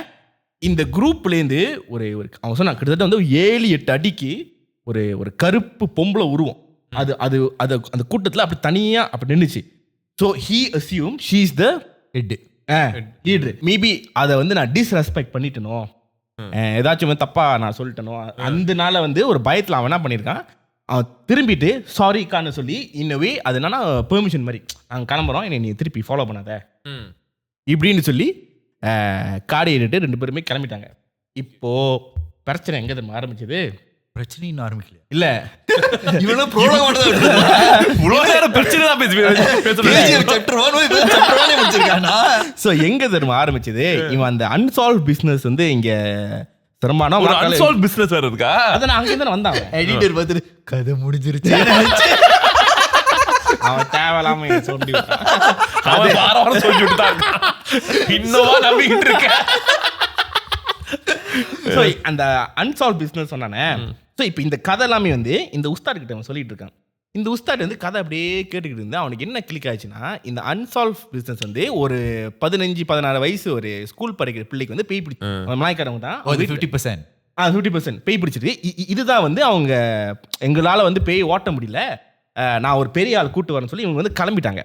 இந்த குரூப்லேருந்து ஒரு அவங்க சொன்னாங்க கிட்டத்தட்ட வந்து 7-8 அடிக்கு ஒரு கருப்பு பொம்பளை உருவம் அது அது அது அந்த கூட்டத்தில் அப்படி தனியாக அப்படி நின்றுச்சு. So he assume she is the head. Maybe அதை வந்து நான் டிஸ்ரெஸ்பெக்ட் பண்ணிட்டனோ, ஏதாச்சும் தப்பா நான் சொல்லிட்டனோ, அந்த நாள் வந்து ஒரு பயத்தில் அவன் என்ன பண்ணியிருக்கான், அவன் திரும்பிட்டு சாரிக்கான்னு சொல்லி இன்னவே அது என்னன்னா பெர்மிஷன் மாதிரி நாங்கள் கிளம்புறோம், என்னை நீ திருப்பி ஃபாலோ பண்ணாத இப்படின்னு சொல்லி காடி ஏறிட்டு 2 பேருமே கிளம்பிட்டாங்க. இப்போ பிரச்சனை எங்கே தெரியுமா ஆரம்பிச்சது? பிரச்சனை இன்னும் ஆரம்பிக்கல இல்ல இவனும் ப்ரோலோக் மட்டும் தான் பிரச்சனை தான் முடிச்சிருக்கானா. ஸோ எங்க தெரியுமா ஆரம்பிச்சது? இவன் அந்த அன்சால்வ் பிசினஸ் வந்து இங்க சிரமமான ஒரு அன்சால்வ் பிசினஸ் வேற இருக்கா? அத நான் அங்க இருந்து வந்தாங்க. எடிட்டர் பார்த்துட்டு கதை முடிஞ்சிருச்சு அவன் தேவலாம சொல்லி விட்டான். அவன் வாரம் சொல்லி விட்டான். இன்னும் நம்பிக்கிட்டு இருக்கேன். ஸோ அந்த அன்சால்வ் பிஸ்னஸ் சொன்னானே. ஸோ இப்போ இந்த கதை எல்லாமே வந்து இந்த உஸ்தாட் கிட்ட அவன் சொல்லிட்டு இருக்கான். இந்த உஸ்தாட் வந்து கதை அப்படியே கேட்டுக்கிட்டு இருந்து அவனுக்கு என்ன கிளிக் ஆச்சுன்னா, இந்த அன்சால்வ் பிஸ்னஸ் வந்து ஒரு 15-16 வயசு ஒரு ஸ்கூல் படிக்கிற பிள்ளைக்கு வந்து பேய் பிடிச்சி மலாய்க்காரவங்க தான் 50%. 50% பேய் பிடிச்சிட்டு இதுதான் வந்து அவங்க எங்களால் வந்து பேய் ஓட்ட முடியல, நான் ஒரு பெரிய ஆள் கூட்டு வரேன்னு சொல்லி இவங்க வந்து கிளம்பிட்டாங்க.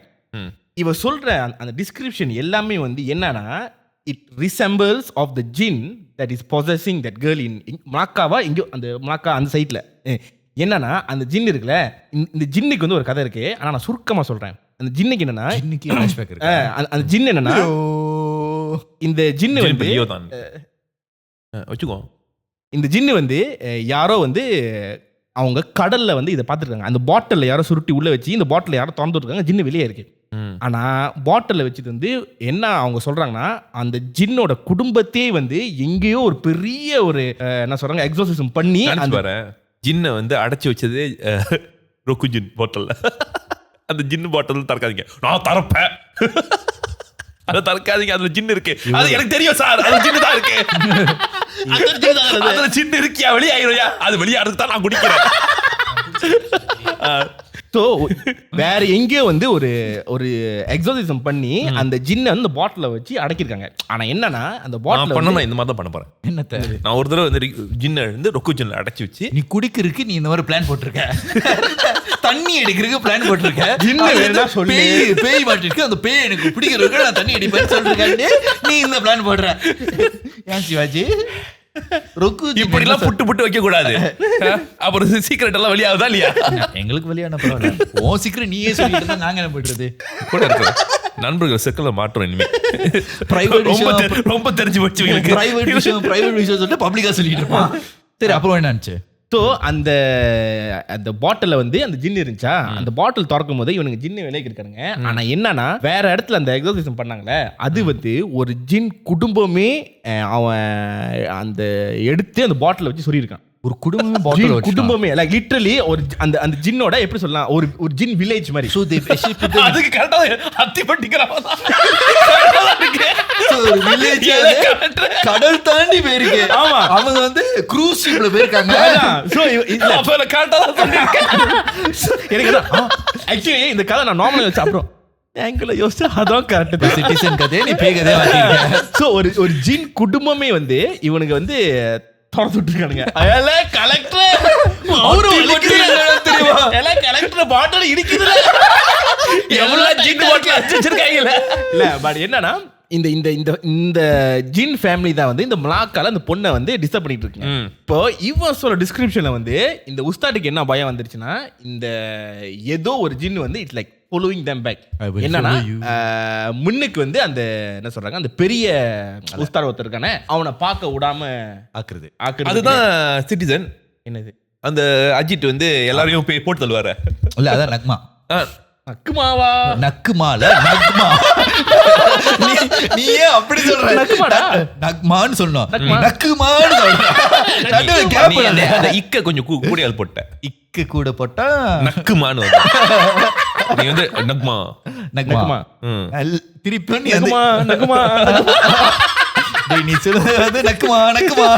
இவ சொல்ற அந்த டிஸ்கிரிப்ஷன் எல்லாமே வந்து என்னன்னா, it resembles of the jinn that is possessing that girl in மலாக்காவா இங்கே அந்த மலாக்கா அந்த சைட்ல. என்னன்னா அந்த ஜின் இருக்குல்ல, இந்த ஜின்னுக்கு வந்து ஒரு கதை இருக்கு. ஆனா நான் சுருக்கமா சொல்றேன். அந்த ஜின்னுக்கு என்னன்னா அந்த ஜின் என்னன்னா இந்த ஜின்னு வந்து வச்சுக்கோ இந்த ஜின்னு வந்து யாரோ வந்து அவங்க கடல்ல வந்து இதை பார்த்துருக்காங்க. அந்த பாட்டில் யாரோ சுருட்டி உள்ள வச்சு இந்த பாட்டில் யாரோ திறந்து இருக்காங்க, ஜின்னு வெளியே இருக்கு. ஆனா பாட்டில் வச்சது வந்து என்ன அவங்க சொல்றாங்கன்னா, அந்த ஜின்னோட குடும்பத்தையே வந்து எங்கேயோ ஒரு பெரிய ஒரு என்ன சொல்றாங்க எக்ஸோசிசம் பண்ணி அந்த ஜின்னை வந்து அடைச்சி வச்சது ரொக்கு ஜின் பாட்டில். அந்த ஜின்னு பாட்டில் திறக்காதீங்க, நான் திறப்பேன். அதை திறக்காதீங்க, அதுல ஜின் இருக்கு. அது எனக்கு தெரியும் சார், அது ஜின்னு தான் இருக்கு. அதுல ஜின் இருக்கியா வெளியாயிருயா, அது வெளியாடுறதுக்கு தான் நான் குடிக்கிறேன். ஸோ வேற எங்கேயோ வந்து ஒரு எக்ஸோசிசம் பண்ணி அந்த ஜின்னை வந்து பாட்டில வச்சு அடக்கிருக்காங்க. ஆனா என்னன்னா அந்த பாட்டில் பண்ண இந்த மாதிரி தான் பண்ண போறேன். என்னத்த நான் ஒரு தடவை வந்து ஜின்னை வந்து ரொக்கு ஜின்ல அடைச்சி வச்சு நீ குடிக்கிறதுக்கு நீ இந்த மாதிரி பிளான் போட்டிருக்க, தண்ணி அடிக்கிறதுக்கு பிளான் போட்டிருக்க, பேய் மாட்டிருக்கு, அந்த பேய் எனக்கு பிடிக்கிறதுக்கு நான் தண்ணி அடிப்பேன்னு சொல்லிருக்கேன். நீ இந்த பிளான் போடுற ஏன் சிவாஜி? இப்படிலாம் புட்டு வைக்க கூடாது. அப்புறம் சீக்கிரட் எல்லாம் வெளியாகுதா இல்லையா? எங்களுக்கு வெளியான பரவாயில்ல, உன் சீக்கிரம் நீயே சொல்லிட்டு நாங்க என்ன பண்றது? கூட இருக்கு நண்பர்கள் செக்கல மாற்றோம். இனிமே ரொம்ப தெரிஞ்சு போச்சு. பிரைவேட் விஷயம் சொல்லிட்டு பப்ளிக்கா சொல்லிட்டு இருப்பான். சரி, அப்புறம் என்னாச்சு? ஸோ அந்த பாட்டில் வந்து அந்த ஜின் இருந்துச்சா, அந்த பாட்டில் திறக்கும் போது இவனுக்கு ஜின்னு விலைக்கு இருக்கானுங்க. ஆனா என்னன்னா வேற இடத்துல அந்த எக்ஸோசிசம் பண்ணாங்களே, அது வந்து ஒரு ஜின் குடும்பமே அவன் அந்த எடுத்து அந்த பாட்டில் வச்சு சொல்லியிருக்கான். ஒரு குடும்பமே பாட்டில் குடும்பமே லைக் லிட்டரலி ஒரு அந்த அந்த ஜின்னோட எப்படி சொல்லலாம், ஒரு ஜின் வில்லேஜ் மாதிரி. அதுக்கு கரெக்டா அத்தி பட்டிக்கிறான். ஒரு வில்லேஜ் கடல் தாண்டி போயிருக்கு. ஆமா. அவங்க வந்து க்ரூஸ் ஷிப்ல போயிருக்காங்க. So, எனக்கு ஆக்சுவலி இந்த கதை நான் நார்மலா வச்சு அப்புறம் ஆங்கிள் யோசிச்சா அதான் கரெக்ட். சிட்டிசன் கதையை நீ பேய் கதையா மாத்திருக்க. ஸோ ஒரு ஜின் குடும்பமே வந்து இவனுக்கு வந்து துரத்து விட்டுருக்கானுங்க. கலெக்டர் கலெக்டர் பாட்டில் இடிக்குதுல எவ்வளவு ஜின் பாட்டில் வச்சிருக்காங்கல்ல. இல்ல பட் என்னன்னா இந்த இந்த இந்த இந்த ஜின் ஃபேமிலி தான் வந்து இந்த மலாக்கால அந்த பொண்ணை வந்து டிஸ்டர்ப் பண்ணிட்டு இருக்கு. இப்போ இவன் சொல்ல டிஸ்கிரிப்ஷன்ல வந்து இந்த உஸ்தாட்டுக்கு என்ன பயம் வந்துருச்சுன்னா, இந்த ஏதோ ஒரு ஜின் வந்து it's like following them back. என்னன்னா முன்னுக்கு வந்து அந்த என்ன சொல்றாங்க, அந்த பெரிய உஸ்தார் ஒருத்தர் இருக்கானே அவனை பார்க்க விடாம ஆக்குறது. அதுதான் சிட்டிசன். என்னது அந்த அஜித் வந்து எல்லாரையும் போட்டு தள்ளுவாரு. இல்ல அதான் நக்மா. நக்குமாவா? நக்குமால நக்மா. நீ ஏன் அப்படி சொல்ற? நக்குமாடா? நக்மான்னு சொன்னோம். நக்குமான்னு சொல்ற. அந்த இக்க கொஞ்சம் கூடியால் போட்ட. இக்கு கூட போட்டா நக்குமான்னு நீ வந்து நக்மா நக்மா. திருப்பி நீ நக்குமா நக்குமா நீ சொல்றது வந்து நக்குமா நக்குமா.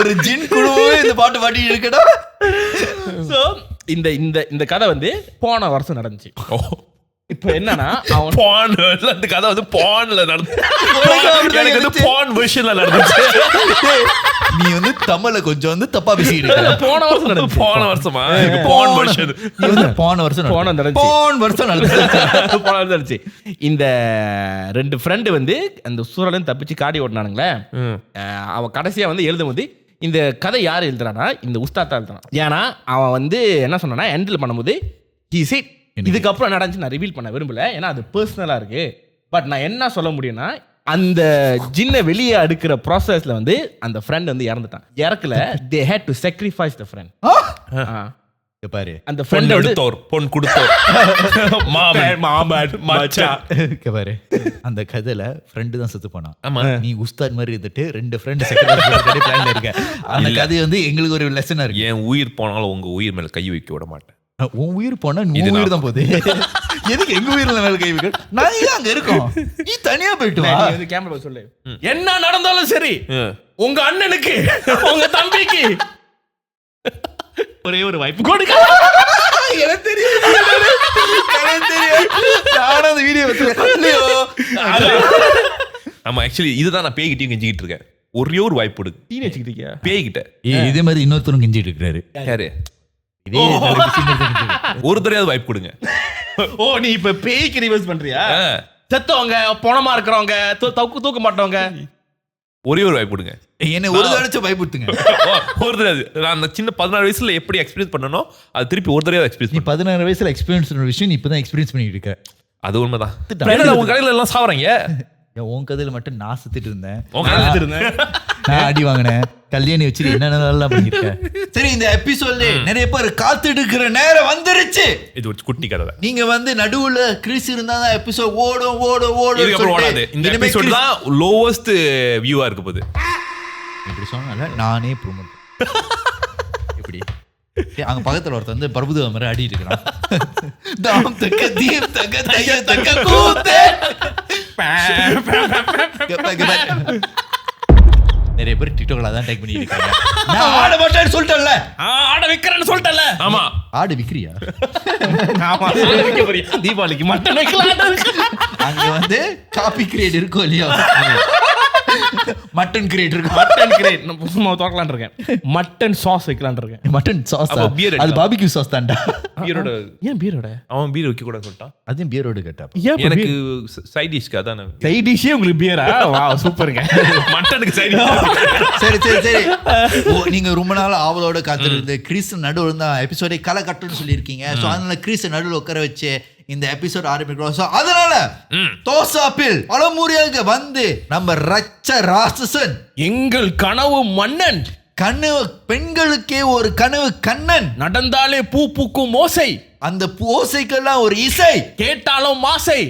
ஒரு ஜின் குழுவே இந்த பாட்டு பாடி இருக்கடா. சோ இந்த இந்த இந்த கதை வந்து போன வருஷம் நடந்துச்சு. இப்போ என்னன்னா அவன் பான்ல அந்த கதை வந்து பான்ல நடந்துச்சு. எனக்கு வந்து பான் வெர்ஷன்ல நடந்துச்சு. நீ வந்து தமிழ்ல கொஞ்சம் வந்து தப்பா பேசிட்டு இருக்க. போன வருஷம் நடந்துச்சு. போன வருஷமா? பான் வெர்ஷன். நீ வந்து போன வருஷம் நடந்துச்சு. இந்த ரெண்டு ஃப்ரெண்டு வந்து அந்த சூழலும் தப்பிச்சு காடி ஓட்டினானுங்களே. அவன் கடைசியா வந்து எழுதும் போது இந்த கதை யார் எழுதுறானா, இந்த உஸ்தாத்தா எழுதுறான். ஏன்னா அவன் வந்து என்ன சொன்னானா, ஹேண்டில் பண்ணும்போது இதுக்கப்புறம் நடந்துச்சு நான் ரிவீல் பண்ண விரும்பல, ஏன்னா அது பர்சனலா இருக்கு. பட் நான் என்ன சொல்ல முடியும்னா, அந்த ஜின்னை வெளியே அடுக்கிற ப்ராசஸ்ல வந்து அந்த ஃப்ரெண்ட் வந்து இறந்துட்டான். இறக்கல, they had to sacrifice the friend. பாரு, அந்த ஃப்ரெண்ட் எடுத்தோர் பொன் கொடுத்தோர் மாமன் மச்சான். பாரு, அந்த கதையில ஃப்ரெண்டு தான் செத்து போனான். ஆமா, நீ உஸ்தாத் மாதிரி இருந்துட்டு ரெண்டு ஃப்ரெண்ட் செகண்ட் பிளான்ல இருக்க. அந்த கதை வந்து எங்களுக்கு ஒரு லெசனா இருக்கு. என் உயிர் போனாலும் உங்க உயிர் மேல கை வைக்க விட மாட்டேன். உன் உயிர் போனா நீ உயிர் தான் போகுது. எதுக்கு எங்க உயிர்ல மேல கை வைக்க? நான் அங்க இருக்கோம், நீ தனியா போயிட்டு வா. நீ வந்து கேமரா சொல்லு, என்ன நடந்தாலும் சரி உங்க அண்ணனுக்கு உங்க தம்பிக்கு ஒரே ஒரு வாய்ப்பு கொடுக்க. எனக்கு தெரியும், நானும் அந்த வீடியோ ஆமா, ஆக்சுவலி இதுதான் நான் பேய்கிட்டையும் கெஞ்சிக்கிட்டு இருக்கேன். ஒரே ஒரு வாய்ப்பு கொடுக்கு. டீ வச்சுக்கிட்டீங்க பேய்கிட்ட இதே மாதிரி இன்னொருத்தரும் கெஞ்சிட்டு இருக்காரு. யாரு? இதே ஒரு தடையாவது வாய்ப்பு கொடுங்க. ஓ, நீ இப்ப பேய்க்கு ரிவர்ஸ் பண்றியா? செத்தவங்க, பணமா இருக்கிறவங்க, தூக்க மாட்டவங்க, ஒரே ஒரு வாய்ப்பு கொடுங்க. என்ன ஒரு தடவை பயப்படுத்துங்க. ஒரு தடவை நான் அந்த சின்ன 16 வயசுல எப்படி எக்ஸ்பீரியன்ஸ் பண்ணனோ அது திருப்பி ஒரு தடவை எக்ஸ்பீரியன்ஸ். நீ 16 வயசுல எக்ஸ்பீரியன்ஸ் பண்ண விஷயம் நீ இப்பதான் எக்ஸ்பீரியன்ஸ் பண்ணிட்டு இருக்க. அது உண்மைதான். உங்க கடையில எல்லாம் சாவறீங்க. உன் கதையில மட்டும் நான் செத்துட்டு இருந்தேன், நான் அடி வாங்கினேன், கல்யாணி வச்சுட்டு என்னென்னலாம் பண்ணிருக்கேன். சரி, இந்த எபிசோட்ல நிறைய பேர் காத்துட்டு இருக்கிற நேரம் வந்துருச்சு. இது ஒரு குட்டி கதை. நீங்க வந்து நடுவுல கிறிஸ் இருந்தாதான் எபிசோட் ஓடும் ஓடும் ஓடும். இதுக்கு ஓடாது. இந்த எபிசோட் தான் லோவஸ்ட் வியூவா இருக்க போகுது. இப்படி சொன்னால நானே ப்ரூவ் பண்றேன். இப்படி அங்க பக்கத்துல ஒருத்தர் வந்து பிரபுதேவ மாதிரி ஆடிட்டு இருக்கான். தாம் தக்க தீம் தக்க தைய தக்க கூத்தே. நிறைய பேர் டிக்டாக்ல தான் டைப் பண்ணிட்டு இருக்காங்க. நான் ஆட மாட்டேன்னு சொல்லிட்டேன்ல, ஆட விக்கிறேன்னு சொல்லிட்டேன்ல. ஆமா, ஆடு விக்கிறியா? ஆமா, விக்க போறியா? தீபாவளிக்கு மட்டன் வைக்கலாம். அங்க வந்து காபி கிரேட் இருக்கும் இல்லையா, மட்டன் கிரேட் இருக்கு. மட்டன் கிரேட் நான் சும்மா தோக்கலாம்னு இருக்கேன். மட்டன் சாஸ் வைக்கலாம்னு இருக்கேன். மட்டன் சாஸ் அது பாபிக்யூ சாஸ் தான்டா. பியரோட ஏன் பியரோட? அவன் பியர் வைக்க கூடாது சொல்லிட்டான். அதுவும் பியரோட கேட்டா எனக்கு சைட் டிஷ்க்கு அதான். சைட் டிஷ்ஷே உங்களுக்கு பியரா? வாவ், சூப்பர்ங்க. மட்டனுக்கு சைட் டிஷ். சரி சரி சரி, நீங்க ரொம்ப நாள் ஆவலோட காத்திருந்து கிறிஸ் நடுவுல இருந்தா எபிசோடை களை கட்டுன்னு சொல்லியிருக்கீங்க. ஸோ அதனால கிறிஸ் நடுவில் உட்கார வச்சு இந்த எபிசோட் ஆரம்பிக்கிறோம். ஸோ அதனால தோசாப்பில் பலமுறையாக வந்து நம்ம ரச்ச ராட்சசன், எங்கள் கனவு மன்னன், கனவு பெண்களுக்கே ஒரு கனவு கண்ணன், நடந்தாலே பூ பூக்கும் ஓசை, அந்த ஓசைக்கெல்லாம் ஒரு இசை, கேட்டாலும் ஆசை,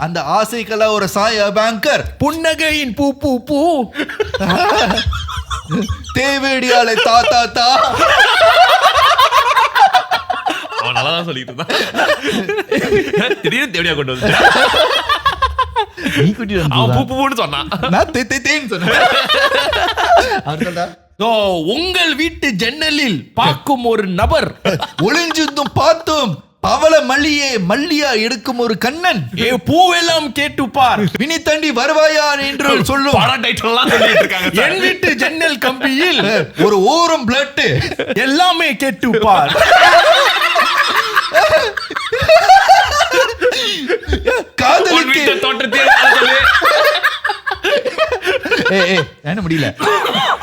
அந்த ஆசைக்கெல்லாம் ஒரு சாய பேங்கர், புன்னகையின் பூ பூ பூ, தேவேடியாலே தா தா தா. அவன் நல்லா தான் சொல்லிட்டு இருந்தான். திடீர்னு தேவடியா கொண்டு வந்து நீ கூட்டி அவன் பூன்னு சொன்னான். நான் தேன்னு சொன்னேன். அவர் சொல்றா உங்கள் வீட்டு ஜன்னலில் பார்க்கும் ஒரு நபர், ஒளிஞ்சிருந்தும் பார்த்தும் பவள மல்லியா எடுக்கும் ஒரு கண்ணன், பூவெல்லாம் கேட்டுப்பார், வினி தாண்டி வருவாயா என்று சொல்லும் படம் டைட்டில்லாம் சொல்லிட்டு இருக்காங்க. என் வீட்டு ஜன்னல் கம்பியில் ஒரு ஓரம் பிளட் எல்லாமே கேட்டுப்பார். காதலுக்கு தோட்டத்தில் என்ன முடியல.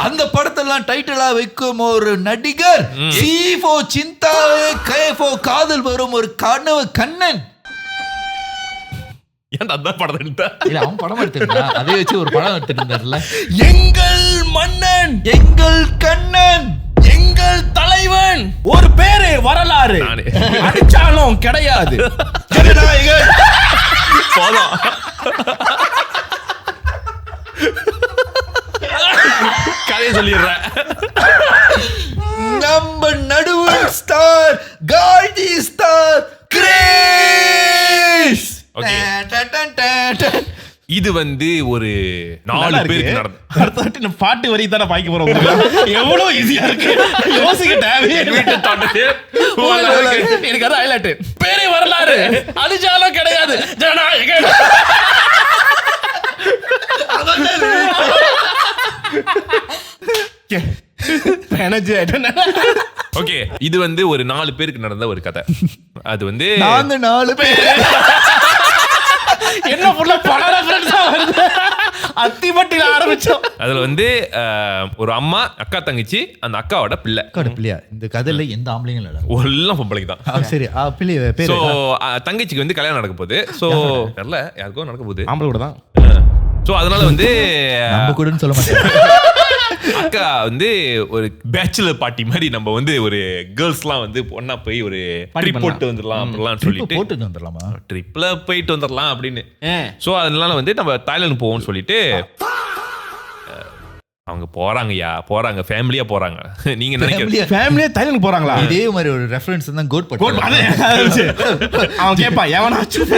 அந்த படத்தெல்லாம் டைட்டிலா வைக்கும் ஒரு நடிகர், சீஃபோ சிந்தாவே கைஃபோ காதல் வரும் ஒரு கனவு கண்ணன். ஏன்டா அந்த படம் எடுத்த? இல்ல அவன் படம் எடுத்திருந்தான், அதை வச்சு ஒரு படம் எடுத்துட்டு இருந்தாருல. எங்கள் மன்னன், எங்கள் கண்ணன், எங்கள் தலைவன், ஒரு பேரு வரலாறு, அடிச்சாலும் கிடையாது. ஜனநாயகன். போதும். கதையை சொல்லிடுறேன். நம்ம நடுவன் ஸ்டார், காந்தி ஸ்டார், கிரேஸ். இது வந்து ஒரு 4 பேருக்கு நடந்து பாட்டு வரி தானே பாய்க்க போறோம். எவ்வளவு ஈஸியா இருக்கு, யோசிக்க தேவையில்லை. எனக்கு அது ஹைலைட். பேரே வரலாறு, அடிச்சாலும் கிடையாது. ஜனநாயகன். ஓகே, இது வந்து ஒரு 4 பேருக்கு நடந்த ஒரு கதை. அது வந்து நாங்க 4 பேர். என்ன புள்ள பண ரெஃபரன்ஸா வருது. அத்திமட்டில ஆரம்பிச்சோம். அதுல வந்து ஒரு அம்மா, அக்கா, தங்கச்சி, அந்த அக்காவோட பிள்ளை. பிள்ளையா? இந்த கதையில எந்த ஆம்பளைங்களும் இல்ல, எல்லாம் பொம்பளைக்கு தான். சரி, பிள்ளை பேரு. சோ தங்கச்சிக்கு வந்து கல்யாணம் நடக்க போகுது. சோ தெரியல, யாருக்கோ நடக்க போகுது. ஆம்பளை கூட தான். சோ அதனால வந்து நம்ம கூடன்னு சொல்ல மாட்டேன். அக்கா வந்து ஒரு பேச்சுலர் பார்ட்டி மாதிரி, நம்ம வந்து ஒரு கேர்ள்ஸ்லாம் வந்து ஒண்ணா போய் ஒரு ட்ரிப் போட்டு வந்துடலாம் அப்படிலாம் சொல்லிட்டு போட்டு வந்துடலாமா? ட்ரிப்ல போயிட்டு வந்துடலாம் அப்படின்னு. சோ அதனால வந்து நம்ம தாய்லாந்து போவோம்னு சொல்லிட்டு அவங்க போறாங்க ஃபேமிலியா போறாங்க. நீங்க நினைக்கிறீங்க ஃபேமிலியா தாய்லாந்து போறாங்களா? இதே மாதிரி ஒரு ரெஃபரன்ஸ் தான் கோட் பட். அவன் கேப்பா எவனாச்சும்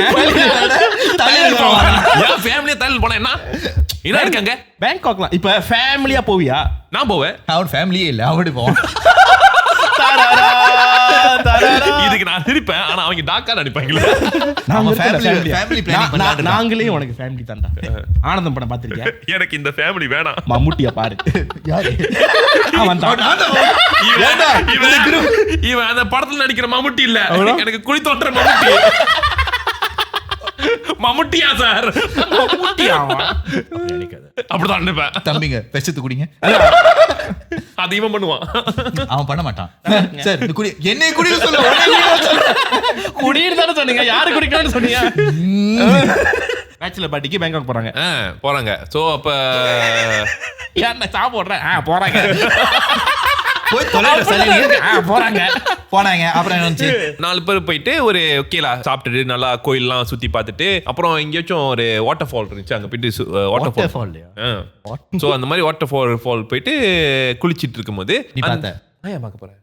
தாய்லாந்து போனா என்ன இருக்காங்க பேங்காக்லாம். இப்ப ஃபேமிலியா போவியா? நான் போவேன். அவன் ஃபேமிலியே இல்ல, அவடி போவான். இதுக்கு நான் சிரிப்பேன், ஆனா அவங்க டாக்கா நடிப்பாங்களே. நாங்களே உனக்கு ஃபேமிலி தான்டா. ஆனந்தம் படம் பாத்திருக்கியா? எனக்கு இந்த ஃபேமிலி வேணாம். மம்முட்டியா பாரு. யாரு அவன் தான். இவன் அந்த படத்துல நடிக்கிற மம்முட்டி இல்ல, எனக்கு குழி தோன்ற மம்முட்டி. மம்முட்டியா சார்? அப்படிதான் நினைப்பேன். தம்பிங்க விஷத்து குடிங்க. அது இவன் பண்ணுவான், அவன் பண்ண மாட்டான். சார் இந்த குடி என்னை குடிக்க சொல்ல. குடின்னு தானே சொன்னீங்க, யாரு குடிக்கணும்னு சொன்னீங்க? பேச்சுலர் பார்ட்டிக்கு பேங்காக் போறாங்க. சோ அப்ப ஏன் சாப்பிடுறேன் போறாங்க. போனாங்க. அப்புறம் என்ன? 4 பேர் போயிட்டு ஒரு ஓகேலா சாப்பிட்டுட்டு நல்லா கோயில்லாம் சுத்தி பார்த்துட்டு, அப்புறம் எங்கேயாச்சும் ஒரு வாட்டர் ஃபால் இருந்துச்சு, அங்க போயிட்டு வாட்டர் ஃபால். சோ அந்த மாதிரி வாட்டர் ஃபால் போயிட்டு குளிச்சிட்டு இருக்கும்போது நீ பார்த்த? நான் ஏன் பார்க்க போறேன்?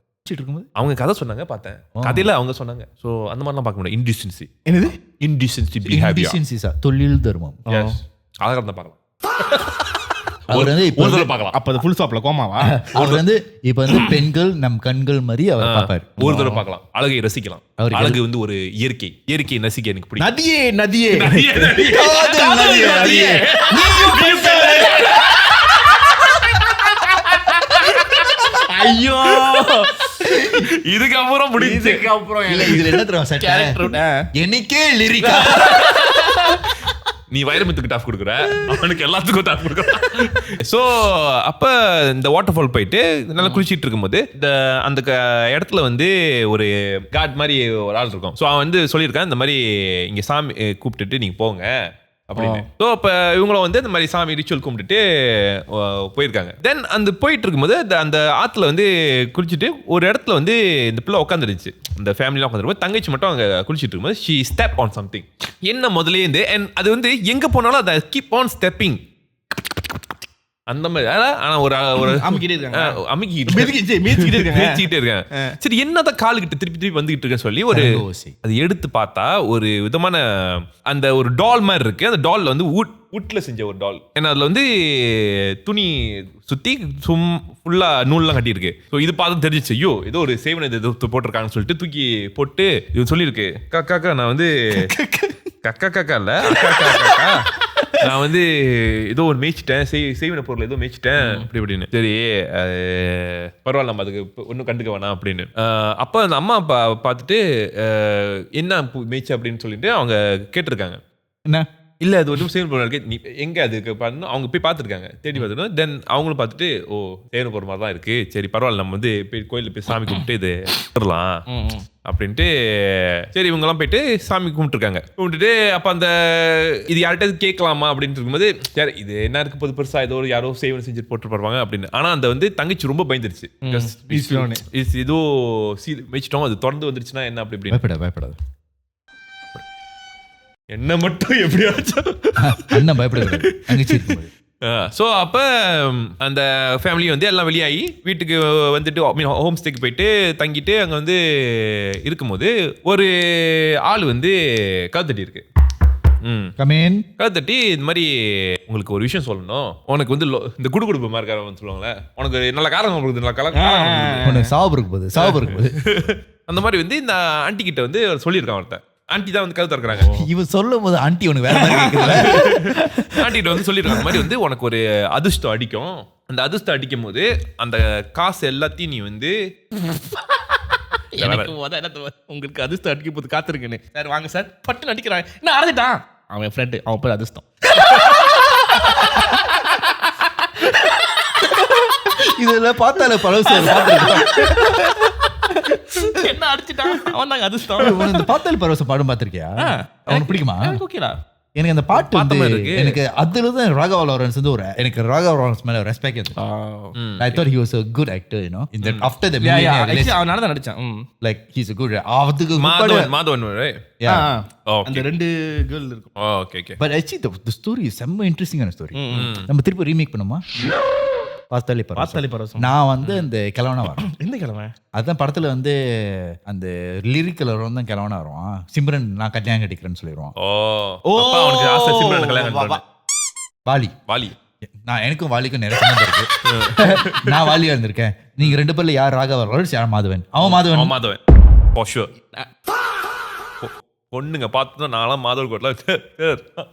அவங்க கதை சொன்னாங்க, பார்த்தேன். கதையில அவங்க சொன்னாங்க. சோ அந்த மாதிரிலாம் பார்க்க முடியாது. இன்டிசென்சி. என்னது இன்டிசென்சி பிஹேவியர்? தொழில் தர்மம். அழகா தான் பார்க்கலாம். அவர் வந்து இப்போ பார்க்கலாம். அப்ப அது ஃபுல் ஸ்டாப்ல கோமாவா? அவர் வந்து இப்ப வந்து பெண்கள் நம் கண்கள் மாதிரி அவர் பார்ப்பார். ஒரு தடவை பார்க்கலாம், அழகை ரசிக்கலாம். அழகு வந்து ஒரு இயற்கை நசிக்க எனக்கு பிடிக்கும். நதியே ஐயோ, இதுக்கப்புறம் முடிஞ்சு இல்ல, இதுல என்ன தெரியும் சட்டை? எனக்கே லிரிக்கா. நீ வைரமுத்துக்கு டாப் கொடுக்குற, அவனுக்கு எல்லாத்துக்கும் டாப் கொடுக்குற. ஸோ அப்போ இந்த வாட்டர் ஃபால் போயிட்டு நல்லா குளிச்சிட்டு இருக்கும்போது அந்த இடத்துல வந்து ஒரு காட் மாதிரி ஒரு ஆள் இருக்கும். ஸோ அவன் வந்து சொல்லியிருக்கான், இந்த மாதிரி இங்கே சாமி கூப்பிட்டுட்டு நீங்கள் போங்க அப்படின்னு. ஸோ அப்போ இவங்களும் வந்து இந்த மாதிரி சாமி ரிச்சுவல் கும்பிட்டுட்டு போயிருக்காங்க. தென் அந்த போயிட்டு இருக்கும்போது அந்த ஆற்றுல வந்து குளிச்சுட்டு ஒரு இடத்துல வந்து இந்த பிள்ளை உட்காந்துருச்சு. இந்த ஃபேமிலிலாம் உட்காந்துருக்கும். தங்கச்சி மட்டும் அங்கே குளிச்சுட்டு இருக்கும்போது ஷீ ஸ்டெப் ஆன் சம்திங். என்ன முதலேருந்து, அண்ட் அது வந்து எங்கே போனாலும் அதை கீப் ஆன் ஸ்டெப்பிங். அந்த மாதிரி ஆனா ஒரு அமுக்கிட்டே இருக்காங்க. மிதிக்கிட்டே இருக்காங்க. சரி என்னதான் காலுக்கிட்ட திருப்பி வந்துகிட்டு இருக்க சொல்லி ஒரு அது எடுத்து பார்த்தா ஒரு விதமான அந்த ஒரு டால் மாதிரி இருக்கு. அந்த டால்ல வந்து வுட்ல செஞ்ச ஒரு டால். ஏன்னா அதுல வந்து துணி சுத்தி ஃபுல்லா நூல்லாம் கட்டியிருக்கு. ஸோ இது பார்த்து தெரிஞ்சிச்சு, ஐயோ ஏதோ ஒரு சேவனை ஏதோ போட்டிருக்காங்கன்னு சொல்லிட்டு தூக்கி போட்டு இது சொல்லியிருக்கு, காக்கா நான் வந்து கக்கா இல்ல அக்கா நான் வந்து ஏதோ ஒரு மேய்ச்சிட்டேன், செய்வின பொருள் ஏதோ மேய்ச்சிட்டேன் அப்படி அப்படின்னு. சரி பரவாயில்ல, நம்ம அதுக்கு ஒன்றும் கண்டுக்க வேணாம் அப்படின்னு. அப்போ அந்த அம்மா அப்பா பார்த்துட்டு என்ன மேய்ச்சி அப்படின்னு சொல்லிட்டு அவங்க கேட்டிருக்காங்க. என்ன இல்லை அது ஒரு சேவன பொருள் இருக்கு, நீ எங்கே அதுக்கு பார்த்து அவங்க போய் பார்த்துருக்காங்க, தேடி பார்த்துட்டு தென் அவங்களும் பார்த்துட்டு ஓ சேவன பொருள் மாதிரி தான் இருக்கு, சரி பரவாயில்ல நம்ம வந்து போய் கோயிலில் போய் சாமி கும்பிட்டு இது விட்டுறலாம் அப்படின்ட்டு. சரி இவங்கெல்லாம் போயிட்டு சாமி கும்பிட்டுருக்காங்க. கும்பிட்டுட்டு அப்போ அந்த இது யார்கிட்ட கேட்கலாமா அப்படின்னு இருக்கும்போது சரி இது என்ன இருக்கு போது பெருசா ஏதோ யாரோ சேவனை செஞ்சுட்டு போட்டு போடுவாங்க அப்படின்னு. ஆனால் அந்த வந்து தங்கச்சி ரொம்ப பயந்துருச்சு, ஏதோ மேய்ச்சிட்டோம் அது தொடர்ந்து வந்துருச்சுன்னா என்ன அப்படி இப்படி. பயப்படாது என்ன மட்டும் எப்படியாச்சும் அண்ணன் பயப்படாது தங்கச்சி. ஸோ அப்போ அந்த ஃபேமிலி வந்து எல்லாம் வெளியாகி வீட்டுக்கு வந்துட்டு ஹோம் ஸ்டேக்கு போயிட்டு தங்கிட்டு அங்கே வந்து இருக்கும்போது ஒரு ஆள் வந்து கதத்தட்டி இருக்கு. கதத்தட்டி இந்த மாதிரி உங்களுக்கு ஒரு விஷயம் சொல்லணும், உனக்கு வந்து இந்த குடுகுடுப்பு மாதிரி காரணம் சொல்லுவாங்களே, உனக்கு நல்ல காரணம் கொடுக்குது, நல்ல காரணம் சாப்பிடுக்கு போகுது அந்த மாதிரி வந்து இந்த ஆண்டி கிட்ட வந்து சொல்லியிருக்கான் ஒருத்தன். ஆண்டி தான் வந்து கதை திறக்கிறாங்க. இவன் சொல்லும் போது ஆண்டி உனக்கு வேற மாதிரி கேக்குதுல. ஆண்டிகிட்ட வந்து சொல்லிருக்காங்க அந்த மாதிரி வந்து உனக்கு ஒரு அதிர்ஷ்டம் அடிக்கும், அந்த அதிர்ஷ்டம் அடிக்கும் போது அந்த காசு எல்லாத்தையும் நீ வந்து உங்களுக்கு அதிர்ஷ்டம் அடிக்க போது காத்திருக்கேன்னு சார் வாங்க சார் பட்டு அடிக்கிறான் என்ன அறந்துட்டான் அவன் ஃப்ரெண்டு அவன் பேர் அதிர்ஷ்டம். இதெல்லாம் பார்த்தாலே பழசு என்ன அடிச்சிட்டான் அவன் தாங்க அதிர்ஷ்டம். இந்த பார்த்தாலே பரவசம் பாடம் பார்த்திருக்கியா? அவனுக்கு பிடிக்குமா? ஓகேடா. எனக்கு அந்த பாட்டு வந்து எனக்கு அதுல தான் ராகவா லாரன்ஸ் வந்து ஒரு எனக்கு ராகவா லாரன்ஸ் மேல ரெஸ்பெக்ட் இருக்கு. I thought he was a good actor, you know, in that after the movie அவனால தான் நடிச்சான். like he's a good அதுக்கு மாதவன் right? அந்த ரெண்டு girl இருக்கும். Okay. But actually the story is some interesting ஆன story. நம்ம திருப்பி ரீமேக் பண்ணுமா? பார்த்தாலே பரவசம். நான் வந்து அந்த கிழவனா வரேன். எந்த கிழவன்? அதான் படத்துல வந்து அந்த லிரிக்கல் வரும் தான் கிழவனா வருவான். சிம்ரன் நான் கல்யாணம் கட்டிக்கிறேன்னு சொல்லிடுவான். அவனுக்கு ஆசை சிம்ரன் கல்யாணம் கட்டிக்கிறேன். வாலி நான் எனக்கும் வாலிக்கும் நிறைய சம்பந்தம் இருக்கு. நான் வாலியா இருந்திருக்கேன். நீங்க ரெண்டு பேர்ல யார் ராகவா லாரன்ஸ் யார் மாதவன்? அவன் மாதவன் for sure. பொண்ணுங்க பார்த்து நான்லாம் மாதவன் கோட்ல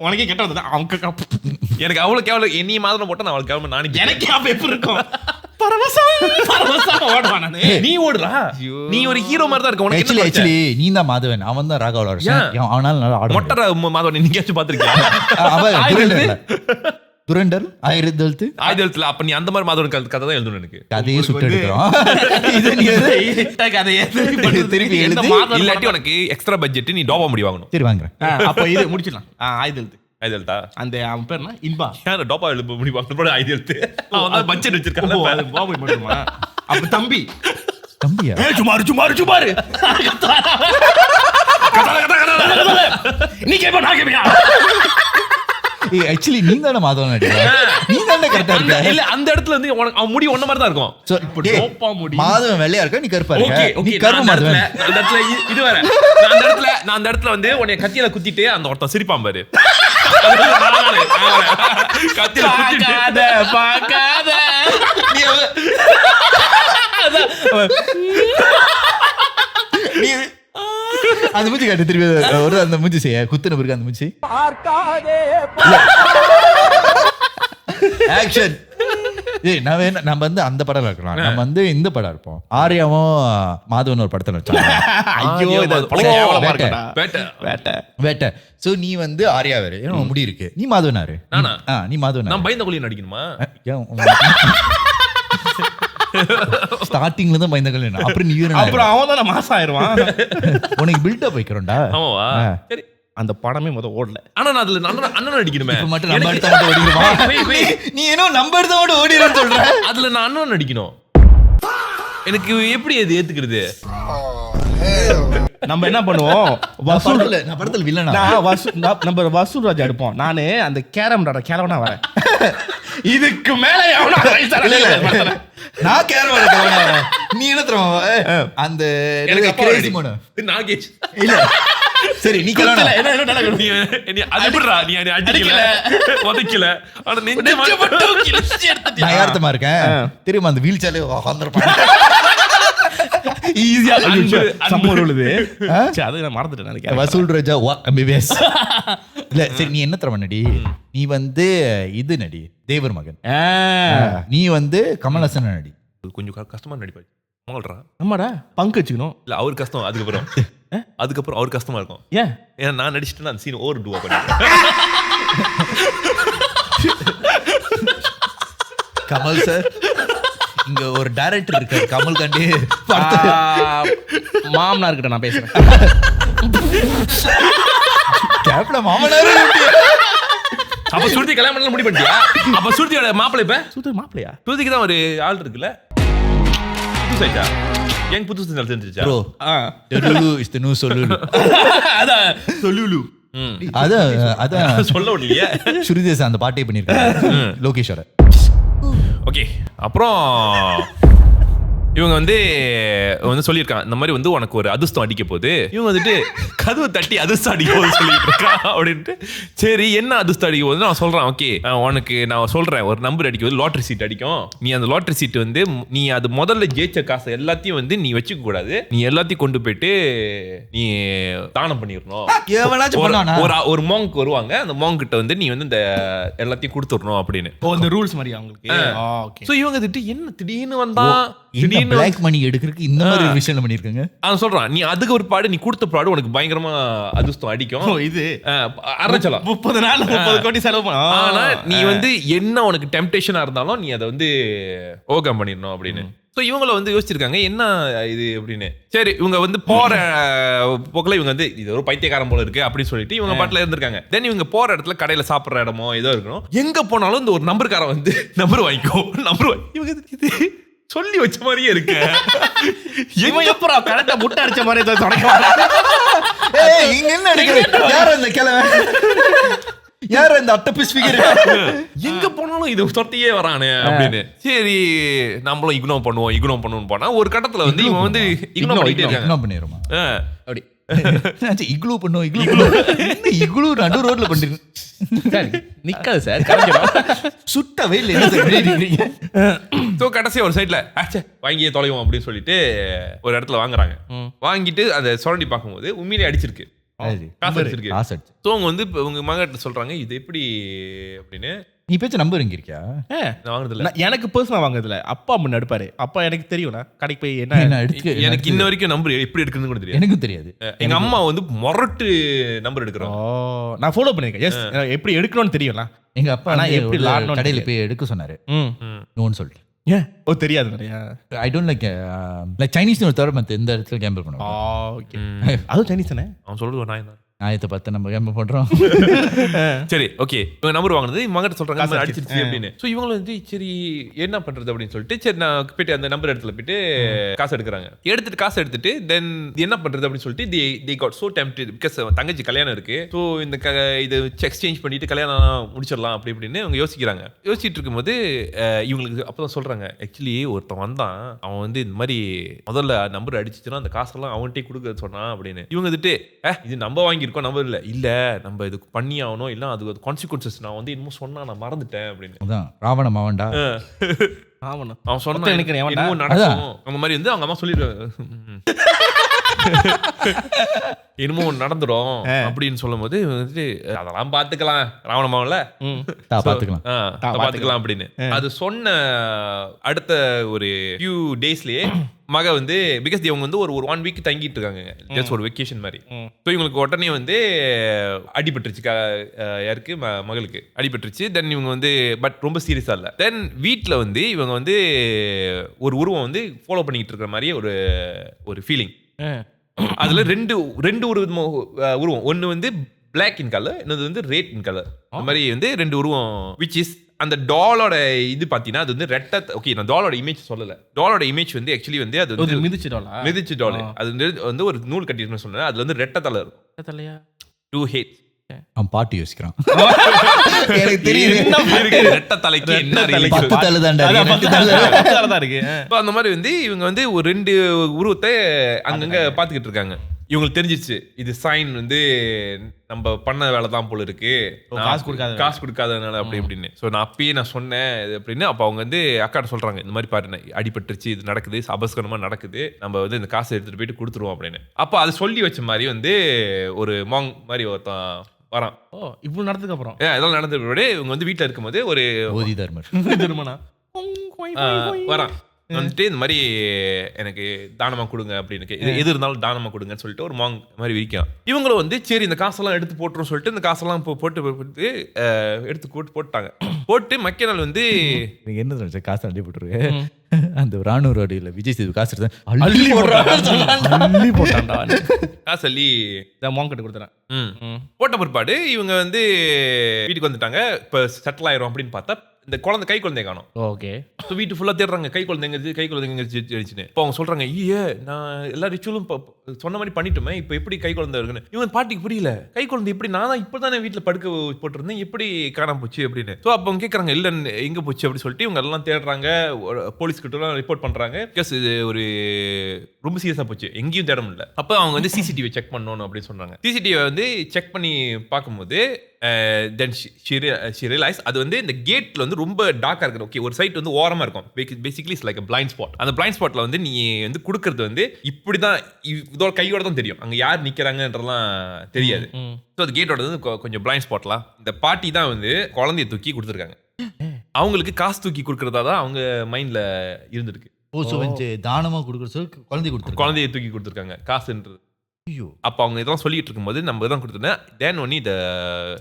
உனக்கே கெட்ட வந்தா அவங்க எனக்கு அவ்வளவு கேவலம் நீ மாதவன் போட்டா நான் அவளுக்கு கேவலம் நானே எனக்கு அப்ப எப்படி இருக்கும் பரவசம் ஓடுவான் நானு. நீ ஓடுறா நீ ஒரு ஹீரோ மாதிரி தான் இருக்க. உனக்கு ஆக்சுவலி நீ தான் மாதவன் அவன் தான் ராகவா லாரன்ஸ். அவனால நல்லா ஆட மொட்டர மாதவன் நீங்க ஏதாச்சும் பாத்திருக்கியா? அவன் துரண்டர் ஆயுதத்துல அப்ப நீ அந்த மாதிரி மாதவன் கதை தான் எழுதணும். எனக்கு கதையே சுட்டு எடுக்கிறோம். திருப்பி எழுதி இல்லாட்டி உனக்கு எக்ஸ்ட்ரா பட்ஜெட் நீ டோபா முடி வாங்கணும். சரி வாங்குறேன். அப்ப இது முடிச்சிடலாம். ஆயுதல்தா அந்த அவன் பேர் என்ன இன்பா யார டோபா எழுத முடி வாங்கணும். ஆயுதத்து அவன் பட்ஜெட் வச்சிருக்கான். பாபு மட்டுமா? அப்ப தம்பியா சுமாரு நீ கேப்ப நான் கேப்பியா? ஆக்சுவலி நீ தானே மாதவன் நடிக்கிற. நீ தானே கரெக்டா இருக்க. இல்ல அந்த இடத்துல வந்து அவன் முடி ஒண்ண மாதிரி தான் இருக்கும். இப்ப டோப்பா முடி மாதவன் வெள்ளையா இருக்க நீ கருப்பா இருக்க. நீ கருப்பு மாதவன். அந்த இடத்துல இது வேற. நான் அந்த இடத்துல வந்து உன்னை கத்தியில குத்திட்டு அந்த ஒருத்தன் சிரிப்பான் பாரு. கத்தியில குத்திட்டு பாக்காத நீ அந்த மூஞ்சி காட்டு திருப்பி ஒரு அந்த மூஞ்சி செய்ய குத்துன பிறகு அந்த மூஞ்சி ஆக்ஷன். நம்ம வந்து அந்த படம் இருக்கலாம். நம்ம வந்து இந்த படம் இருப்போம். ஆர்யாவும் மாதவன் ஒரு படத்துல வேட்டை. சோ நீ வந்து ஆர்யா வேற முடி இருக்கு. நீ மாதவனாரு. நீ மாதவன். நான் பயந்த கொள்ளி நடிக்கணுமா? ஸ்டார்டிங்ல தான் பயந்த கல்யாணம். அப்புறம் நீ அப்புறம் அவன் தான் மாசம் ஆயிருவான். உனக்கு பில்டப் வைக்கிறோம்டா. ஆமாவா? சரி அந்த படமே ஓடல. ஆனா நான் அதுல அண்ணன் நடிக்கணுமே. இப்ப மட்டும் நம்ம எடுத்த மட்டும் ஓடிடுமா? நீ ஏனோ நம்ம எடுத்த மட்டும் ஓடிடுன்னு சொல்ற. அதுல நான் அண்ணன் நடிக்கணும். எனக்கு எப்படி அது ஏத்துக்கிறது? நம்ம என்ன பண்ணுவோம், வசூல் நான் படத்துல வில்லனா நம்ம வசூல் ராஜா எடுப்போம். நானு அந்த கேரம்னா வரேன். இதுக்கு மேல எவனா நான் கேரளா நீ என்ன தெரியுமா அந்த கிரேசி மோன நாகேஷ் இல்ல சரி நீ கேளடா நான் யார்த்தமா இருக்கேன் தெரியுமா அந்த வீல் சேர்ல உட்கார்ந்திருப்பேன் ஈஸியா சம்மருளுது. அது நான் மறந்துட்டேன் நினைக்கிறேன். வசூல் ராஜா MBBS இல்ல சரி நீ என்ன தரவ நடி, நீ வந்து இது நடி தேவர் மகன், நீ வந்து கமலஹாசன் நடி. கொஞ்சம் கஷ்டமா நடிப்பாரு மங்கள்றா. ஆமாடா பங்கு வச்சுக்கணும். இல்ல அவர் கஷ்டம், அதுக்கப்புறம் அவர் கஷ்டமா இருக்கும். ஏன்னா நான் நடிச்சிட்டேன்னா அந்த சீன் ஓவர் டூவா பண்ணிடுறேன். கமல் சார் இங்க ஒரு டைரக்டர் இருக்காரு கமல் காண்டி மாமனார் கிட்ட நான் பேசுறேன். கேப்ல மாமனார் அப்ப சுருதி கல்யாணம் பண்ண முடிவு பண்ணிட்டியா? அப்ப சுருதியோட மாப்பிள்ளை இப்ப மாப்பிள்ளையா? சுருதிக்கு தான் ஒரு ஆள் இருக்குல்ல புதுசாயிட்டா எங்க புதுசு தெரிஞ்சிருச்சா ப்ரோ டெலுலு இஸ் தி நியூ சொலுலு அதான் சொல்லுலு. அதான் சொல்ல முடியலையே. சுருதேச அந்த பாட்டே பண்ணிருக்காங்க லோகேஷோட. ஓகே அப்புறம் இவங்க வந்து சொல்லியிருக்காங்க இந்த மாதிரி வந்து உனக்கு ஒரு அதிர்ஷ்டம் அடிக்க போகுது. இவங்க வந்துட்டு கதவை தட்டி அதிர்ஷ்டம் அடிக்க போது சொல்லிட்டு இருக்கா அப்படின்ட்டு. சரி என்ன அதிர்ஷ்டம் அடிக்க போகுது நான் சொல்றேன். ஓகே உனக்கு நான் சொல்றேன் ஒரு நம்பர் அடிக்க போது லாட்டரி சீட் அடிக்கும். நீ அந்த லாட்டரி சீட் வந்து நீ அது முதல்ல ஜெயிச்ச காசை எல்லாத்தையும் வந்து நீ வச்சுக்க கூடாது. நீ எல்லாத்தையும் கொண்டு போயிட்டு நீ தானம் பண்ணிடணும். ஒரு மாங்க் வருவாங்க, அந்த மாங்க் கிட்ட வந்து நீ வந்து இந்த எல்லாத்தையும் கொடுத்துடணும் அப்படின்னு. இந்த ரூல்ஸ் மாதிரி அவங்களுக்கு. சோ இவங்க என்ன திடீர்னு வந்தா பிளாக் மணி எடுக்கிறதுக்கு இந்த மாதிரி ஒரு விஷயம் பண்ணிருக்காங்க. அவன் சொல்றான் நீ அதுக்கு ஒரு பாடு நீ கொடுத்த பாடு உனக்கு பயங்கரமா அதிர்ஷ்டம் அடிக்கும். இது அரைச்சலாம் 30 நாள் 30 கோடி செலவு பண்ண. ஆனா நீ வந்து என்ன உனக்கு டெம்ப்டேஷனா இருந்தாலும் நீ அதை வந்து ஓவர்கம் பண்ணிடணும் அப்படின்னு. ஸோ இவங்கள வந்து யோசிச்சிருக்காங்க என்ன இது அப்படின்னு. சரி இவங்க வந்து போற போக்கில் இவங்க வந்து இது ஒரு பைத்தியக்காரன் போல இருக்கு அப்படின்னு சொல்லிட்டு இவங்க பாட்டில் இருந்திருக்காங்க. தென் இவங்க போற இடத்துல கடையில சாப்பிட்ற இடமோ ஏதோ இருக்கணும், எங்க போனாலும் இந்த ஒரு நம்பருக்காரன் வந்து நம்பர் வாங்கிக்கோ இவங்க இது சொல்லி வச்ச மாதிரியே இருக்கு. இவன் எப்பறம் கரெக்டா முட்டை அடிச்ச மாதிரி இங்க என்ன அடிக்கிறது யார் அந்த கிழமை யார் அந்த அட்டபிஸ் ஃபிகர் எங்க போனாலும் இது தொட்டியே வரானே அப்படின்னு. சரி நம்மளும் இக்னோர் பண்ணுவோம் போனா ஒரு கட்டத்துல வந்து இவன் வந்து இக்னோர் பண்ணிடுமா அப்படி இக்ளூ பண்ணுவோம் இக்ளூ நடு ரோட்ல பண்ணிருக்கேன் நிக்காது சார் சுட்டவே இல்லை. கடைசியா ஒரு சைட்ல வாங்கியே தொலைவோம் அப்படின்னு சொல்லிட்டு ஒரு இடத்துல வாங்குறாங்க. வாங்கிட்டு அதை சுரண்டி பார்க்கும்போது உண்மையிலே அடிச்சிருக்கு, காசு அடிச்சிருக்கு. ஸோ அவங்க வந்து உங்க மகட்ட சொல்றாங்க இது எப்படி அப்படின்னு. நீ பேச்ச நம்பர் இங்க இருக்கியா? நான் வாங்குறதுல எனக்கு பர்சனலா வாங்குறதுல அப்பா முன்ன எடுப்பாரு. அப்பா எனக்கு தெரியும்னா கடைக்கு போய் என்ன எடுத்து எனக்கு இன்ன வரைக்கும் நம்பர் எப்படி எடுக்கணும்னு கூட தெரியாது. எனக்கும் தெரியாது. எங்க அம்மா வந்து மொரட்டு நம்பர் எடுக்கிறோம். நான் ஃபாலோ பண்ணிருக்கேன். எஸ் எப்படி எடுக்கணும்னு தெரியும்ல. எங்க அப்பா எப்படி கடையில போய் எடுக்க சொன்னாரு நோன்னு சொல்லிட்டு. ஓ தெரியாது நிறையா. ஐ டோன்ட் லைக் சைனீஸ் ஒரு தவிர மற்ற எந்த இடத்துல கேம்பிள் பண்ணுவோம். ஓகே அதுவும் சைனீஸ் தானே அவன் சொல்றது ஒரு நாய் தான். ஆயத்தை பார்த்து நம்ம கேம்பிள் பண்றோம். சரி ஓகே இவங்க நம்பர் வாங்கினது மகட்ட சொல்றாங்க அடிச்சிருச்சு அப்படின்னு. ஸோ இவங்களும் வந்து சரி என்ன பண்றது அப்படின்னு சொல்லிட்டு சரி நான் போயிட்டு அந்த நம்பர் இடத்துல போயிட்டு காசு எடுக்கிறாங்க. காசு எடுத்துட்டு தென் என்ன பண்றது அப்படின்னு சொல்லிட்டு they got so tempted because தங்கச்சி கல்யாணம் இருக்கு. ஸோ இந்த இது எக்ஸ்சேஞ்ச் பண்ணிட்டு கல்யாணம் முடிச்சிடலாம் அப்படி இப்படின்னு அவங்க யோசிச்சுட்டு இருக்கும்போது இவங்களுக்கு அப்பதான் சொல்றாங்க ஆக்சுவலி ஒருத்தன் வந்தான், அவன் வந்து இந்த மாதிரி முதல்ல நம்பர் அடிச்சுச்சுன்னா அந்த காசெல்லாம் அவன்கிட்டே கொடுக்க சொன்னான் அப்படின்னு. இவங்க வந்துட்டு இது நம்ம வாங்கி நம்பர் இல்ல நம்ம இது பண்ணி ஆகணும் இல்ல அது கான்சிக்வன்சஸ் நான் வந்து இன்னும் சொன்னா நான் மறந்துட்டேன் அப்படின்னு. அதான் ராவண மாவன்டா அவன் சொன்னா இன்னும் நடக்கும் அந்த மாதிரி வந்து அவங்க அம்மா சொல்லிடுவாங்க இன்னமும் நடந்துடும் அப்படின்னு சொல்லும் போது வந்துட்டு அதெல்லாம் பாத்துக்கலாம் ராவண மாவன்ல பாத்துக்கலாம் அப்படின்னு. அது சொன்ன அடுத்த ஒரு ஃபியூ டேஸ்லயே மக வந்து பிகாஸ் இவங்க வந்து ஒரு 1 வீக் தங்கிட்டு இருக்காங்க ஜஸ்ட் ஒரு வெக்கேஷன் மாதிரி. ஸோ இவங்களுக்கு உடனே வந்து அடிபட்டுருச்சு, யாருக்கு மகளுக்கு அடிபட்டுருச்சு. தென் இவங்க வந்து பட் ரொம்ப சீரியஸா இல்லை. தென் வீட்டில் வந்து இவங்க வந்து ஒரு உருவம் வந்து ஃபாலோ பண்ணிக்கிட்டு இருக்கிற மாதிரி ஒரு ஃபீலிங். அதுல ரெண்டு உருவம் ஒன்று வந்து பிளாக் இன் கலர், இன்னொரு வந்து ரெட் இன் கலர். அந்த மாதிரி வந்து 2 உருவம் விச் இஸ் அந்த டாலோட இது பாத்தீங்கன்னா அது வந்து ரெட்டை. ஓகே, நான் டாலோட இமேஜ் சொல்லல. டாலோட இமேஜ் வந்து ஆக்சுவலி வந்து அது வந்து மிதிச்சு டால். அது வந்து ஒரு நூல் கட்டிட்டு சொன்னேன். அதுல வந்து ரெட்டை தலை இருக்கும். தலையா 2 heads. அவன் பாட்டு யோசிக்கிறான். எனக்கு தெரியுது ரெட்டை தலைக்கு என்ன தலை தாண்டா இருக்கு. அந்த மாதிரி வந்து இவங்க வந்து ஒரு 2 உருவத்தை அங்கங்க பாத்துக்கிட்டு இருக்காங்க. இவங்களுக்கு தெரிஞ்சிச்சு இது சைன் வந்து நம்ம பண்ண வேலை தான் போல இருக்கு, காசு கொடுக்காதனால அப்படி இப்படின்னு. ஸோ நான் அப்பயே நான் சொன்னேன் அப்படின்னு. அப்போ அவங்க வந்து அக்காட்ட சொல்றாங்க, இந்த மாதிரி பாரு அடிபட்டுருச்சு, இது நடக்குது, அபஸ்கரமா நடக்குது, நம்ம வந்து இந்த காசை எடுத்துட்டு போயிட்டு கொடுத்துருவோம் அப்படின்னு. அப்போ அதை சொல்லி வச்ச மாதிரி வந்து ஒரு மாங் மாதிரி ஒருத்தன் வரான். இப்போ நடந்ததுக்கு அப்புறம் இதெல்லாம் நடந்தது இவங்க வந்து வீட்டில் இருக்கும்போது ஒரு ஓதி தர்மனா வரான். வந்துட்டு இந்த மாதிரி எனக்கு தானமா கொடுங்க அப்படின்னு, எது இருந்தாலும் தானமா கொடுங்கன்னு சொல்லிட்டு ஒரு மாங் மாதிரி விரிக்கலாம். இவங்களும் வந்து சரி இந்த காசெல்லாம் எடுத்து போட்டுரும் சொல்லிட்டு இந்த காசெல்லாம் போட்டு எடுத்து போட்டாங்க. போட்டு மக்கள் நாள் வந்து நீங்க என்ன நினைச்சா காசு அள்ளி போட்டுருக்கு. அந்த ராணுவ ரோடியில் விஜய் சேது காசு எடுத்து அள்ளி போட்டான்டா. காசு அள்ளி மாங் கிட்ட கொடுத்துறேன். போட்ட பிற்பாடு இவங்க வந்து வீட்டுக்கு வந்துட்டாங்க. இப்போ செட்டில் ஆயிரும் அப்படின்னு பார்த்தா இந்த கை குழந்தை காணும். ஓகே. ஸோ வீட்டு ஃபுல்லாக தேடுறாங்க, கை குழந்தைங்க இருந்துச்சுன்னு. இப்போ அவங்க சொல்றாங்க, நான் எல்லா ரிச்சுவலும் சொன்ன மாதிரி பண்ணிட்டோமே, இப்போ எப்படி கை குழந்தை இருக்குன்னு. இவங்க பாட்டிக்கு புரியல, கை குழந்தை எப்படி, நான் தான் இப்போ தானே வீட்டில் படுக்க போட்டிருந்தேன், எப்படி காணாம போச்சு அப்படின்னு. ஸோ அப்போ அவங்க கேட்குறாங்க, இல்லை எங்கே போச்சு அப்படின்னு சொல்லிட்டு இவங்க எல்லாம் தேடுறாங்க, போலீஸ் கிட்டலாம் ரிப்போர்ட் பண்ணுறாங்க. பிகாஸ் இது ஒரு ரொம்ப சீரியஸாக போச்சு, எங்கேயும் தேட முடியல. அப்போ அவங்க வந்து சிசிடிவி செக் பண்ணணும் அப்படின்னு சொன்னாங்க. சிசிடிவி வந்து செக் பண்ணி பார்க்கும்போது தென் she realized அது வந்து இந்த கேட்ல வந்து ரொம்ப டார்க்கா இருக்கு. ஓகே, ஒரு சைட் வந்து ஓரமா இருக்கும். Basically it's like a blind spot. அந்த blind spotல வந்து நீ வந்து கொடுக்கிறது வந்து இப்படிதான், இதோட கையோட தான் தெரியும், அங்க யார் நிக்கிறாங்கன்றதெல்லாம் தெரியாது. ஸோ அந்த கேட்டோட வந்து கொஞ்சம் blind spotலாம். இந்த பாட்டி தான் வந்து குழந்தைய தூக்கி கொடுத்துருக்காங்க. அவங்களுக்கு காசு தூக்கி கொடுக்கறதா தான் அவங்க மைண்ட்ல இருந்திருக்கு. தானமா கொடுக்குற குழந்தைய தூக்கி கொடுத்துருக்காங்க காசுன்றது. அப்ப அவங்க இதெல்லாம் சொல்லிட்டு இருக்கும்போது நம்ம தான் கொடுத்துட்டேன். தென் ஒன்னு இந்த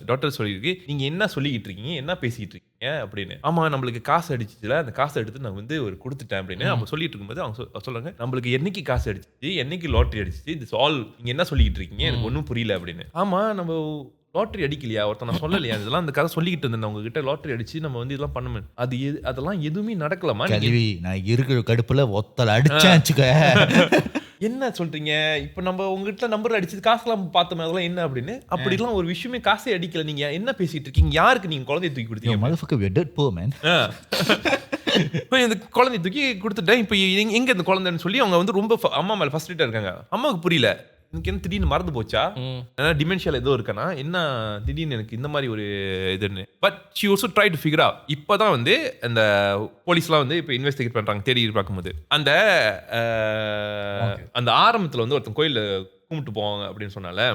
டாக்டர் சொல்லியிருக்கு, நீங்க என்ன சொல்லிக்கிட்டு இருக்கீங்க, என்ன பேசிக்கிட்டு இருக்கீங்க அப்படின்னு. ஆமா, நம்மளுக்கு காசு அடிச்சுல, அந்த காசை எடுத்து நான் வந்து ஒரு கொடுத்துட்டேன் அப்படின்னு அவங்க சொல்லிட்டு இருக்கும்போது அவங்க சொல்றாங்க, நம்மளுக்கு என்னைக்கு காசு அடிச்சிச்சு, என்னைக்கு லாட்டரி அடிச்சிச்சு, இது ஆல் நீங்க என்ன சொல்லிக்கிட்டு இருக்கீங்க, எனக்கு ஒன்றும் புரியல அப்படின்னு. ஆமா, நம்ம லாட்டரி அடிக்கலையா, ஒருத்தன் நான் சொல்லலையா, இதெல்லாம் அந்த கதை சொல்லிக்கிட்டு இருந்தேன் உங்ககிட்ட, லாட்டரி அடிச்சு நம்ம வந்து இதெல்லாம் பண்ண அதெல்லாம் எதுவுமே நடக்கலாமா? நான் இருக்கிற கடுப்புல ஒத்தல அடிச்சேன். என்ன சொல்றீங்க, இப்ப நம்ம உங்ககிட்ட நம்பர் அடிச்சது காசுலாம் பார்த்தோம், அதெல்லாம் என்ன அப்படின்னு. அப்படிலாம் ஒரு விஷயமே காசே அடிக்கல, நீங்க என்ன பேசிட்டு இருக்கீங்க, யாருக்கு நீங்க குழந்தைய தூக்கி கொடுத்தீங்க? இந்த குழந்தைய தூக்கி கொடுத்துட்டேன். இப்ப எங்க இந்த குழந்தைன்னு சொல்லி அவங்க வந்து ரொம்ப அம்மா மேல ஃபர்ஸ்ட் இருக்காங்க. அம்மாவுக்கு புரியல, எனக்கு என்ன திடீர்னு மறந்து போச்சா, டிமென்ஷியல் ஏதோ இருக்கனா என்ன, திடீர்னு எனக்கு இந்த மாதிரி ஒரு இதுன்னு. But she also try to figure out. இப்போதான் வந்து அந்த போலீஸ்லாம் வந்து இப்போ இன்வெஸ்டிகேட் பண்றாங்க, தேடி பார்க்கும்போது அந்த அந்த ஆரம்பத்தில் வந்து ஒருத்தன் கோயிலில் கும்பிட்டு போவாங்க அப்படின்னு சொன்னால,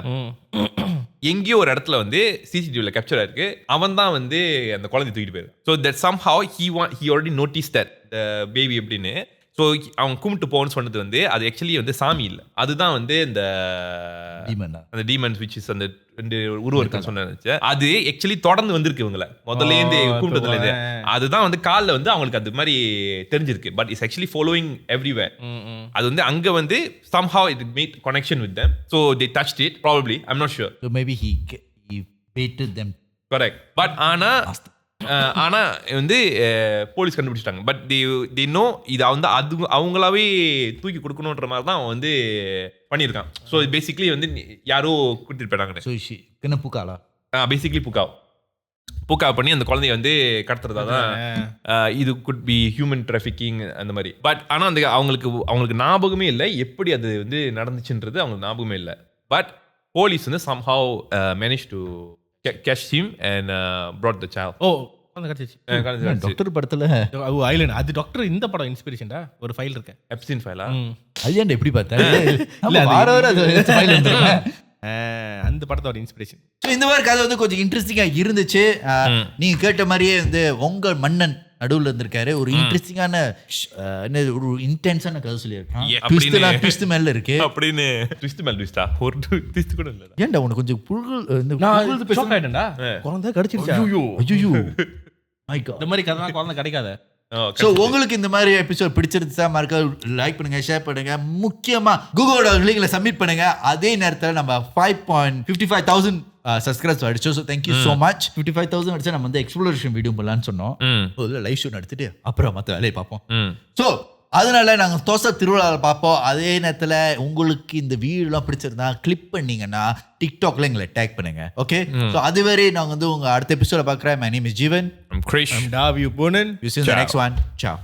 எங்கேயோ ஒரு இடத்துல வந்து சிசிடிவில கேப்சர் ஆயிருக்கு, அவன் தான் வந்து அந்த குழந்தை தூக்கிட்டு போயிருக்கு. So that somehow he already noticed that the baby அப்படின்னு. ஸோ அவங்க கும்பிட்டு போகணும்னு சொன்னது வந்து அது ஆக்சுவலி வந்து சாமி இல்லை, அதுதான் வந்து அந்த டீமன்ஸ் விச் இஸ் அந்த 2 உருவம் சொன்ன அது ஆக்சுவலி தொடர்ந்து வந்திருக்கு இவங்களை முதல்லேருந்து கும்பிட்டதுலேருந்து. அதுதான் வந்து காலில் வந்து அவங்களுக்கு அது மாதிரி தெரிஞ்சிருக்கு. But it's actually following everywhere. அது வந்து அங்க வந்து somehow it made connection with them, so they touched it probably, I'm not sure, so maybe he baited them, correct. But ஆனா வந்து போலீஸ் கண்டுபிடிச்சிட்டாங்க. பட் they know இது வந்து அது அவங்களாவே தூக்கி கொடுக்கணுன்ற மாதிரி தான் அவன் வந்து பண்ணியிருக்கான். ஸோ பேசிக்லி வந்து யாரோ கூட்டிட்டு போயிட்டாங்க. புக்காலா பேசிக்லி புக்காவ் பண்ணி அந்த குழந்தைய வந்து கடத்துறதா தான் இது குட் பி ஹியூமன் டிராஃபிக்கிங் அந்த மாதிரி. பட் ஆனால் அந்த அவங்களுக்கு ஞாபகமே இல்லை எப்படி அது வந்து நடந்துச்சுன்றது அவங்களுக்கு ஞாபகமே இல்லை. பட் போலீஸ் வந்து somehow managed to catch him and brought the child. Doctor படத்துல ஐலண்ட் அது டாக்டர் இந்த படம் இன்ஸ்பிரேஷன்டா ஒரு ஃபைல் இருக்கு, எப்ஸ்டீன் ஃபைலா. ஐலண்ட் எப்படி பார்த்தா அந்த படத்தோட இன்ஸ்பிரேஷன். இந்த மாதிரி கதை வந்து கொஞ்சம் இன்ட்ரெஸ்டிங்கா இருந்துச்சு. நீங்க கேட்ட மாதிரியே வந்து உங்கள் மன்னன் நடுவுல இருந்திருக்காரு, ஒரு இன்ட்ரெஸ்டிங்கான ஒரு இன்டென்ஸான கதை சொல்லியிருக்கான். ட்விஸ்ட் மேல இருக்கு அப்படின்னு. ட்விஸ்ட் மேல ட்விஸ்டா, ஒரு ட்விஸ்ட் கூட இல்ல. ஏன்டா உனக்கு கொஞ்சம் ஷாக் ஆயிட்டேன்டா, குழந்தை கடிச்சிருச்சா, ஐயோ மை காட், இந்த மாதிரி கதை குழந்தை கிடைக்காத. சோ உங்களுக்கு இந்த மாதிரி எபிசோட் பிடிச்சிருந்தா மறக்காம லைக் பண்ணுங்க, ஷேர் பண்ணுங்க, முக்கியமா கூகுளோட லிங்க்ல சப்மிட் பண்ணுங்க. அதே நேரத்துல நம்ம 5.55,000 சப்ஸ்கிரைப்ஸ் அடிச்சோம். So thank you so much. 55,000 அடிச்சா நம்ம வந்து எக்ஸ்ப்ளோரேஷன் வீடியோ பண்ணலான்னு சொன்னோம். முதல்ல லைவ் ஷோ நடத்திட்டு அப்புறம் மற்ற வேலையை பார்ப்போம். ஸோ அதனால நாங்கள் தோசை திருவிழாவில் பார்ப்போம். அதே நேரத்தில் உங்களுக்கு இந்த வீடியோலாம் பிடிச்சிருந்தா கிளிக் பண்ணீங்கன்னா டிக்டாக்ல எங்களை டேக் பண்ணுங்க. ஓகே, ஸோ அதுவரை நாங்கள் வந்து உங்கள் அடுத்த எபிசோட பார்க்குறேன். My name is Jeevan. I'm Krish. Davi Bonan. You see you in the next one. Ciao.